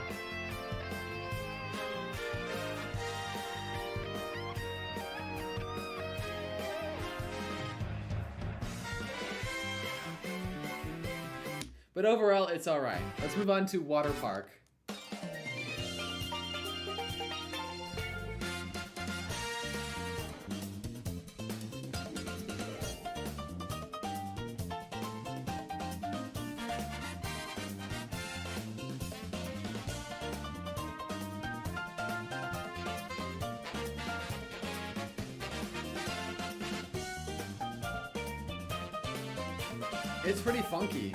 But overall, it's alright. Let's move on to Water Park. It's pretty funky.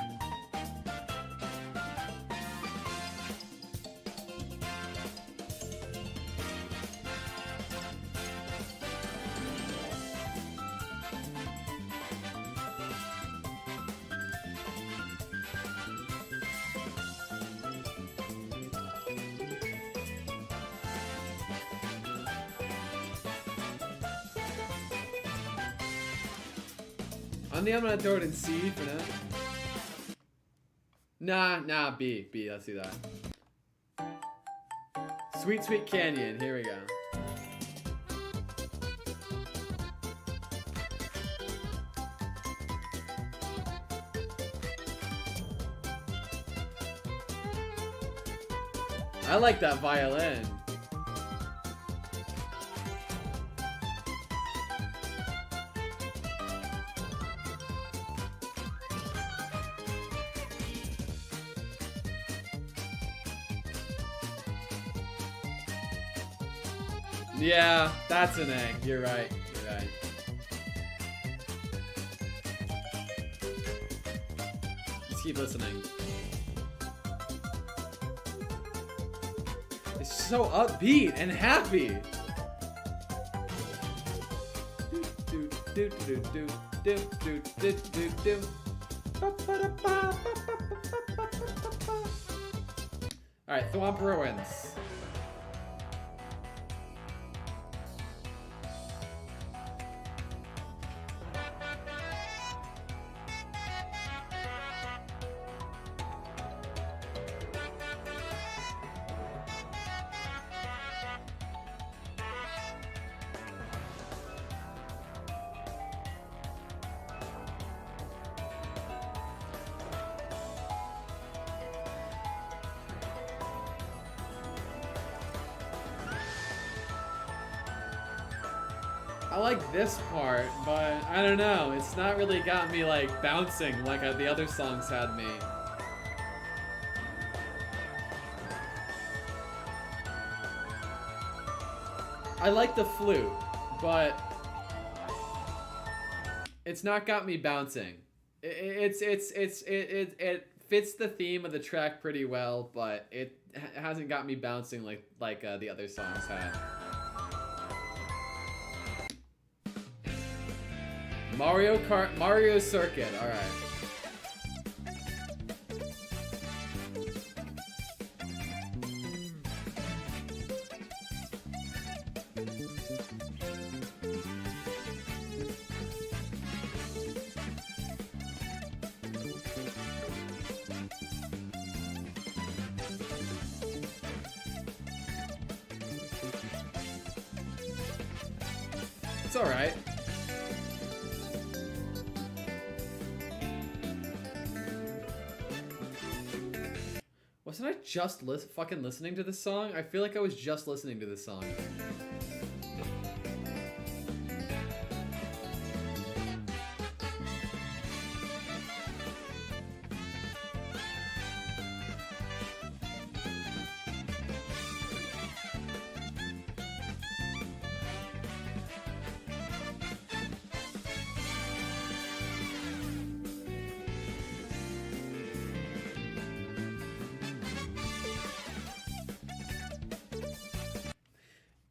I'm gonna throw it in C for now. Nah, B. Let's do that. Sweet Sweet Canyon. Here we go. I like that violin. Yeah, that's an A. You're right. You're right. Let's keep listening. It's so upbeat and happy. Alright, Thwomp Ruins. I like this part, but I don't know. It's not really got me like bouncing like the other songs had me. I like the flute, but it's not got me bouncing. It fits the theme of the track pretty well, but it hasn't got me bouncing like the other songs had. Mario Kart, Mario Circuit, alright. It's alright. Wasn't I just fucking listening to this song? I feel like I was just listening to this song.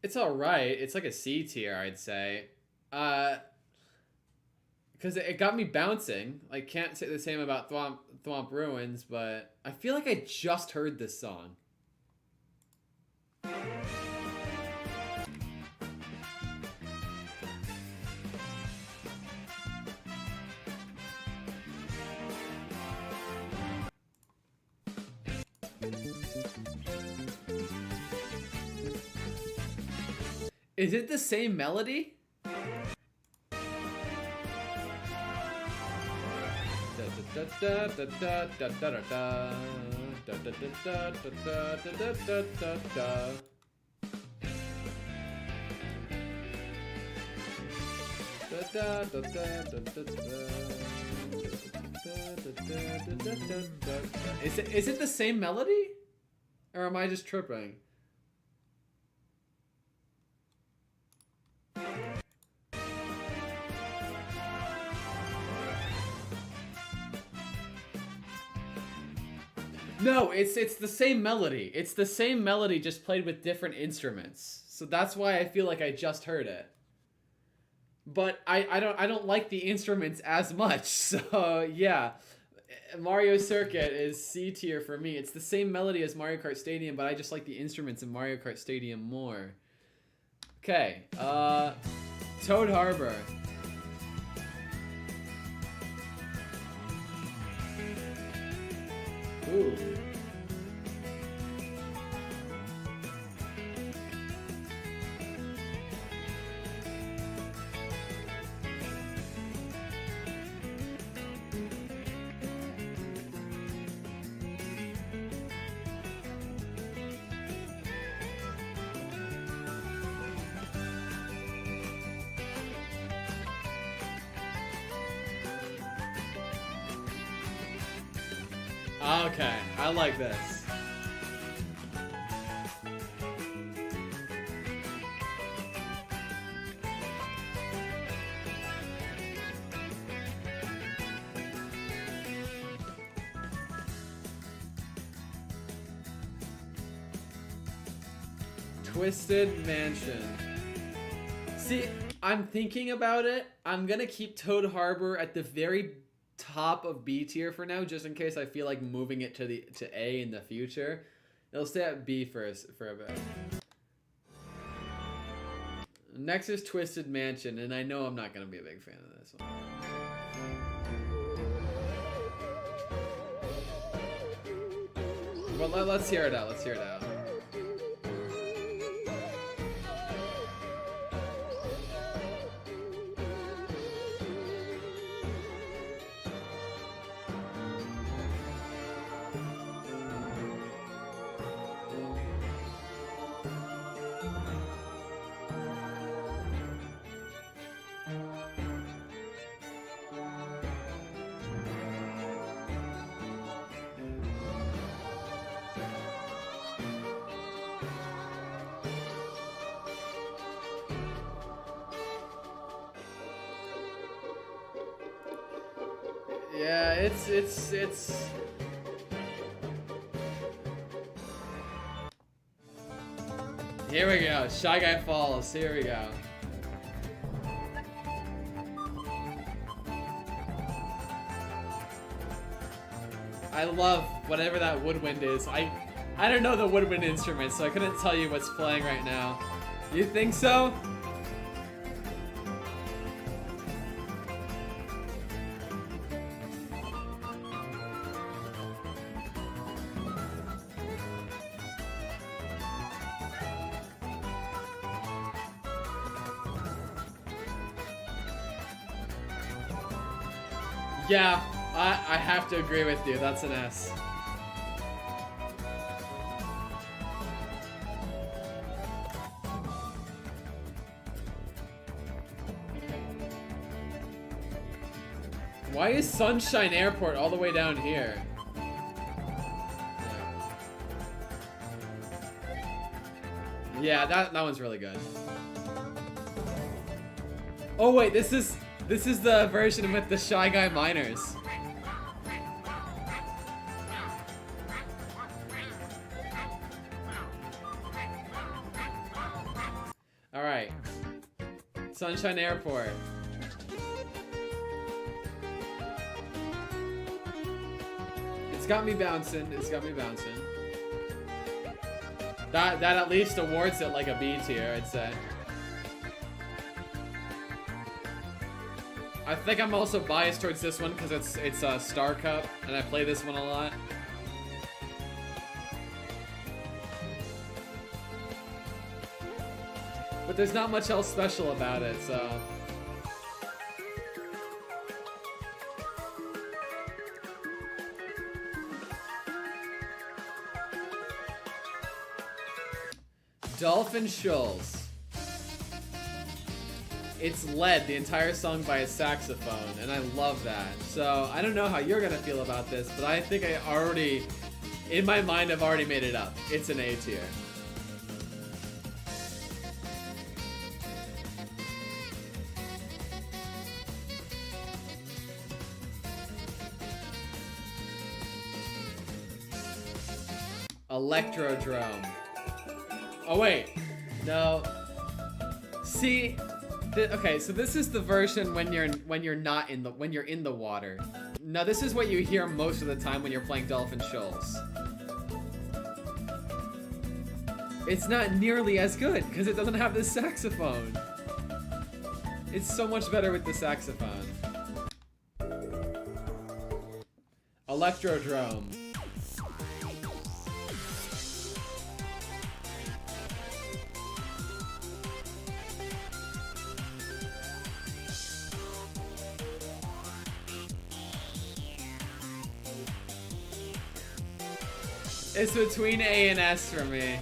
It's alright. It's like a C tier, I'd say. Because it got me bouncing. I can't say the same about Thwomp Ruins, but I feel like I just heard this song. Is it the same melody? Is it the same melody? Or am I just tripping? No, it's the same melody. It's the same melody, just played with different instruments. So that's why I feel like I just heard it. But I don't like the instruments as much. So yeah, Mario Circuit is C tier for me. It's the same melody as Mario Kart Stadium, but I just like the instruments in Mario Kart Stadium more. Okay, Toad Harbor. Ooh. Okay, I like this. Twisted Mansion. See, I'm thinking about it. I'm gonna keep Toad Harbor at the very top of B tier for now, just in case I feel like moving it to A in the future. It'll stay at B for a bit. Next is Twisted Mansion, and I know I'm not gonna be a big fan of this one. Well, let's hear it out. Let's hear it out. Yeah, it's Here we go. Shy Guy Falls. Here we go. I love whatever that woodwind is. I don't know the woodwind instrument, so I couldn't tell you what's playing right now. You think so? Yeah, I have to agree with you. That's an S. Why is Sunshine Airport all the way down here? Yeah, that one's really good. Oh wait, this is the version with the Shy Guy Miners. Alright. Sunshine Airport. It's got me bouncing. It's got me bouncing. That at least awards it like a B tier, I'd say. I think I'm also biased towards this one because it's a Star Cup, and I play this one a lot. But there's not much else special about it, so... Dolphin Shoals. It's led the entire song by a saxophone, and I love that. So, I don't know how you're gonna feel about this, but I think in my mind, I've already made it up. It's an A tier. Electrodrome. Oh wait, no. See, okay, so this is the version when you're in the water. Now this is what you hear most of the time when you're playing Dolphin Shoals. It's not nearly as good because it doesn't have the saxophone. It's so much better with the saxophone. Electrodrome. It's between A and S for me.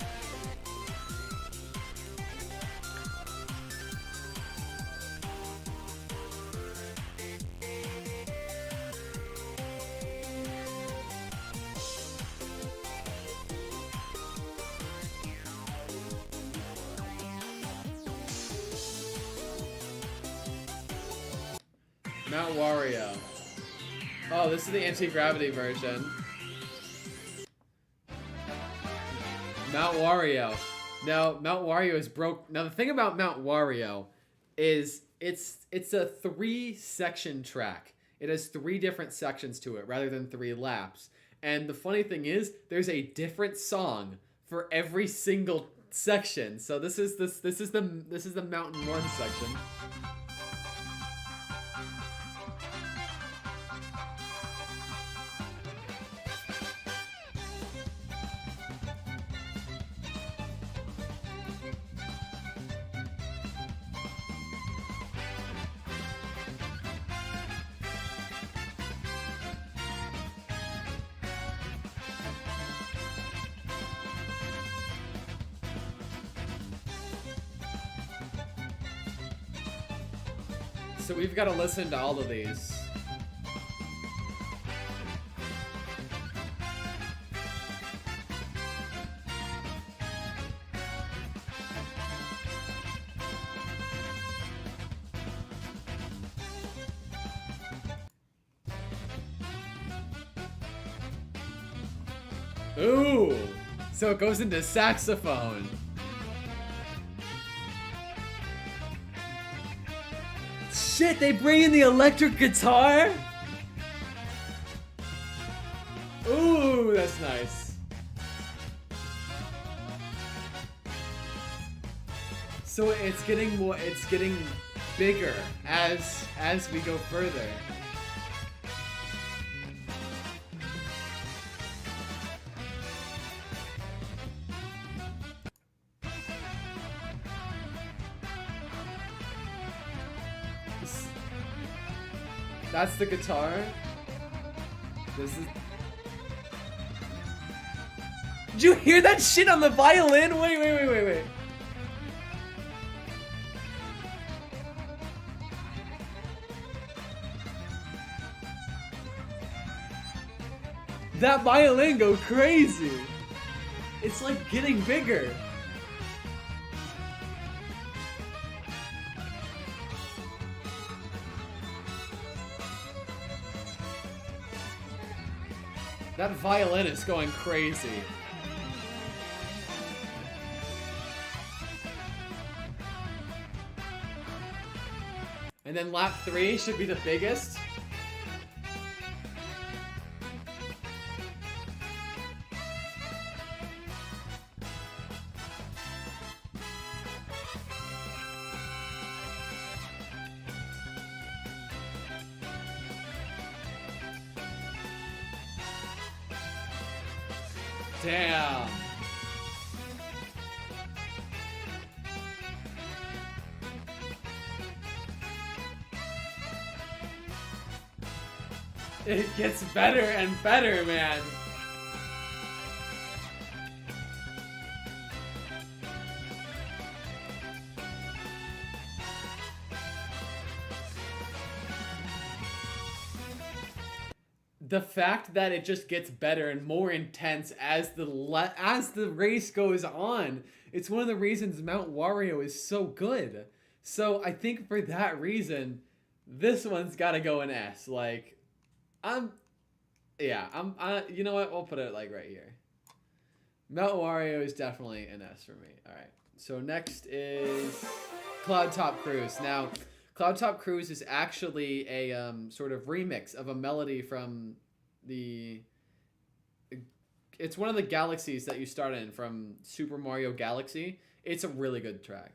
Mount Wario. Oh, this is the anti-gravity version. Mount Wario. Now, Mount Wario is broke. Now, the thing about Mount Wario is it's a 3-section track. It has 3 different sections to it rather than 3 laps. And the funny thing is, there's a different song for every single section. So this is the Mountain 1 section. So we've got to listen to all of these. Ooh! So it goes into saxophone. Shit, they bring in the electric guitar? Ooh, that's nice. So it's getting bigger as we go further. That's the guitar. This is. Did you hear that shit on the violin? Wait. That violin go crazy. It's like getting bigger. That violin is going crazy. And then lap 3 should be the biggest. Damn. It gets better and better, man. The fact that it just gets better and more intense as the race goes on, it's one of the reasons Mount Wario is so good. So I think for that reason, this one's got to go in S. Like, you know what? We'll put it like right here. Mount Wario is definitely an S for me. All right. So next is Cloud Top Cruise. Now, Cloud Top Cruise is actually a sort of remix of a melody from it's one of the galaxies that you start in from Super Mario Galaxy. It's a really good track.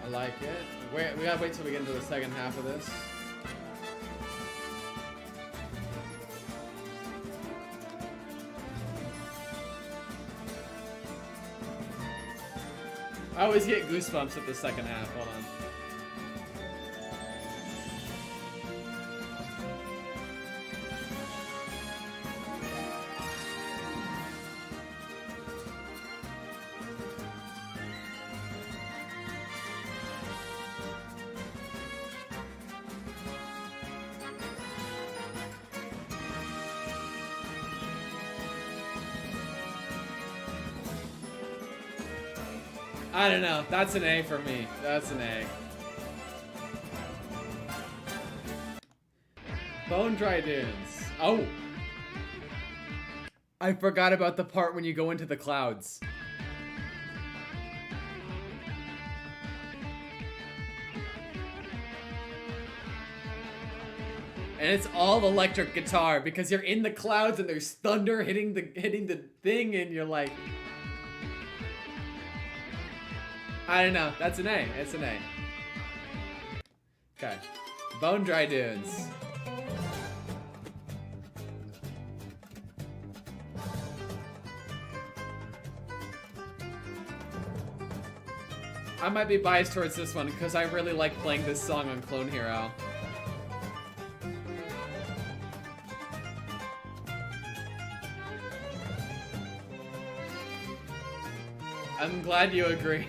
I like it. Wait, we gotta wait till we get into the second half of this. I always get goosebumps at the second half. Hold on. I don't know. That's an A for me. That's an A. Bone Dry Dunes. Oh! I forgot about the part when you go into the clouds. And it's all electric guitar because you're in the clouds and there's thunder hitting the thing and you're like... I don't know. That's an A. It's an A. Okay. Bone Dry Dunes. I might be biased towards this one because I really like playing this song on Clone Hero. I'm glad you agree.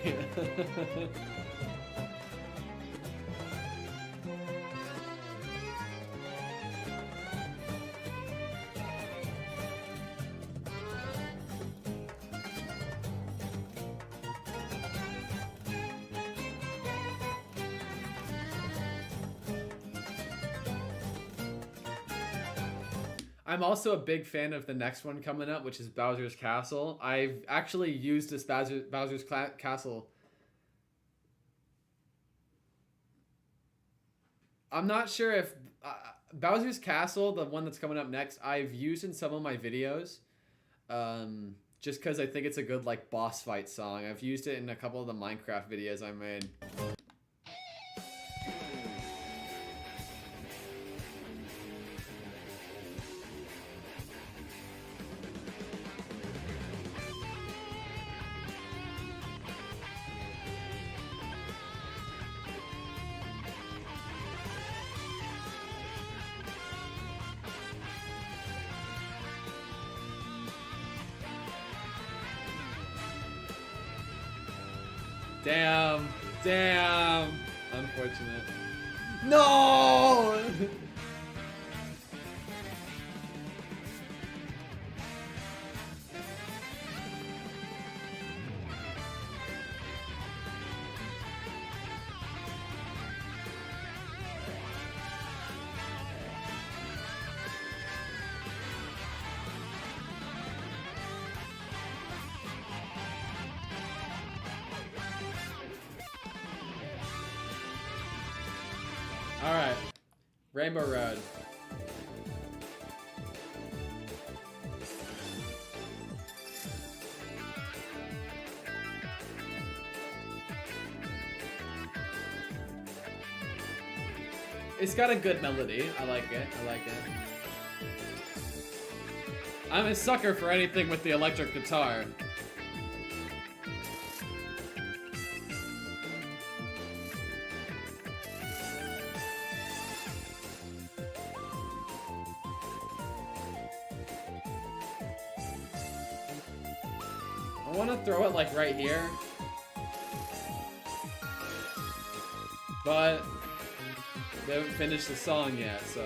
I'm also a big fan of the next one coming up, which is Bowser's Castle. I've actually used this Bowser's Castle. I'm not sure if Bowser's Castle, the one that's coming up next, I've used in some of my videos. Just because I think it's a good like boss fight song. I've used it in a couple of the Minecraft videos I made. Damn. Damn. Unfortunate. No! Alright. Rainbow Road. It's got a good melody. I like it. I like it. I'm a sucker for anything with the electric guitar. I want to throw it like right here, but they haven't finished the song yet, so.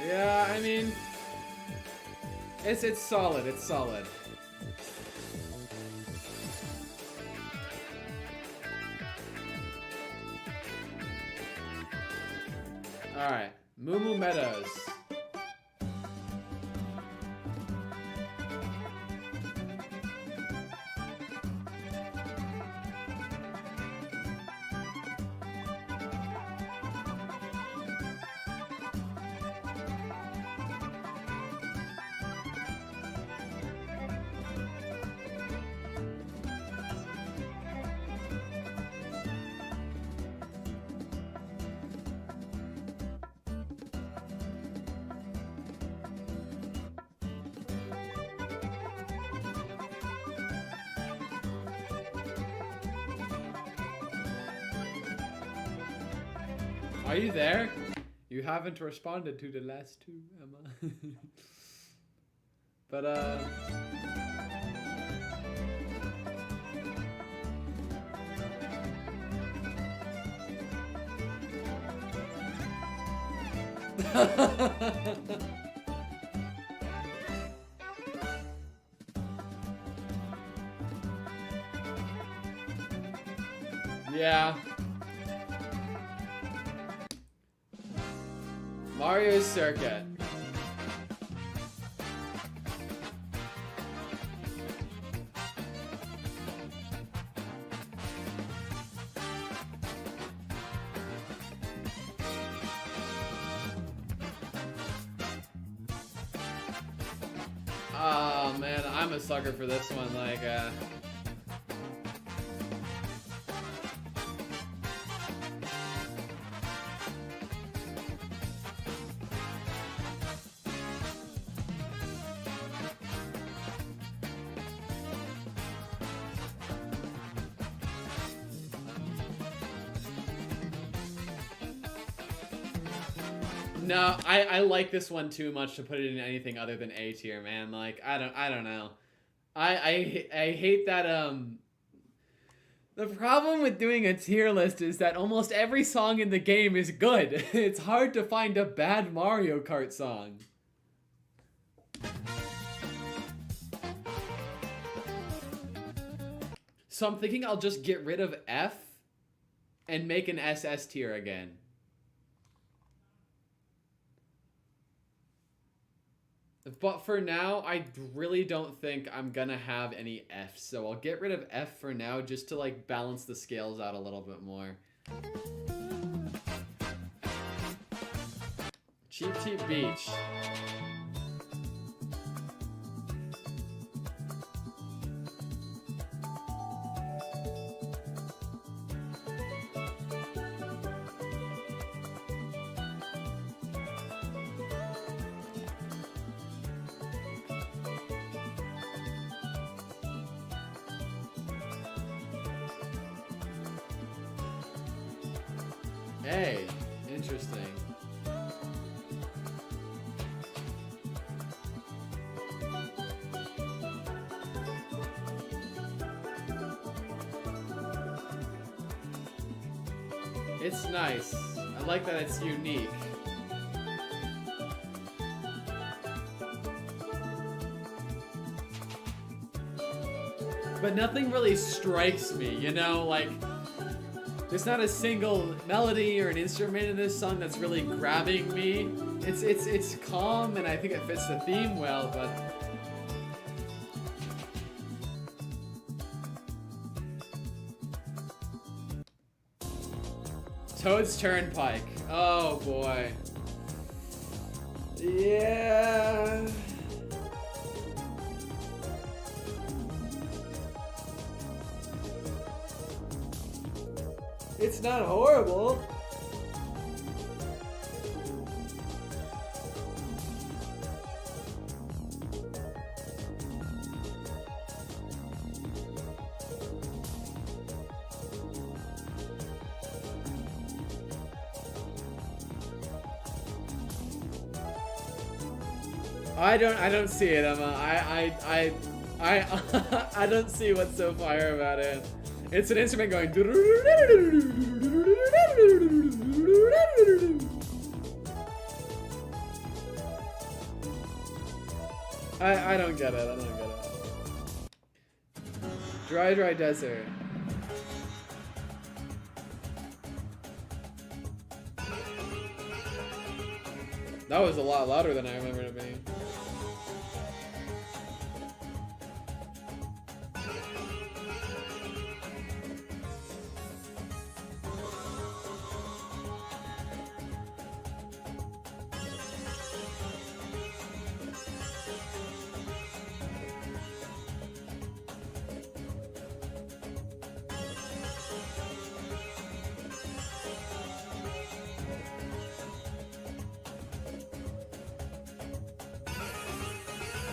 Yeah, I mean, it's solid. It's solid. All right, Moo Moo Meadows. Are you there? You haven't responded to the last two, Emma. But, yeah. Mario Circuit. Oh man, I'm a sucker for this one. Like, no, I like this one too much to put it in anything other than A tier, man. Like, I don't know. I hate that, the problem with doing a tier list is that almost every song in the game is good. It's hard to find a bad Mario Kart song. So I'm thinking I'll just get rid of F and make an SS tier again. But for now, I really don't think I'm gonna have any Fs, so I'll get rid of F for now just to like balance the scales out a little bit more. Cheap Cheap Beach. Hey, interesting. It's nice. I like that it's unique. But nothing really strikes me, you know, like there's not a single melody or an instrument in this song that's really grabbing me. It's calm and I think it fits the theme well, but Toad's Turnpike. Oh boy. Yeah. It's not horrible. I don't see it, Emma. I don't see what's so fire about it. It's an instrument going. I don't get it. I don't get it. Dry desert. That was a lot louder than I remember it being.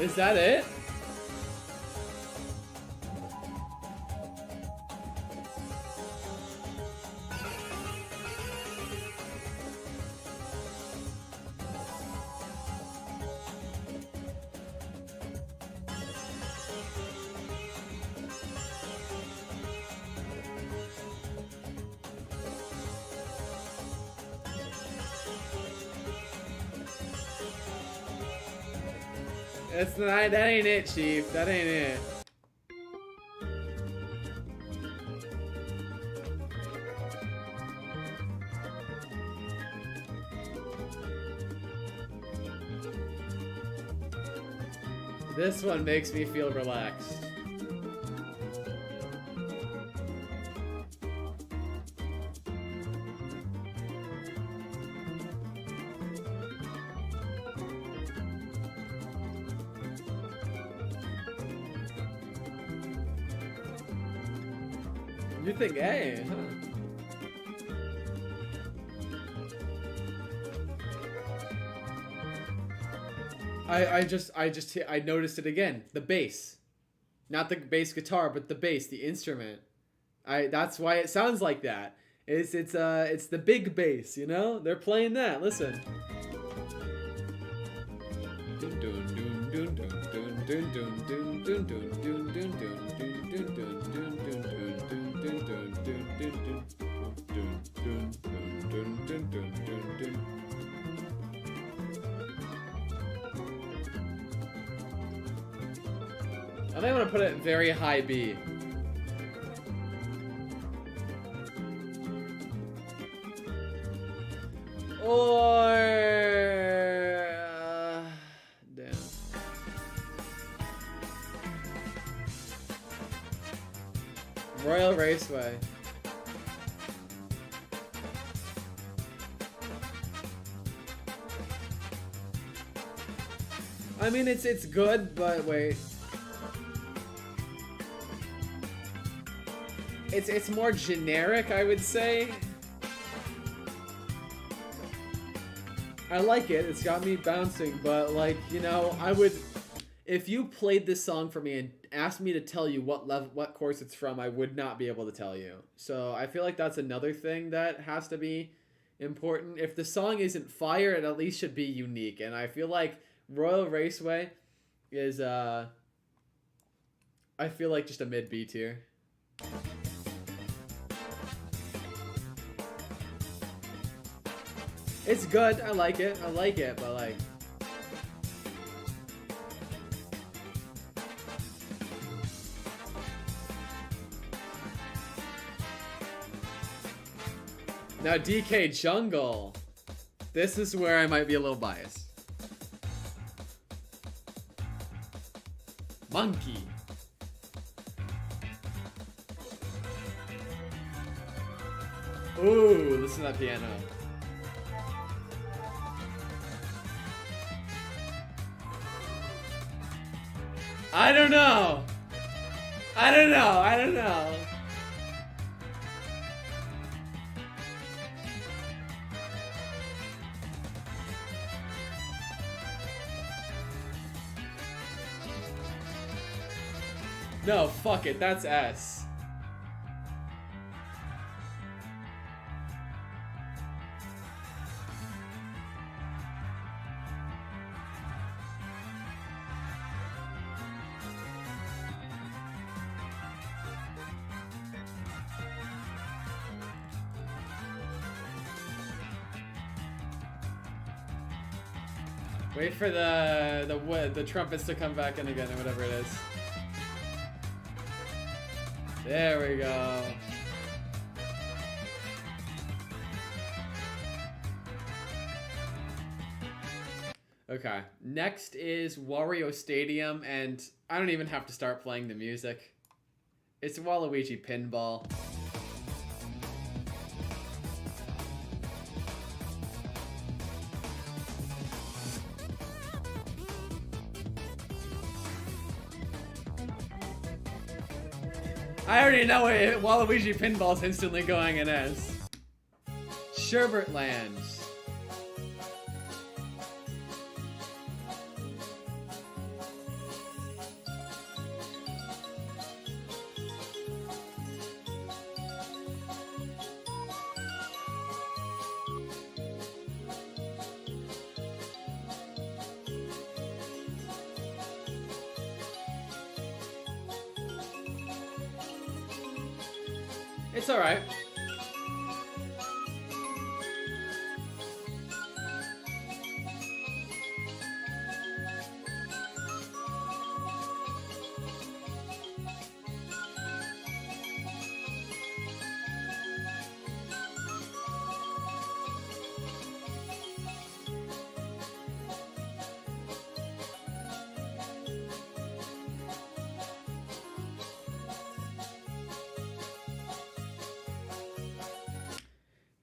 Is that it? It's not, that ain't it, Chief. That ain't it. This one makes me feel relaxed. You think A, huh? I noticed it again. The bass. Not the bass guitar, but the bass, the instrument. That's why it sounds like that. It's the big bass, you know? They're playing that. Listen. I think I'm gonna put it very high B. Or damn. Royal Raceway. I mean, it's good, but wait. It's more generic, I would say. I like it. It's got me bouncing, but like, you know, I would, if you played this song for me and asked me to tell you what course it's from, I would not be able to tell you. So I feel like that's another thing that has to be important. If the song isn't fire, it at least should be unique. And I feel like Royal Raceway is I feel like just a mid B tier. It's good. I like it, but like, now DK Jungle. This is where I might be a little biased. Monkey. Ooh, listen to that piano. I don't know. No, fuck it. That's S. Wait for the trumpets to come back in again or whatever it is. There we go. Okay, next is Wario Stadium, and I don't even have to start playing the music. It's Waluigi Pinball. I already know it. Waluigi Pinball's instantly going in S. Sherbert Land. It's alright.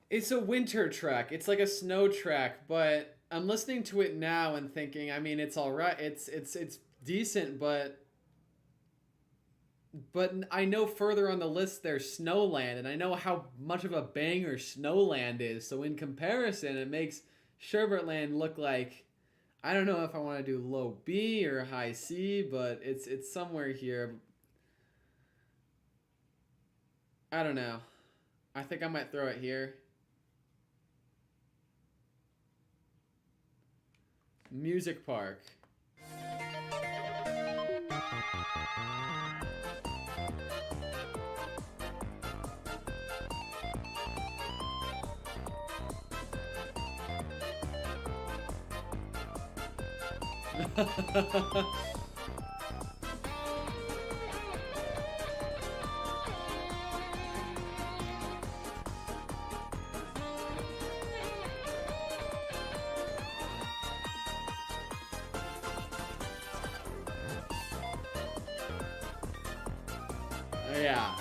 It's a winter track. It's like a snow track, but I'm listening to it now and thinking, I mean, it's all right. It's decent, but I know further on the list there's Snowland, and I know how much of a banger Snowland is. So in comparison, it makes Sherbetland look like, I don't know if I want to do low B or high C, but it's somewhere here. I don't know. I think I might throw it here. Music Park. Yeah.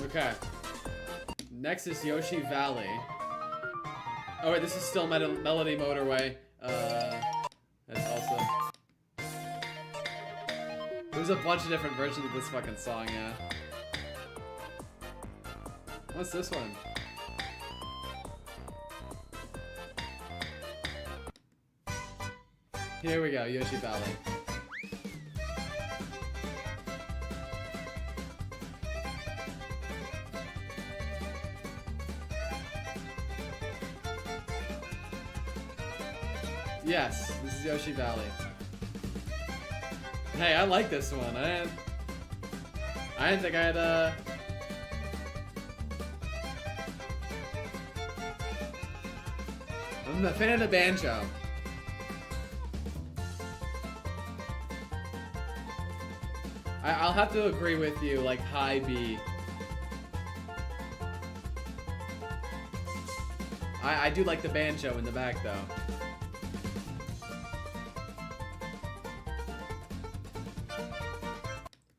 Okay. Next is Yoshi Valley. Oh wait, this is still Melody Motorway. That's also... There's a bunch of different versions of this fucking song, yeah. What's this one? Here we go, Yoshi Valley. Yes, this is Yoshi Valley. Hey, I like this one. I didn't think I'd I'm a fan of the banjo. I'll have to agree with you, like high B. I do like the banjo in the back though.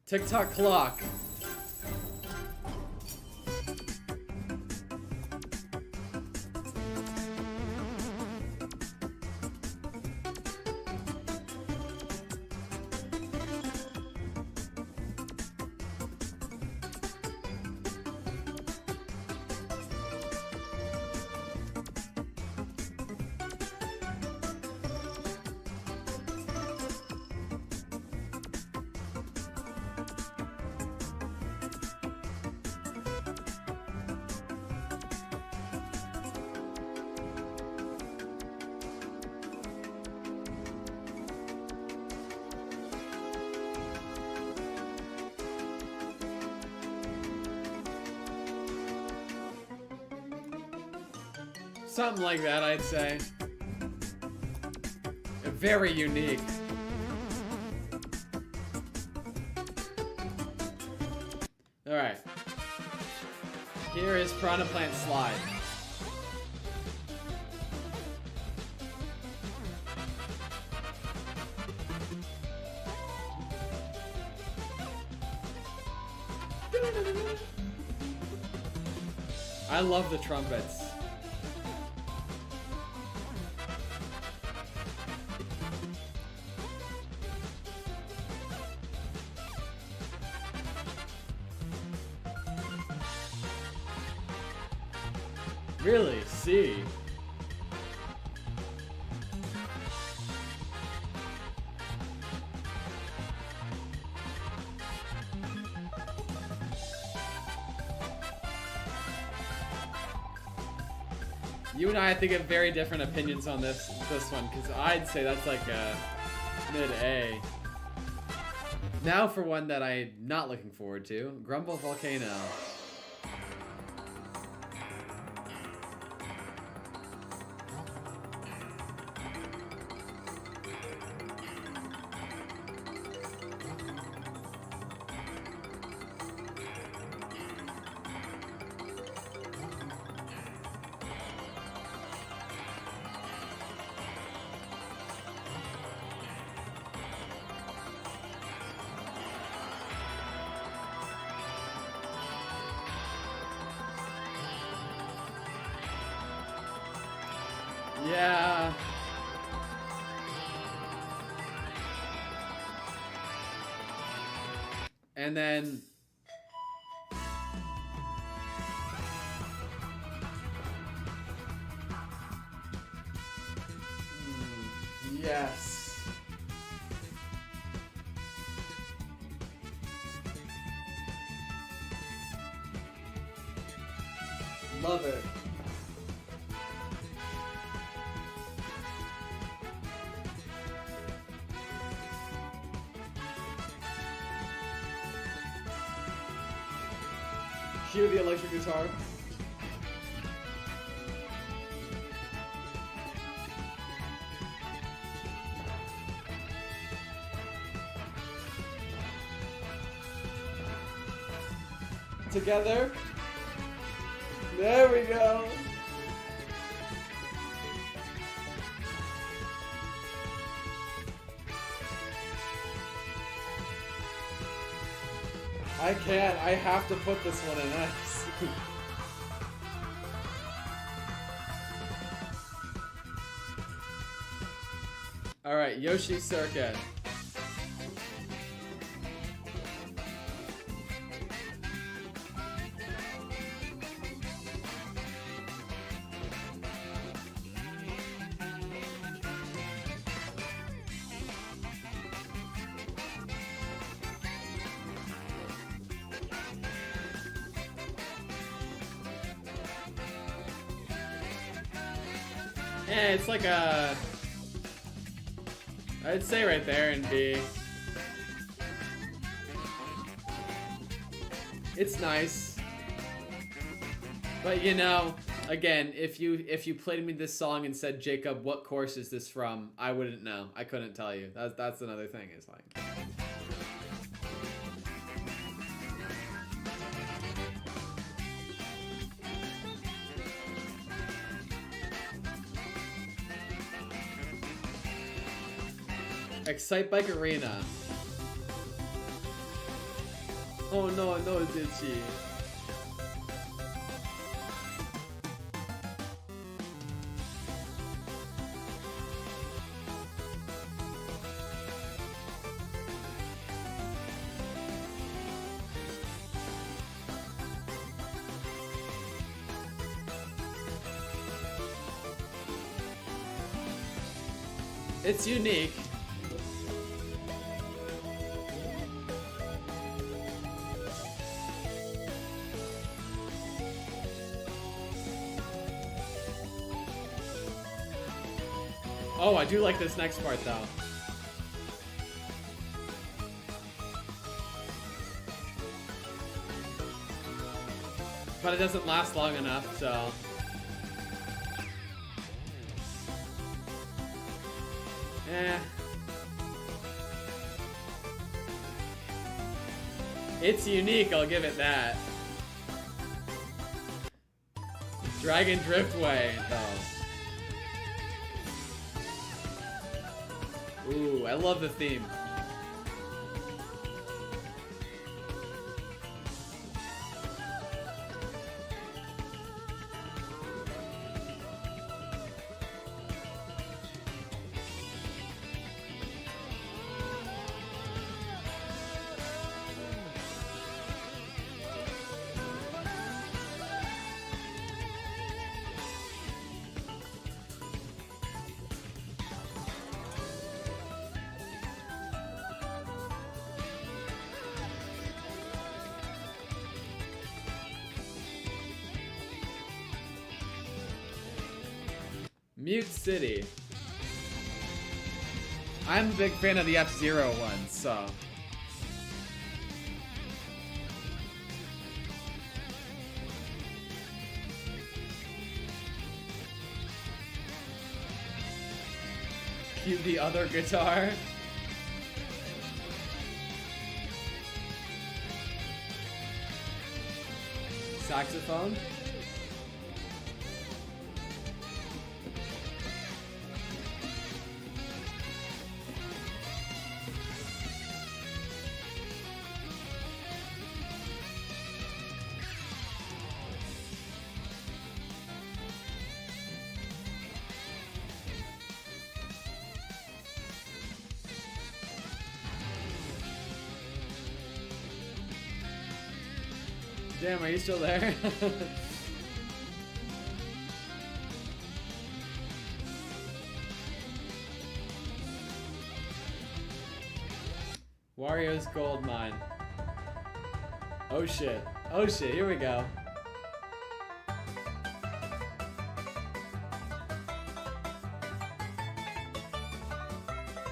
Tick-tock clock. Something like that, I'd say. Very unique. Alright. Here is Piranha Plant Slide. I love the trumpets. Really? C? You and I think have very different opinions on this one, because I'd say that's like a mid-A. Now for one that I'm not looking forward to, Grumble Volcano. Yeah. And then... Yes. Love it. Cue the electric guitar. Together. There we go. I can't. I have to put this one in X. Alright, Yoshi Circuit. Yeah, it's like a... I'd say right there in B. It's nice. But you know, again, if you played me this song and said, Jacob, what course is this from? I wouldn't know. I couldn't tell you. That's another thing. It's like... Excite Bike Arena. Oh no, no, did she? It's unique. Oh, I do like this next part though. But it doesn't last long enough, so... Eh. It's unique, I'll give it that. Dragon Driftway, though. Ooh, I love the theme. Mute City. I'm a big fan of the F-Zero ones, so... Cue the other guitar. Saxophone. Damn, are you still there? Wario's gold mine. Oh shit. Oh shit, here we go.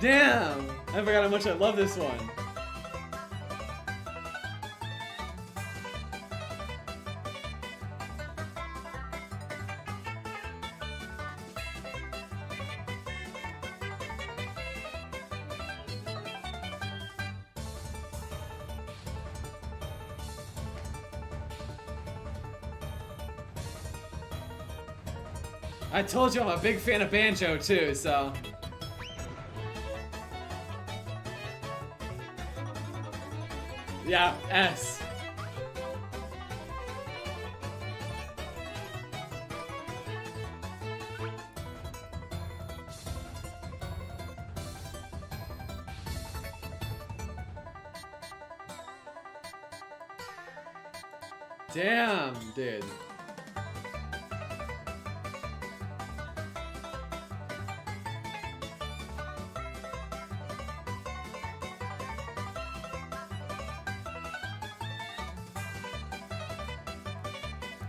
Damn! I forgot how much I love this one. I told you I'm a big fan of Banjo too, so. Yeah, S. Damn, dude.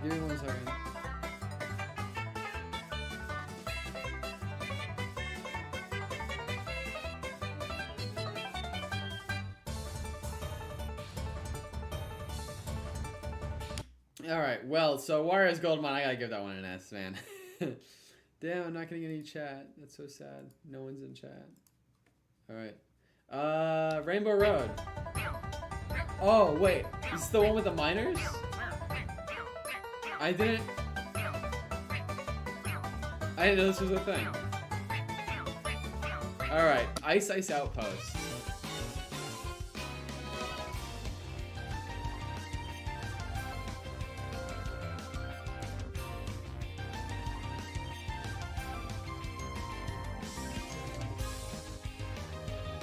Give me 1 second. Alright, well, so Wario's Gold Mine, I gotta give that one an S, man. Damn, I'm not getting any chat. That's so sad. No one's in chat. Alright. Rainbow Road. Oh, wait. Is this the one with the miners? I didn't know this was a thing. Alright, Ice Ice Outpost.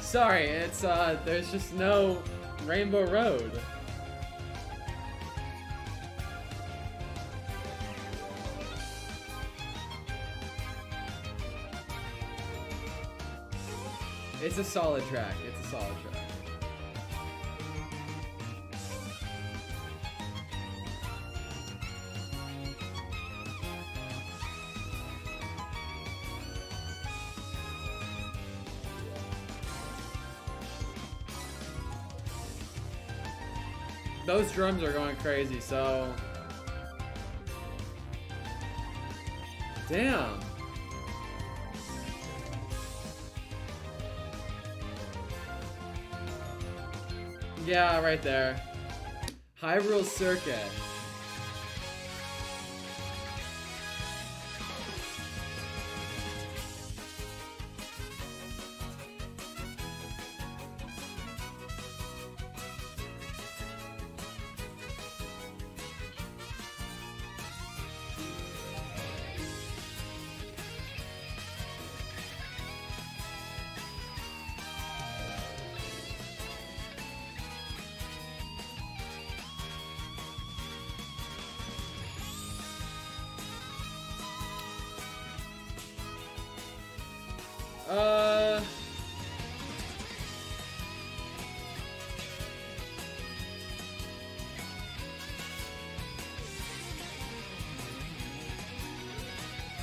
Sorry, it's there's just no Rainbow Road. It's a solid track. It's a solid track. Those drums are going crazy, so... Damn. Yeah, right there. Hyrule Circuit.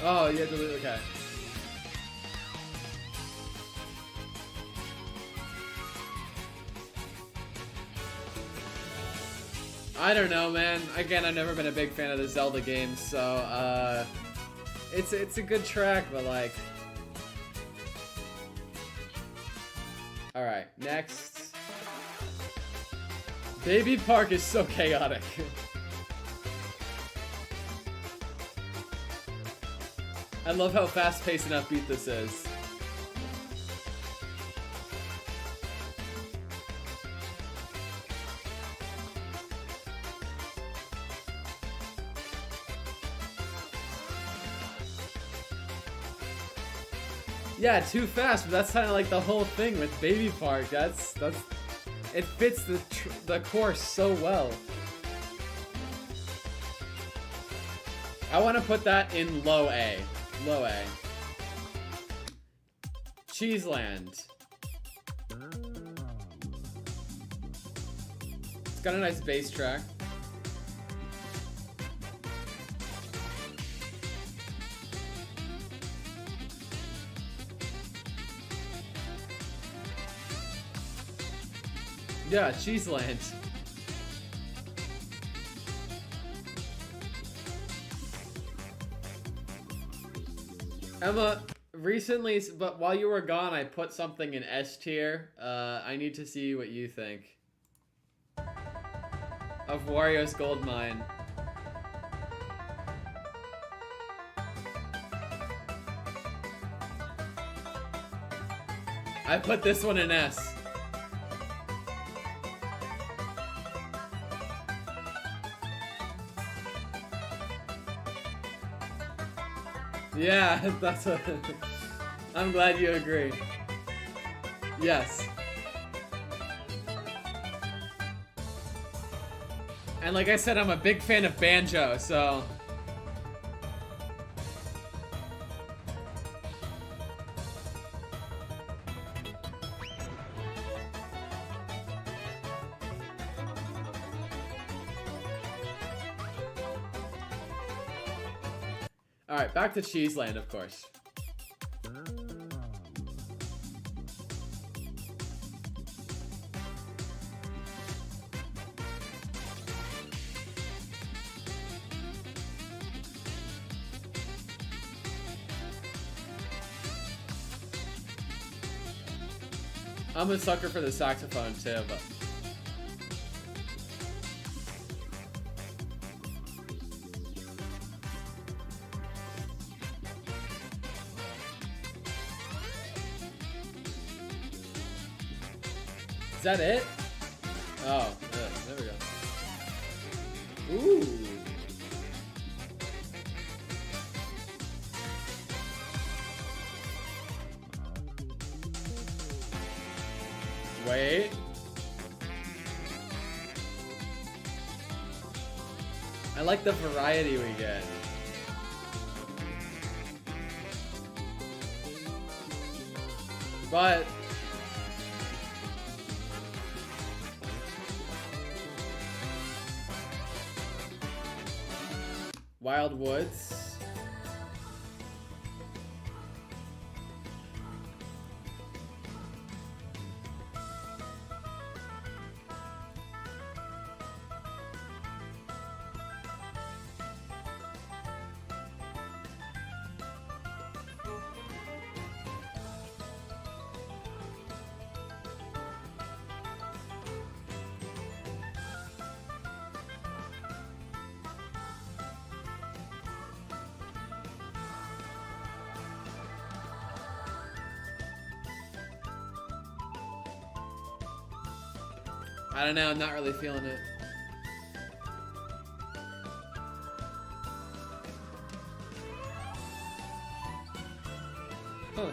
Oh, you have to leave. Okay. I don't know, man. Again, I've never been a big fan of the Zelda games, so it's a good track, but like. All right, next. Baby Park is so chaotic. I love how fast-paced and upbeat this is. Yeah, too fast, but that's kind of like the whole thing with Baby Park. It fits the course so well. I want to put that in low A. Low A. Cheeseland. It's got a nice bass track. Yeah, Cheeseland. Emma, recently, but while you were gone, I put something in S tier. I need to see what you think of Wario's Gold Mine. I put this one in S. Yeah, that's what... I'm glad you agree. Yes. And like I said, I'm a big fan of Banjo, so... Alright, back to Cheeseland, of course. I'm a sucker for the saxophone too, but... Is that it? Oh, yeah, there we go. Ooh. Wait. I like the variety we get. But Wild Woods. I don't know, I'm not really feeling it. Huh.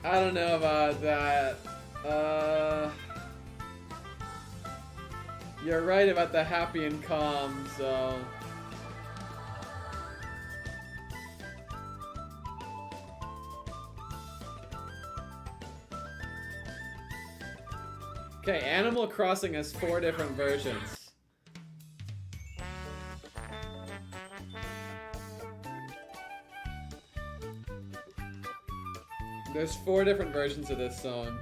I don't know about that. You're right about the happy and calm, so... Okay, Animal Crossing has 4 different versions. There's 4 different versions of this song.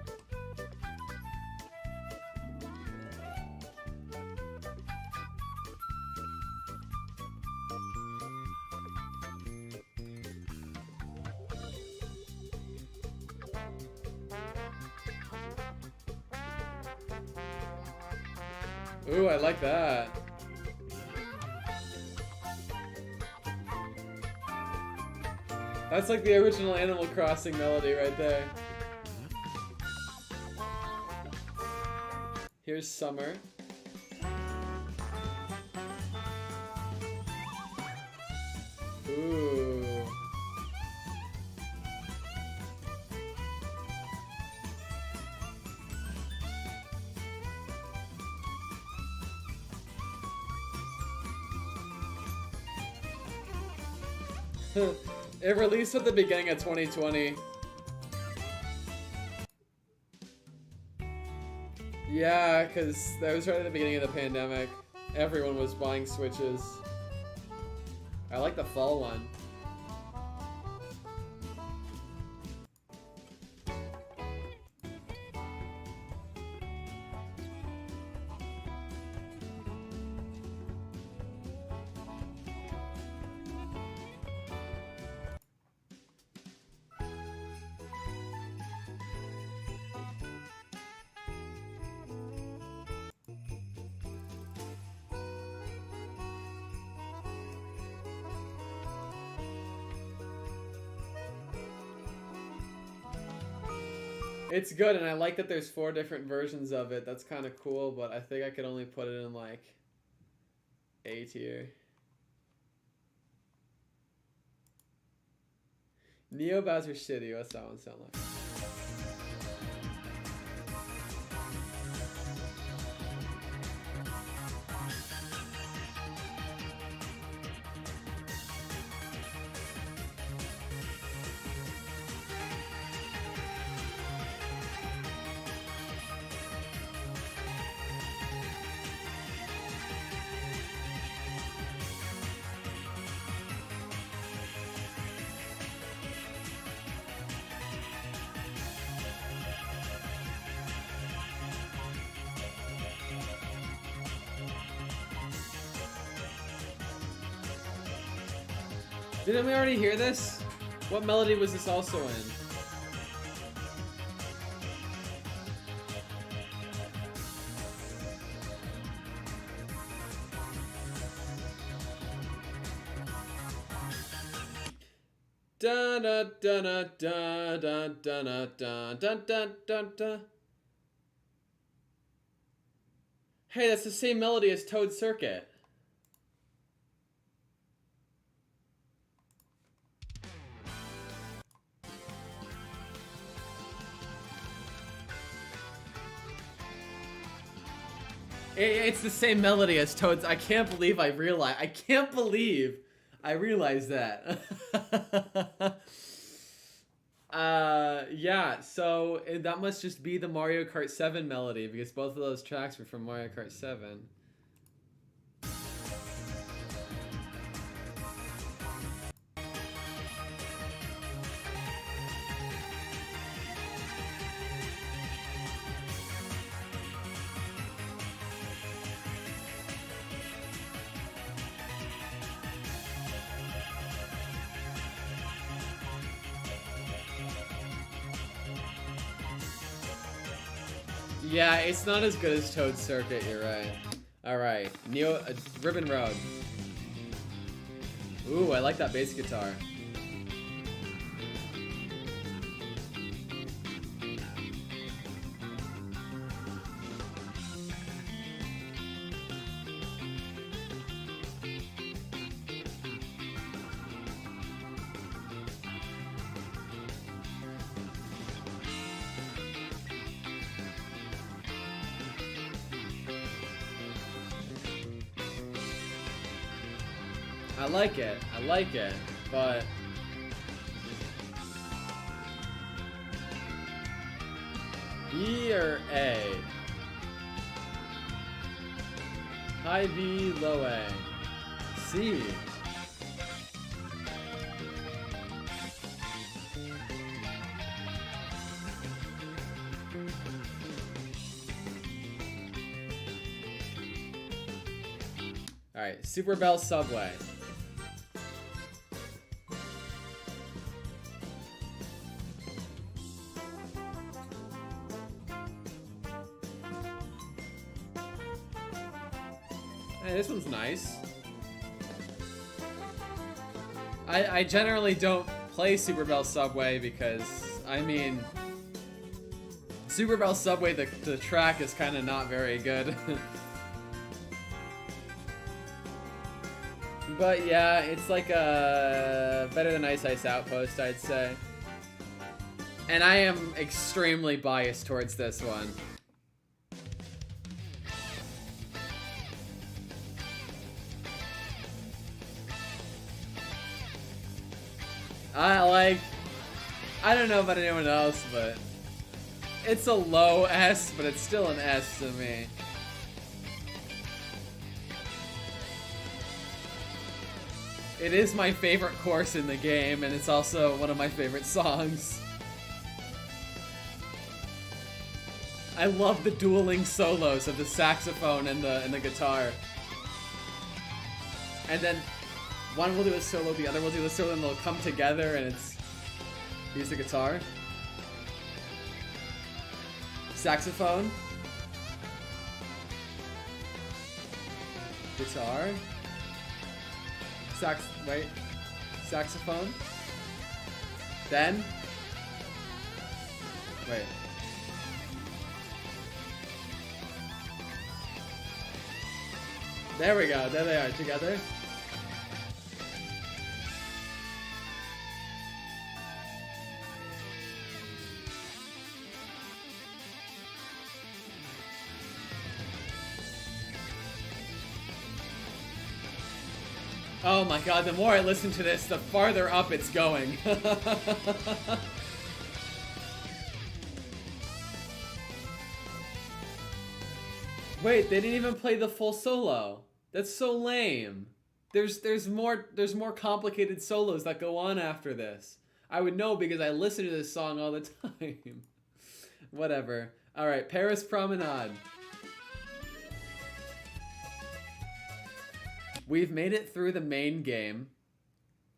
Ooh, I like that. That's like the original Animal Crossing melody right there. Here's summer. Ooh. It released at the beginning of 2020. Yeah, because that was right at the beginning of the pandemic. Everyone was buying Switches. I like the fall one. It's good, and I like that there's 4 different versions of it. That's kind of cool, but I think I could only put it in, like, A tier. Neo Bowser City, what's that one sound like? Didn't we already hear this? What melody was this also in? Da da da da da da da da da da da da. Hey, that's the same melody as Toad Circuit. It's the same melody as Toad's. I can't believe I realized. I can't believe I realized that. Yeah, so that must just be the Mario Kart 7 melody because both of those tracks were from Mario Kart 7. Yeah, it's not as good as Toad Circuit, you're right. Alright, Ribbon Road. Ooh, I like that bass guitar. I like it, but B or A? High B, low A. C. Alright, Super Bell Subway. Hey, this one's nice. I generally don't play Super Bell Subway because, I mean, Super Bell Subway, the track is kind of not very good. But yeah, it's like a better than Ice Ice Outpost, I'd say. And I am extremely biased towards this one. I don't know about anyone else, but it's a low S, but it's still an S to me. It is my favorite course in the game, and it's also one of my favorite songs. I love the dueling solos of the saxophone and the guitar. And then one will do a solo, the other will do a solo, and they'll come together, and it's... Here's the guitar. Saxophone. Guitar. Saxophone. Then. Wait. There we go. There they are together. Oh my god, the more I listen to this, the farther up it's going. Wait, they didn't even play the full solo. That's so lame. There's more complicated solos that go on after this. I would know because I listen to this song all the time. Whatever. Alright, Paris Promenade. We've made it through the main game.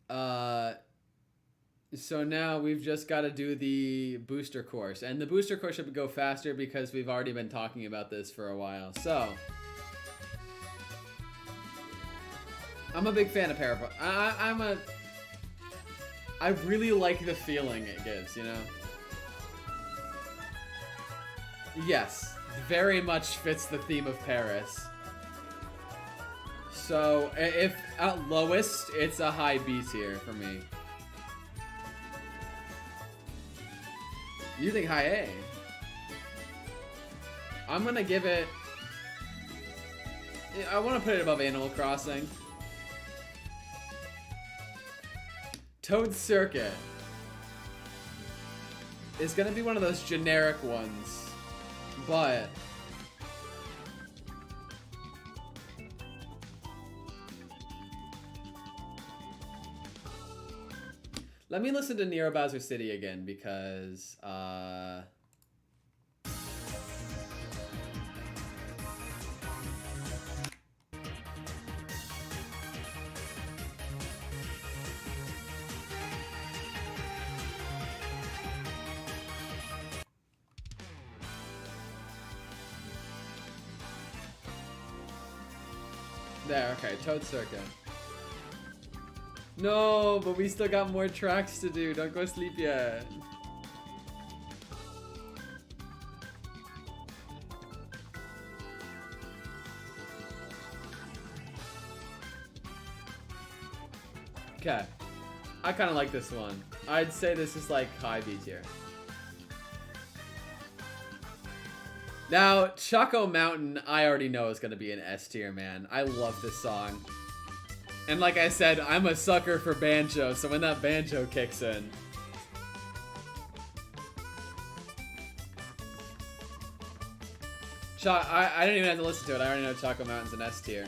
So now we've just got to do the booster course. And the booster course should go faster because we've already been talking about this for a while. So, I'm a big fan of Paris. I really like the feeling it gives, you know? Yes, very much fits the theme of Paris. So, if at lowest, it's a high B tier for me. You think high A? I'm gonna give it... I want to put it above Animal Crossing. Toad Circuit is gonna be one of those generic ones, but... Let me listen to Nero Bowser City again because, there, okay, Toad Circuit. No, but we still got more tracks to do. Don't go sleep yet. Okay. I kind of like this one. I'd say this is like high B tier. Now, Choco Mountain, I already know is going to be an S tier, man. I love this song. And like I said, I'm a sucker for banjo, so when that banjo kicks in... I don't even have to listen to it, I already know Choco Mountain's an S tier.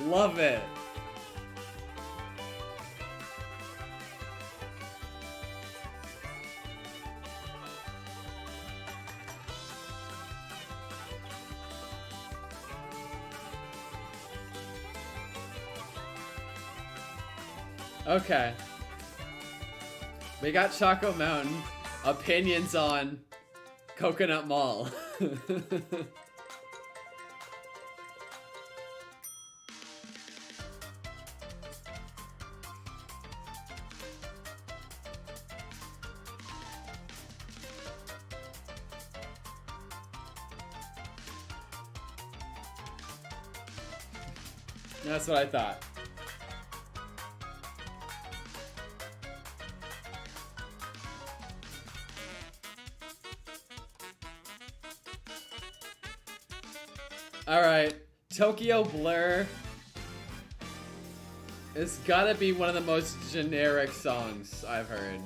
Love it. Okay. We got Choco Mountain. Opinions on Coconut Mall. That's what I thought. Alright, Tokyo Blur. It's gotta be one of the most generic songs I've heard.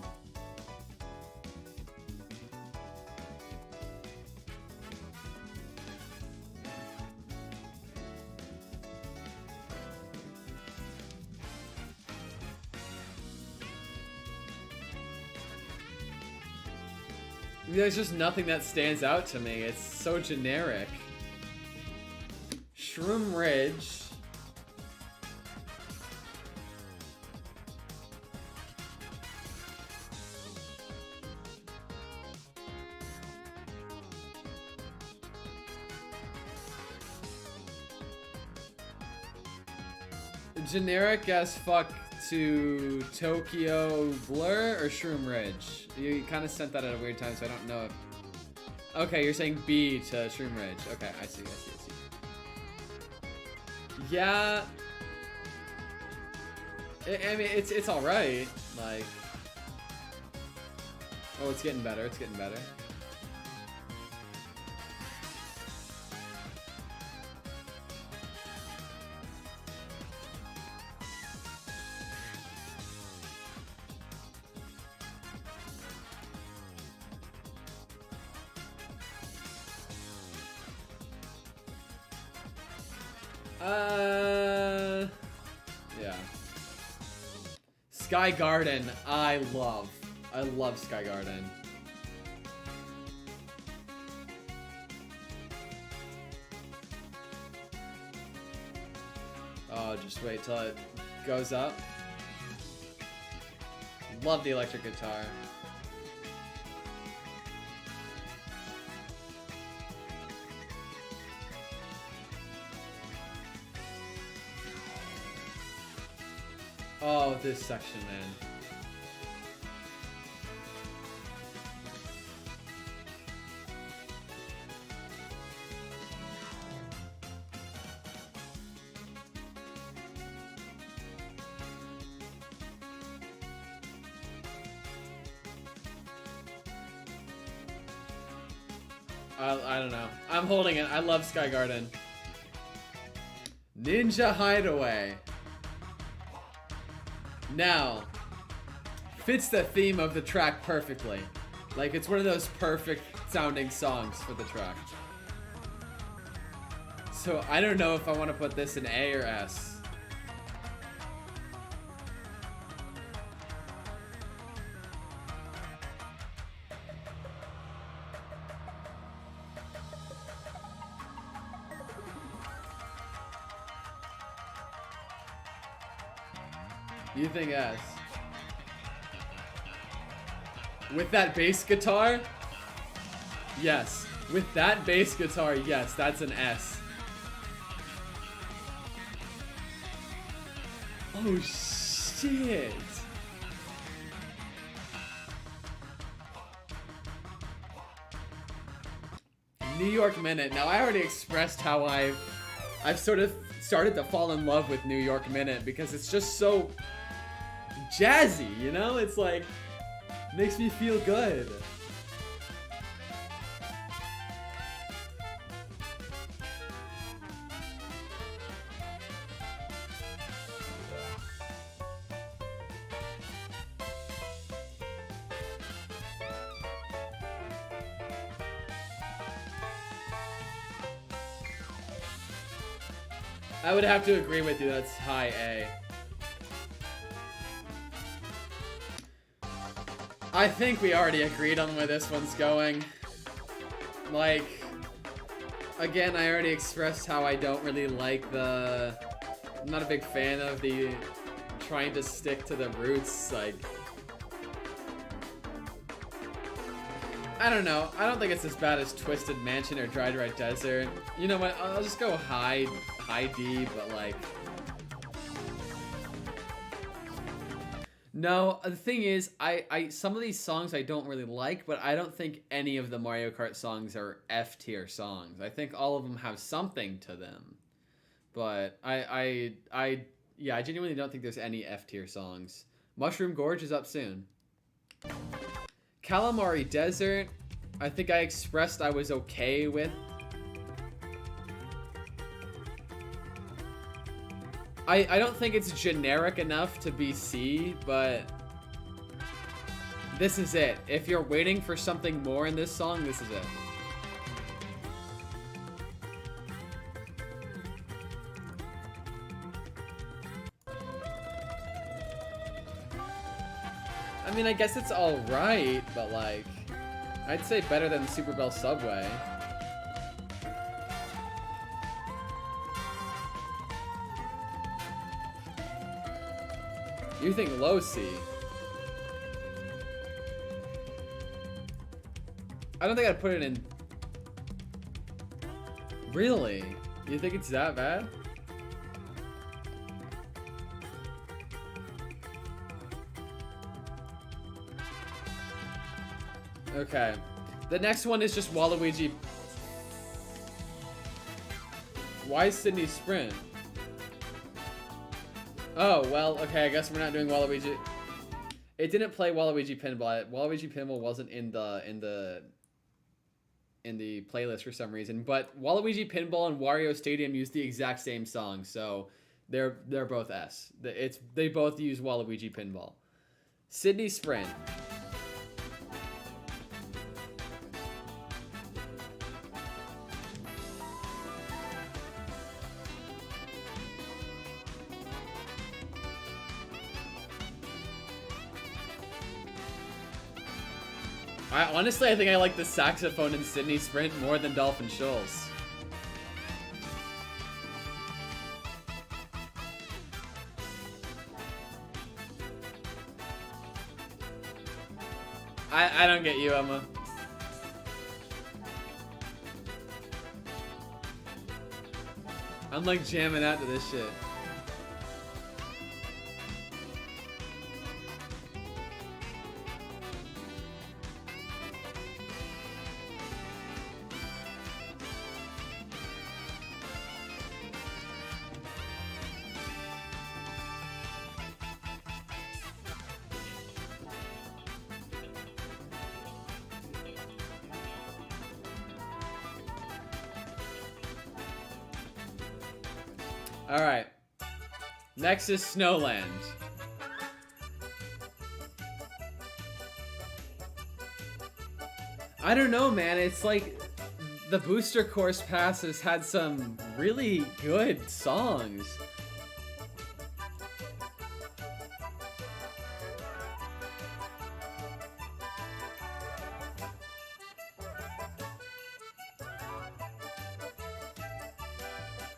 There's just nothing that stands out to me. It's so generic. Shroom Ridge. Generic as fuck to Tokyo Blur or Shroom Ridge? You kind of sent that at a weird time, so I don't know if... Okay, you're saying B to Shroom Ridge. Okay, I see. Yeah. I mean, it's alright. Like... Oh, it's getting better. It's getting better. Yeah. Sky Garden, I love Sky Garden. Oh, just wait till it goes up. Love the electric guitar. Oh, this section, man. I don't know. I'm holding it. I love Sky Garden. Ninja Hideaway. Now, fits the theme of the track perfectly. Like, it's one of those perfect sounding songs for the track. So, I don't know if I want to put this in A or S. You think S? With that bass guitar? Yes. With that bass guitar, yes, that's an S. Oh shit. New York Minute. Now I already expressed how I've sort of started to fall in love with New York Minute because it's just so jazzy, you know? It's like, makes me feel good. I would have to agree with you, that's high A. I think we already agreed on where this one's going. Like, again, I already expressed how I don't really like the... I'm not a big fan of the trying to stick to the roots, like... I don't know. I don't think it's as bad as Twisted Mansion or Dry Dry Desert. You know what? I'll just go high D, but like... No, the thing is, I some of these songs I don't really like, but I don't think any of the Mario Kart songs are F tier songs. I think all of them have something to them. But yeah, I genuinely don't think there's any F tier songs. Mushroom Gorge is up soon. Calamari Desert, I think I expressed I was okay with. I don't think it's generic enough to be C, but this is it. If you're waiting for something more in this song, this is it. I mean, I guess it's alright, but like, I'd say better than Super Bell Subway. You think low C? I don't think I'd put it in... Really? You think it's that bad? Okay. The next one is just Waluigi. Why Sydney Sprint? Oh, well, okay, I guess we're not doing Waluigi. It didn't play Waluigi Pinball. Waluigi Pinball wasn't in the playlist for some reason, but Waluigi Pinball and Wario Stadium use the exact same song, so they're both S. They both use Waluigi Pinball. Sydney Sprint. Honestly, I think I like the saxophone in Sydney Sprint more than Dolphin Shoals. I don't get you, Emma. I'm like jamming out to this shit. Alright. Next is Snowland. I don't know, man. It's like the Booster Course Pass has had some really good songs.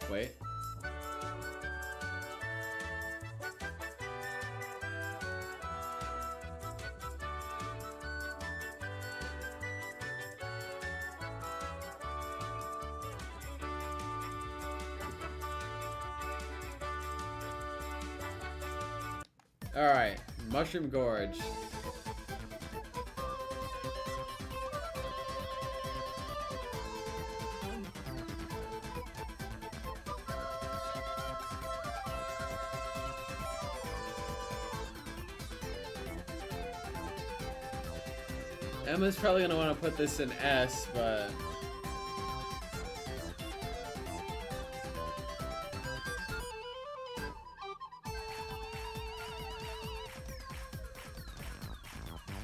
Wait. Alright, Mushroom Gorge. Emma's probably gonna want to put this in S, but...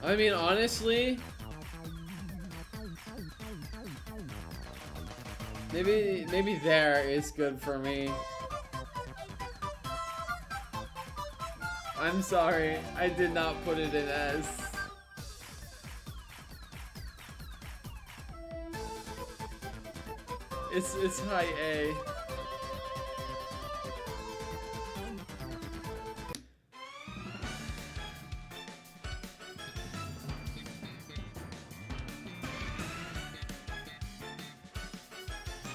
I mean, honestly, maybe there is good for me. I'm sorry, I did not put it in S. It's high A.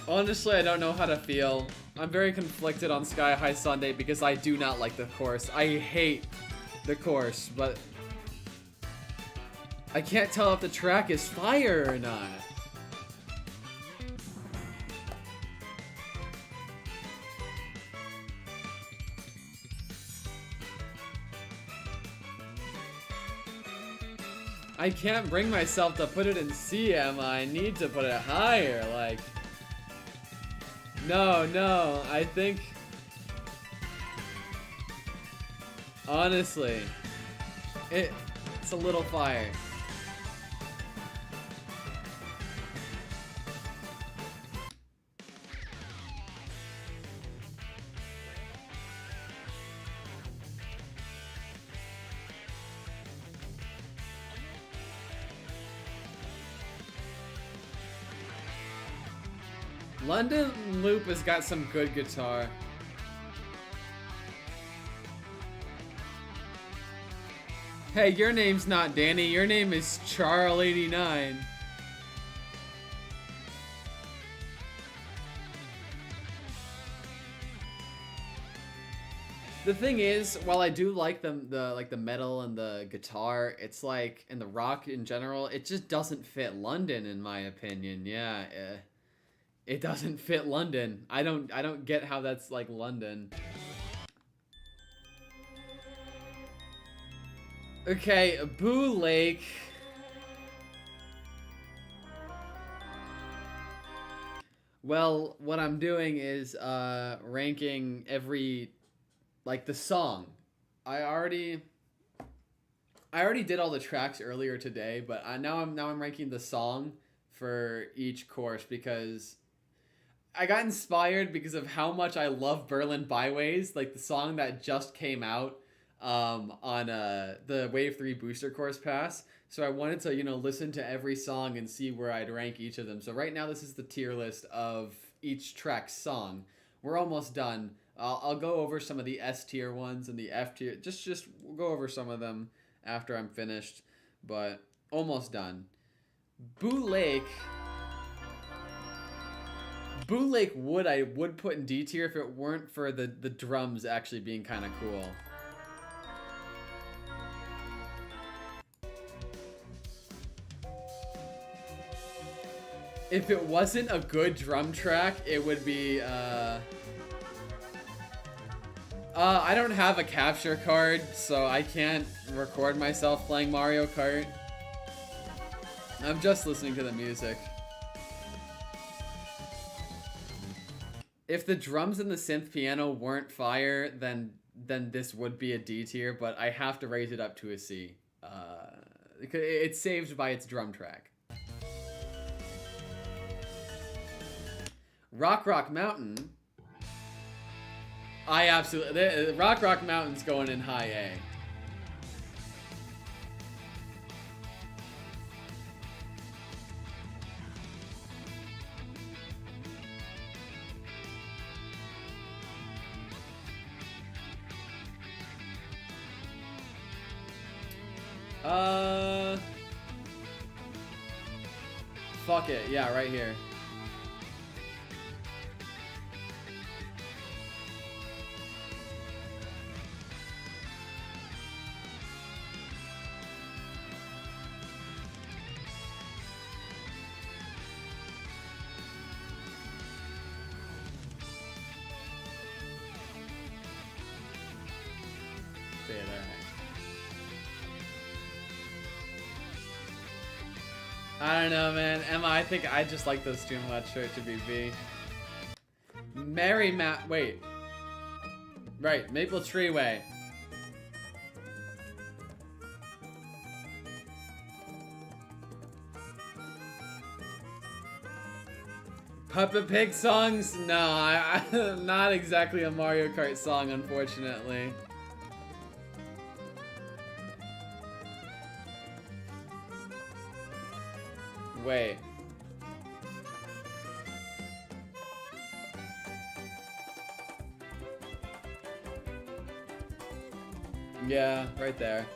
Honestly, I don't know how to feel. I'm very conflicted on Sky High Sunday because I do not like the course. I hate the course, but I can't tell if the track is fire or not. I can't bring myself to put it in CM. I need to put it higher, like... No, I think... Honestly, it's a little fire. London Loop has got some good guitar. Hey, your name's not Danny, your name is Charl89. The thing is, while I do like the metal and the guitar, it's like, and the rock in general, it just doesn't fit London in my opinion. Yeah, it doesn't fit London. I don't get how that's like London. Okay, Boo Lake. Well, what I'm doing is ranking every, like, the song. I already did all the tracks earlier today, but now I'm ranking the song for each course because I got inspired because of how much I love Berlin Byways, like the song that just came out on the Wave 3 Booster Course Pass. So I wanted to, listen to every song and see where I'd rank each of them. So right now this is the tier list of each track's song. We're almost done. I'll go over some of the S tier ones and the F tier. Just we'll go over some of them after I'm finished, but almost done. Boo Lake I would put in D tier if it weren't for the drums actually being kind of cool. If it wasn't a good drum track, it would be, I don't have a capture card, so I can't record myself playing Mario Kart. I'm just listening to the music. If the drums and the synth piano weren't fire, then this would be a D tier, but I have to raise it up to a C. It's saved by its drum track. Rock Mountain. I absolutely... Rock Mountain's going in high A. Fuck it. Yeah, right here. I don't know, man. Emma, I think I just like those too much for it to be B. Wait. Right, Maple Tree Way. Puppet Pig songs? No, not exactly a Mario Kart song, unfortunately. Wait. Yeah, right there.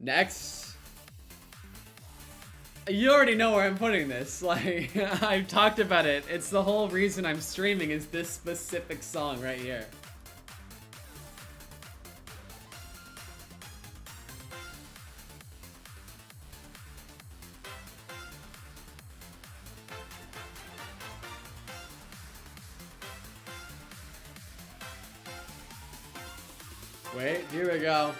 Next. You already know where I'm putting this. Like, I've talked about it. It's the whole reason I'm streaming is this specific song right here. Wait, here we go.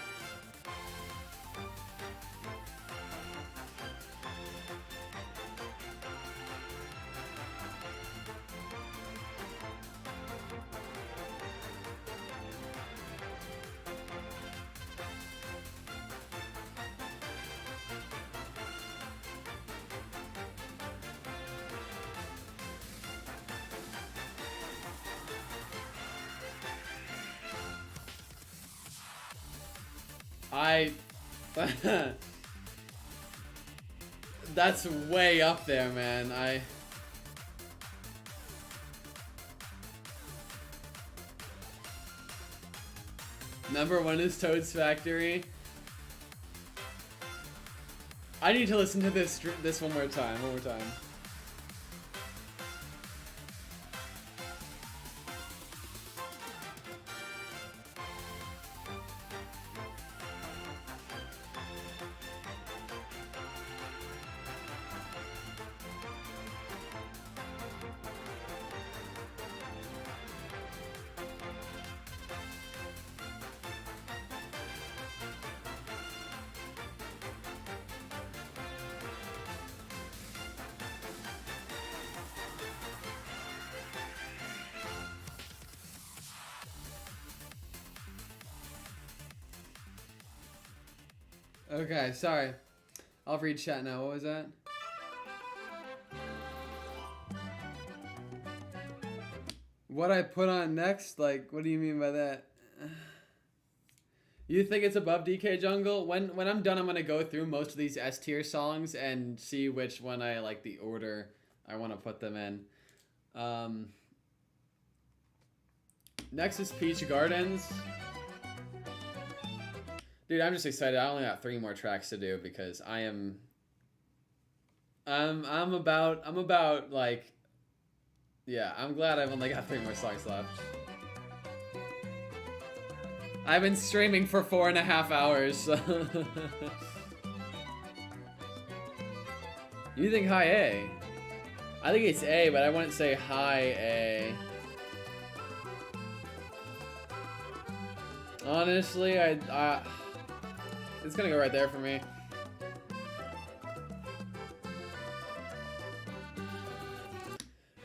That's way up there, man. Number one is Toad's Factory. I need to listen to this one more time. Okay, sorry. I'll read chat now. What was that? What I put on next? Like, what do you mean by that? You think it's above DK Jungle? When I'm done, I'm gonna go through most of these S tier songs and see which one I like the order I want to put them in. Next is Peach Gardens. Dude, I'm just excited. I only got 3 more tracks to do because I'm about like, yeah, I'm glad I've only got 3 more songs left. I've been streaming for 4.5 hours. So. You think high A? I think it's A, but I wouldn't say high A. Honestly, it's gonna go right there for me.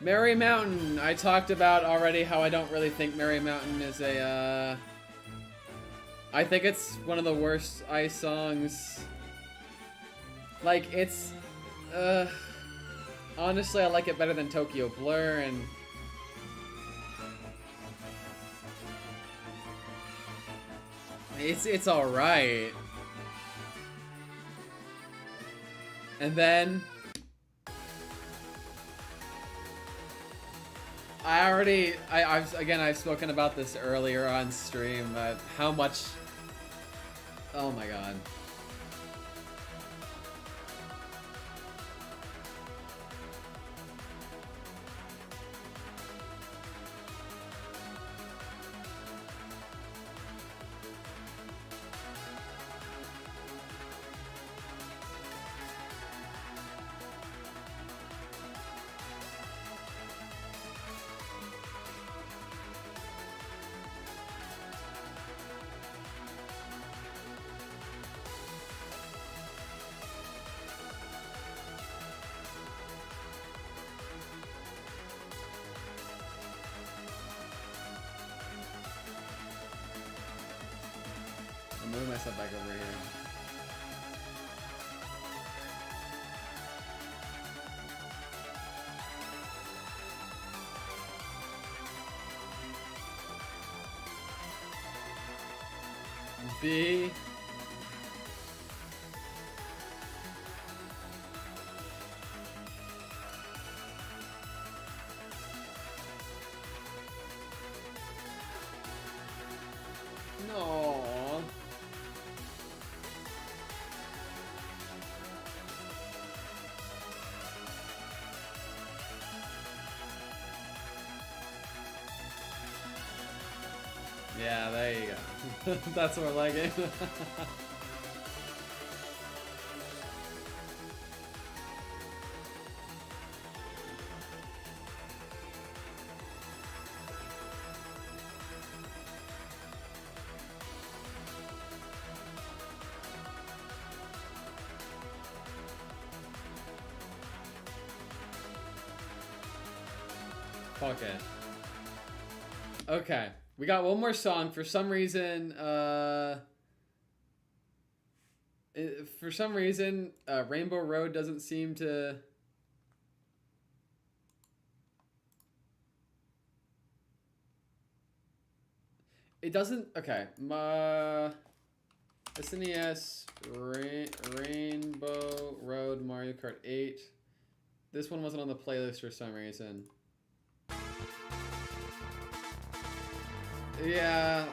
Merry Mountain. I talked about already how I don't really think Merry Mountain is a, I think it's one of the worst Ice songs. Like, it's, honestly, I like it better than Tokyo Blur, and it's alright. And then I've spoken about this earlier on stream, how much, oh my god. I'm moving myself back over here. B. No. Yeah, there you go. That's more like it. Fuck it. Okay, we got one more song. For some reason, Rainbow Road doesn't seem to. It doesn't. Okay, SNES Rainbow Road Mario Kart 8. This one wasn't on the playlist for some reason. Yeah.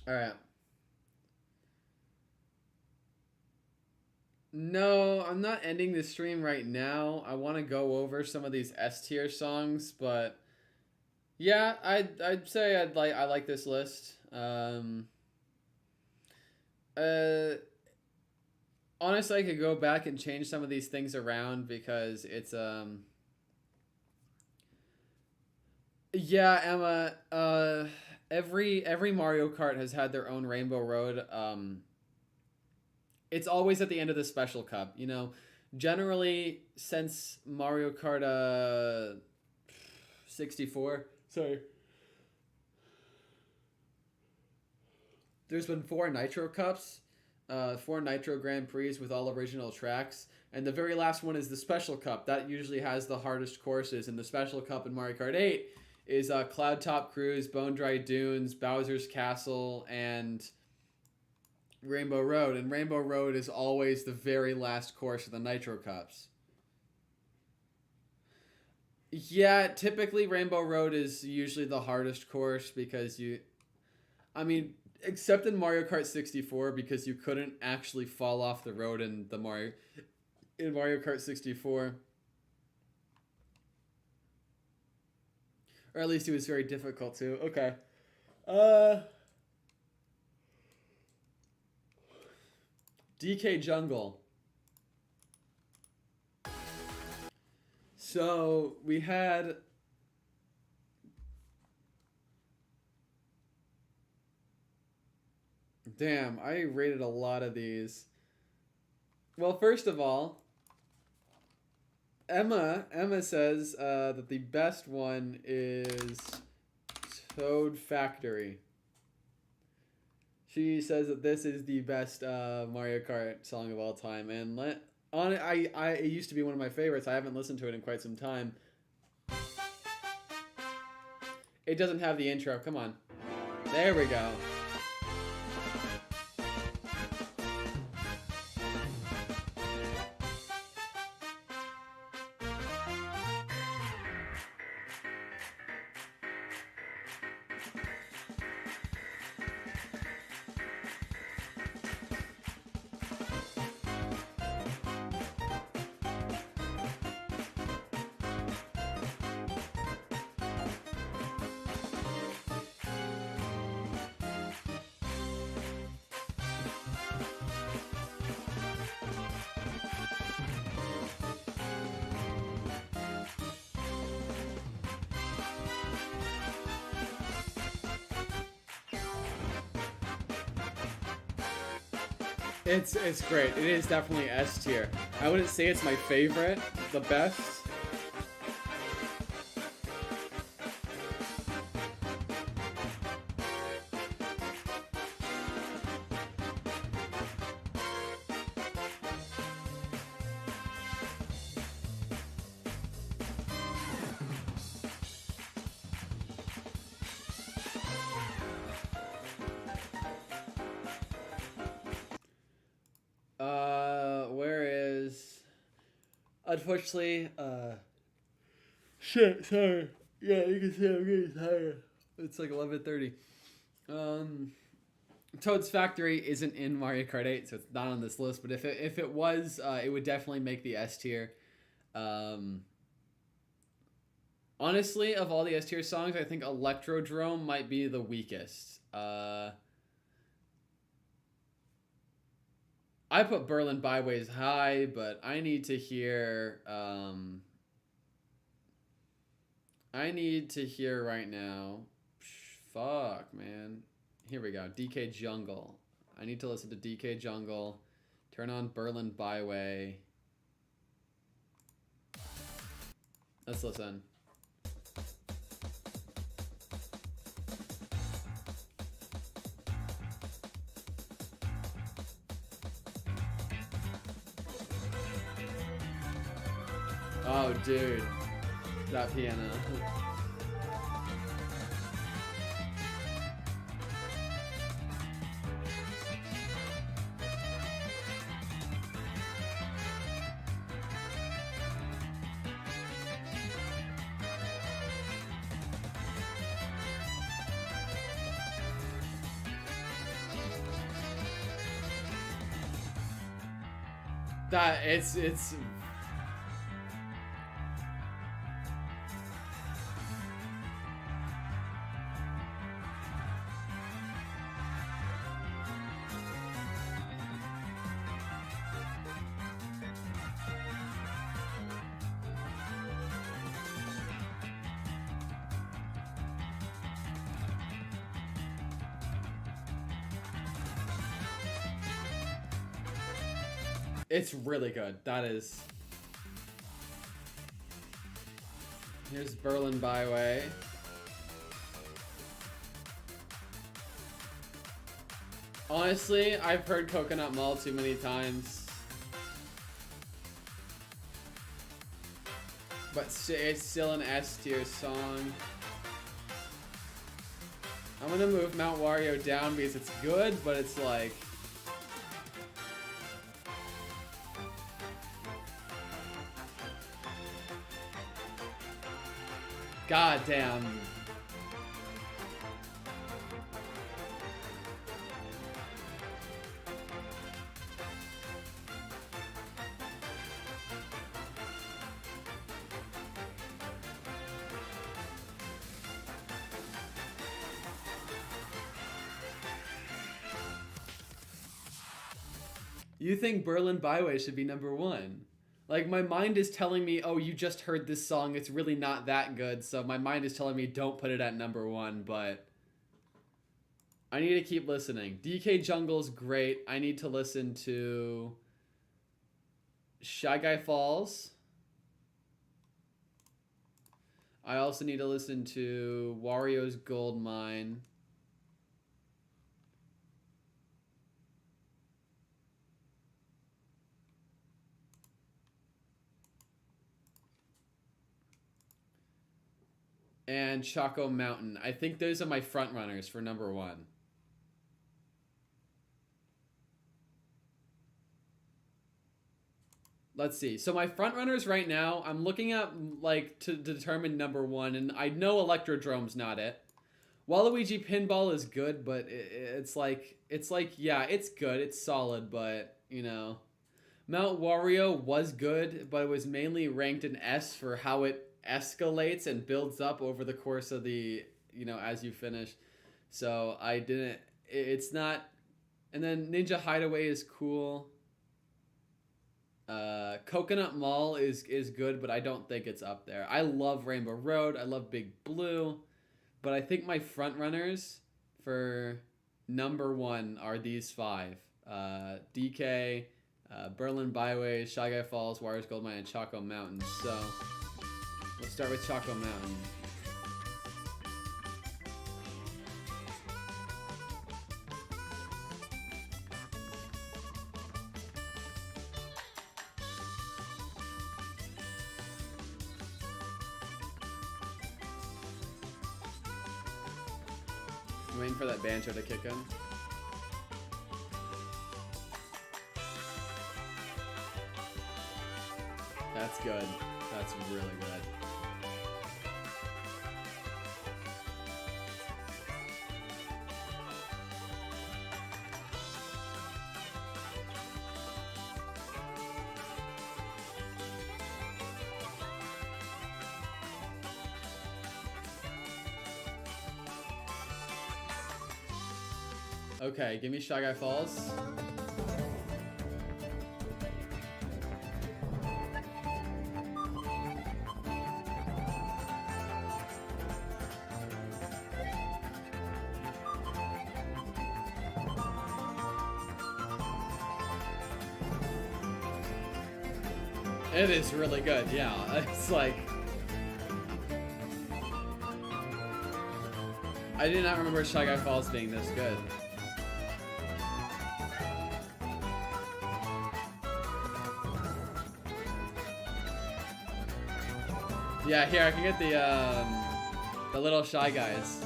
All right. No, I'm not ending the stream right now. I want to go over some of these S tier songs, but yeah, I'd say I like this list. Uh, Honestly, I could go back and change some of these things around because it's yeah, Emma. Every Mario Kart has had their own Rainbow Road. It's always at the end of the special cup. You know, generally since Mario Kart 64. Sorry. There's been 4 Nitro Cups, 4 Nitro Grand Prix with all original tracks, and the very last one is the Special Cup. That usually has the hardest courses, and the Special Cup in Mario Kart 8 is Cloud Top Cruise, Bone Dry Dunes, Bowser's Castle, and Rainbow Road. And Rainbow Road is always the very last course of the Nitro Cups. Yeah, typically Rainbow Road is usually the hardest course because I mean, except in Mario Kart 64 because you couldn't actually fall off the road in Mario Kart 64. Or at least it was very difficult to. Okay. DK Jungle. So we had damn, I rated a lot of these. Well, first of all, Emma says that the best one is Toad Factory. She says that this is the best Mario Kart song of all time, and it used to be one of my favorites. I haven't listened to it in quite some time. It doesn't have the intro. Come on, there we go. It's great. It is definitely S tier. I wouldn't say it's my favorite, the best. Where is? Unfortunately, shit. Sorry. Yeah, you can see I'm getting tired. It's like 11:30. Toad's Factory isn't in Mario Kart 8, so it's not on this list. But if it was, it would definitely make the S tier. Honestly, of all the S tier songs, I think Electrodrome might be the weakest. I put Berlin Byways high, but I need to hear. I need to hear right now. Fuck, man. Here we go. DK Jungle. I need to listen to DK Jungle. Turn on Berlin Byway. Let's listen. Oh, dude. That piano. That it's it's really good. That is. Here's Berlin Byway. Honestly, I've heard Coconut Mall too many times. But it's still an S tier song. I'm gonna move Mount Wario down because it's good, but it's like... God damn. You think Berlin Byway should be number one? Like, my mind is telling me, oh, you just heard this song, it's really not that good, so my mind is telling me don't put it at number one, but I need to keep listening. DK Jungle's great. I need to listen to Shy Guy Falls. I also need to listen to Wario's Gold Mine. And Choco Mountain. I think those are my front runners for number one. Let's see. So my front runners right now, I'm looking at like to determine number one, and I know Electrodrome's not it. Waluigi Pinball is good, but it's like yeah, it's good, it's solid, but you know, Mount Wario was good, but it was mainly ranked an S for how it escalates and builds up over the course of the, you know, as you finish. So I didn't, it's not. And then Ninja Hideaway is cool. Coconut Mall is good, but I don't think it's up there. I love Rainbow Road, I love Big Blue, but I think my front runners for number one are these five. DK, Berlin Byway, Shy Guy Falls, Warriors Gold Mine, and Choco Mountain. So let's start with Choco Mountain. I'm waiting for that banjo to kick in. That's good. That's really good. Okay, give me Shy Guy Falls. It is really good, yeah. It's like... I did not remember Shy Guy Falls being this good. Yeah, here, I can get the little Shy Guys.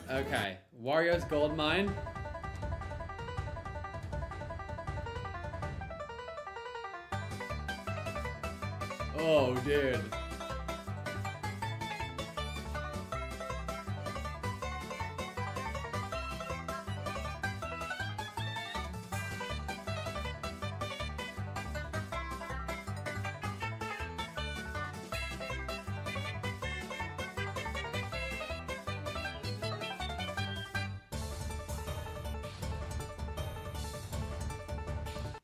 Okay, Wario's Gold Mine. Oh, dude.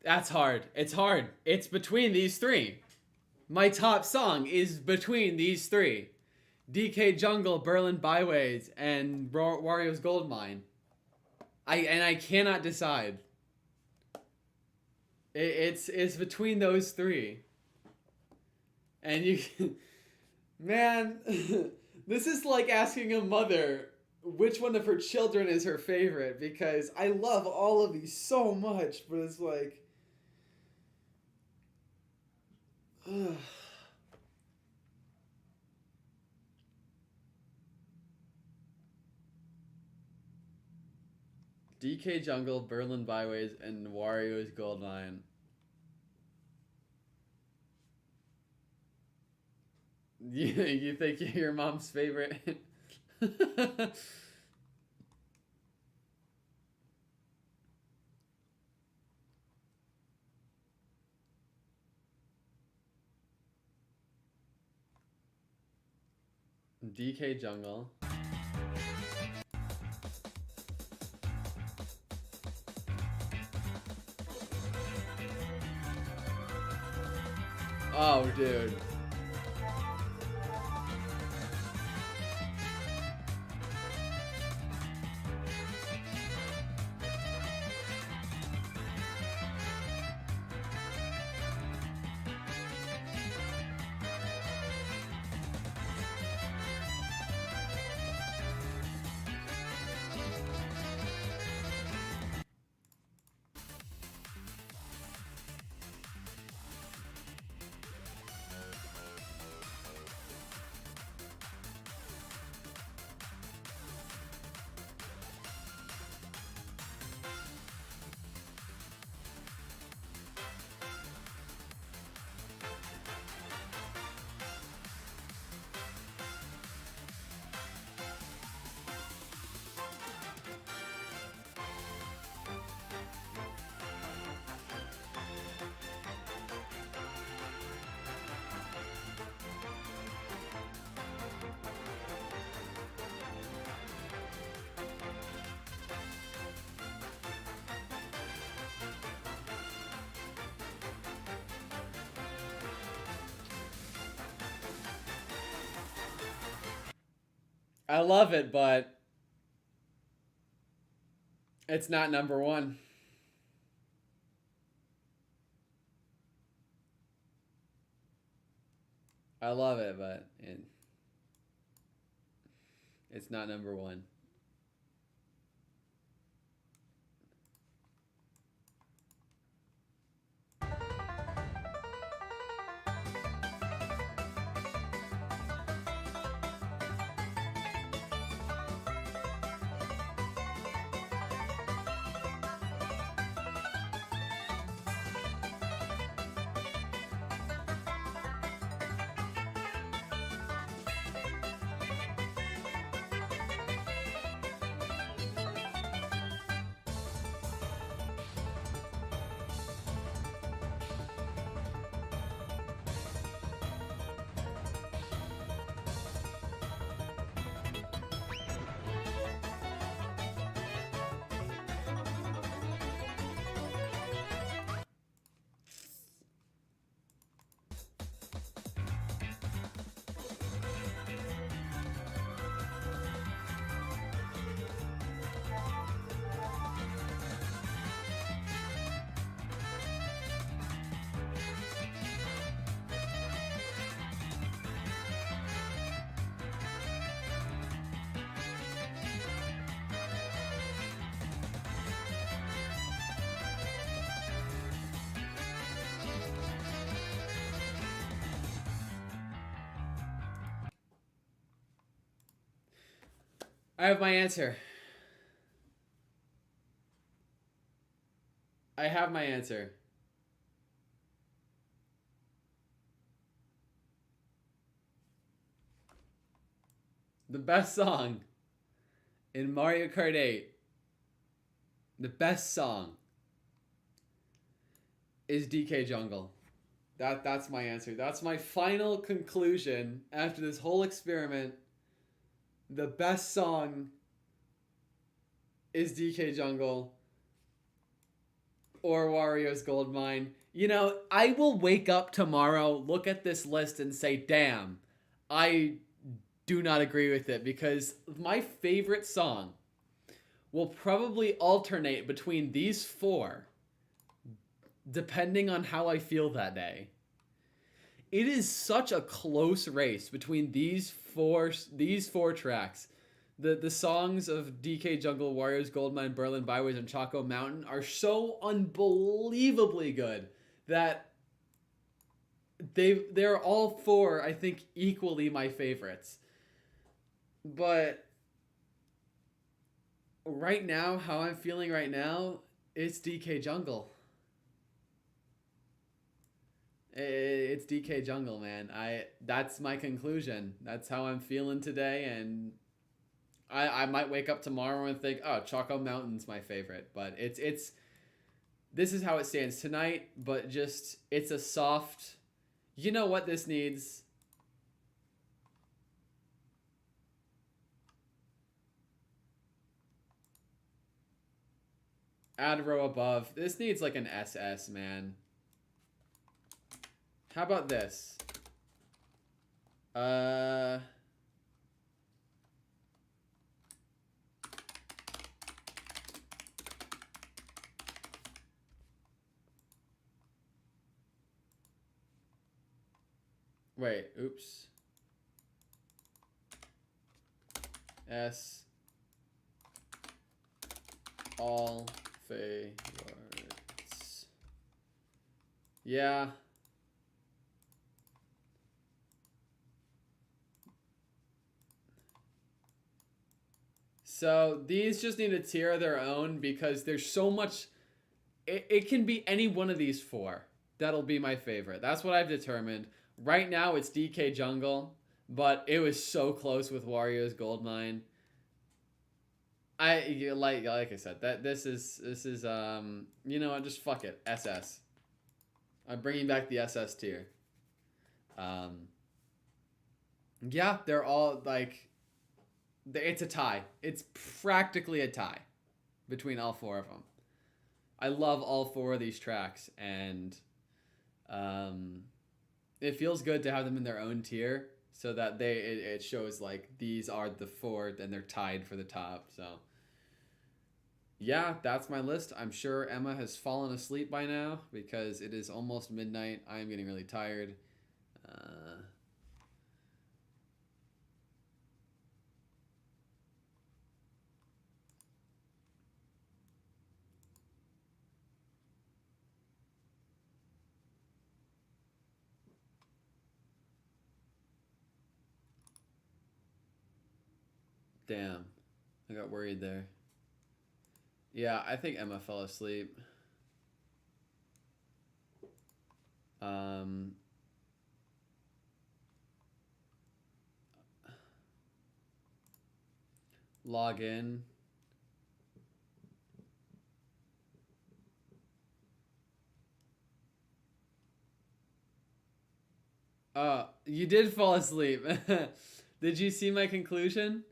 That's hard. It's hard. It's between these three. My top song is between these three. DK Jungle, Berlin Byways, and Wario's Gold Mine. I cannot decide. It's between those three. And you can, man, this is like asking a mother which one of her children is her favorite, because I love all of these so much, but it's like, ugh. DK Jungle, Berlin Byways, and Wario's Gold Mine. You think you're your mom's favorite? DK Jungle. Oh, dude. I love it, but it's not number one. I love it, but it's not number one. I have my answer. I have my answer. The best song in Mario Kart 8, the best song is DK Jungle. That's my answer. That's my final conclusion after this whole experiment. The best song is DK Jungle or Wario's Gold Mine. You know, I will wake up tomorrow, look at this list, and say, damn, I do not agree with it, because my favorite song will probably alternate between these four depending on how I feel that day. It is such a close race between these four tracks. The songs of DK Jungle, Warriors, Goldmine, Berlin Byways, and Choco Mountain are so unbelievably good that they're all four, I think, equally my favorites. But right now, how I'm feeling right now, it's DK Jungle. It's DK Jungle, man. That's my conclusion. That's how I'm feeling today, and I might wake up tomorrow and think, oh, Choco Mountain's my favorite. But it's this is how it stands tonight, but just it's a soft, you know what this needs? Add row above. This needs like an SS, man. How about this? Wait, oops. S. All favorites. Yeah. So these just need a tier of their own because there's so much. It can be any one of these four. That'll be my favorite. That's what I've determined. Right now it's DK Jungle, but it was so close with Wario's Goldmine. Like I said, this is you know what, just fuck it. SS. I'm bringing back the SS tier. Yeah, they're all like, it's a tie. It's practically a tie between all four of them. I love all four of these tracks, and it feels good to have them in their own tier so that it shows like these are the four and they're tied for the top. So yeah, that's my list. I'm sure Emma has fallen asleep by now because it is almost midnight. I am getting really tired. Damn, I got worried there. Yeah, I think Emma fell asleep. Log in. You did fall asleep. Did you see my conclusion?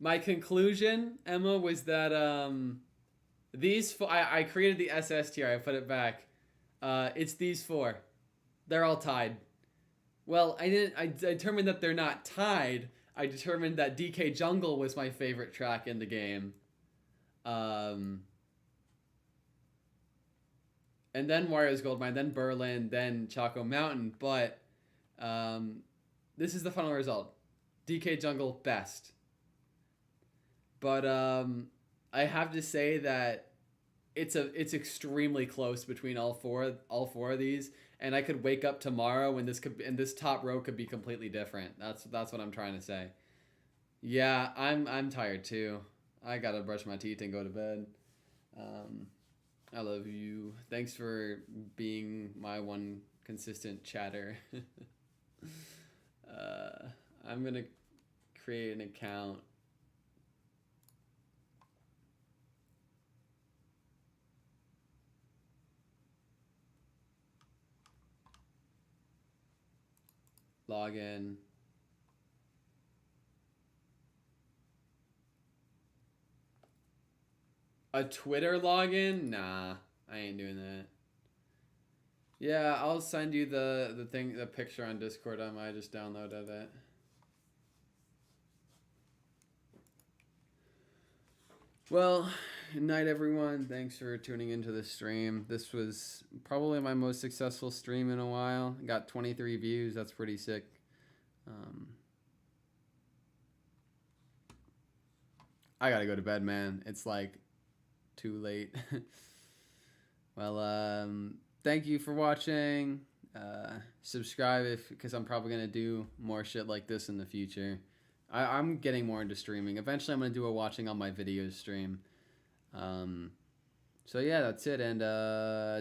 My conclusion, Emma, was that I created the SS tier. I put it back. It's these four. They're all tied. Well, I determined that they're not tied. I determined that DK Jungle was my favorite track in the game. And then Wario's Goldmine, then Berlin, then Choco Mountain. But this is the final result. DK Jungle, best. But I have to say that it's extremely close between all four of these, and I could wake up tomorrow and this top row could be completely different. That's what I'm trying to say. Yeah, I'm tired too. I gotta brush my teeth and go to bed. I love you. Thanks for being my one consistent chatter. I'm gonna create an account. Log in. A Twitter login? Nah, I ain't doing that. Yeah, I'll send you the picture on Discord. I might just downloaded it. Well, good night, everyone. Thanks for tuning into the stream. This was probably my most successful stream in a while. Got 23 views. That's pretty sick. I gotta go to bed, man. It's like too late. Well, thank you for watching. Subscribe because I'm probably gonna do more shit like this in the future. I'm getting more into streaming. Eventually, I'm gonna do a watching on my videos stream. So yeah, that's it. And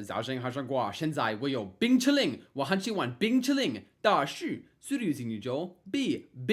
早上好，我现在我有冰淇淋，我很喜欢冰淇淋，但是水流进去就必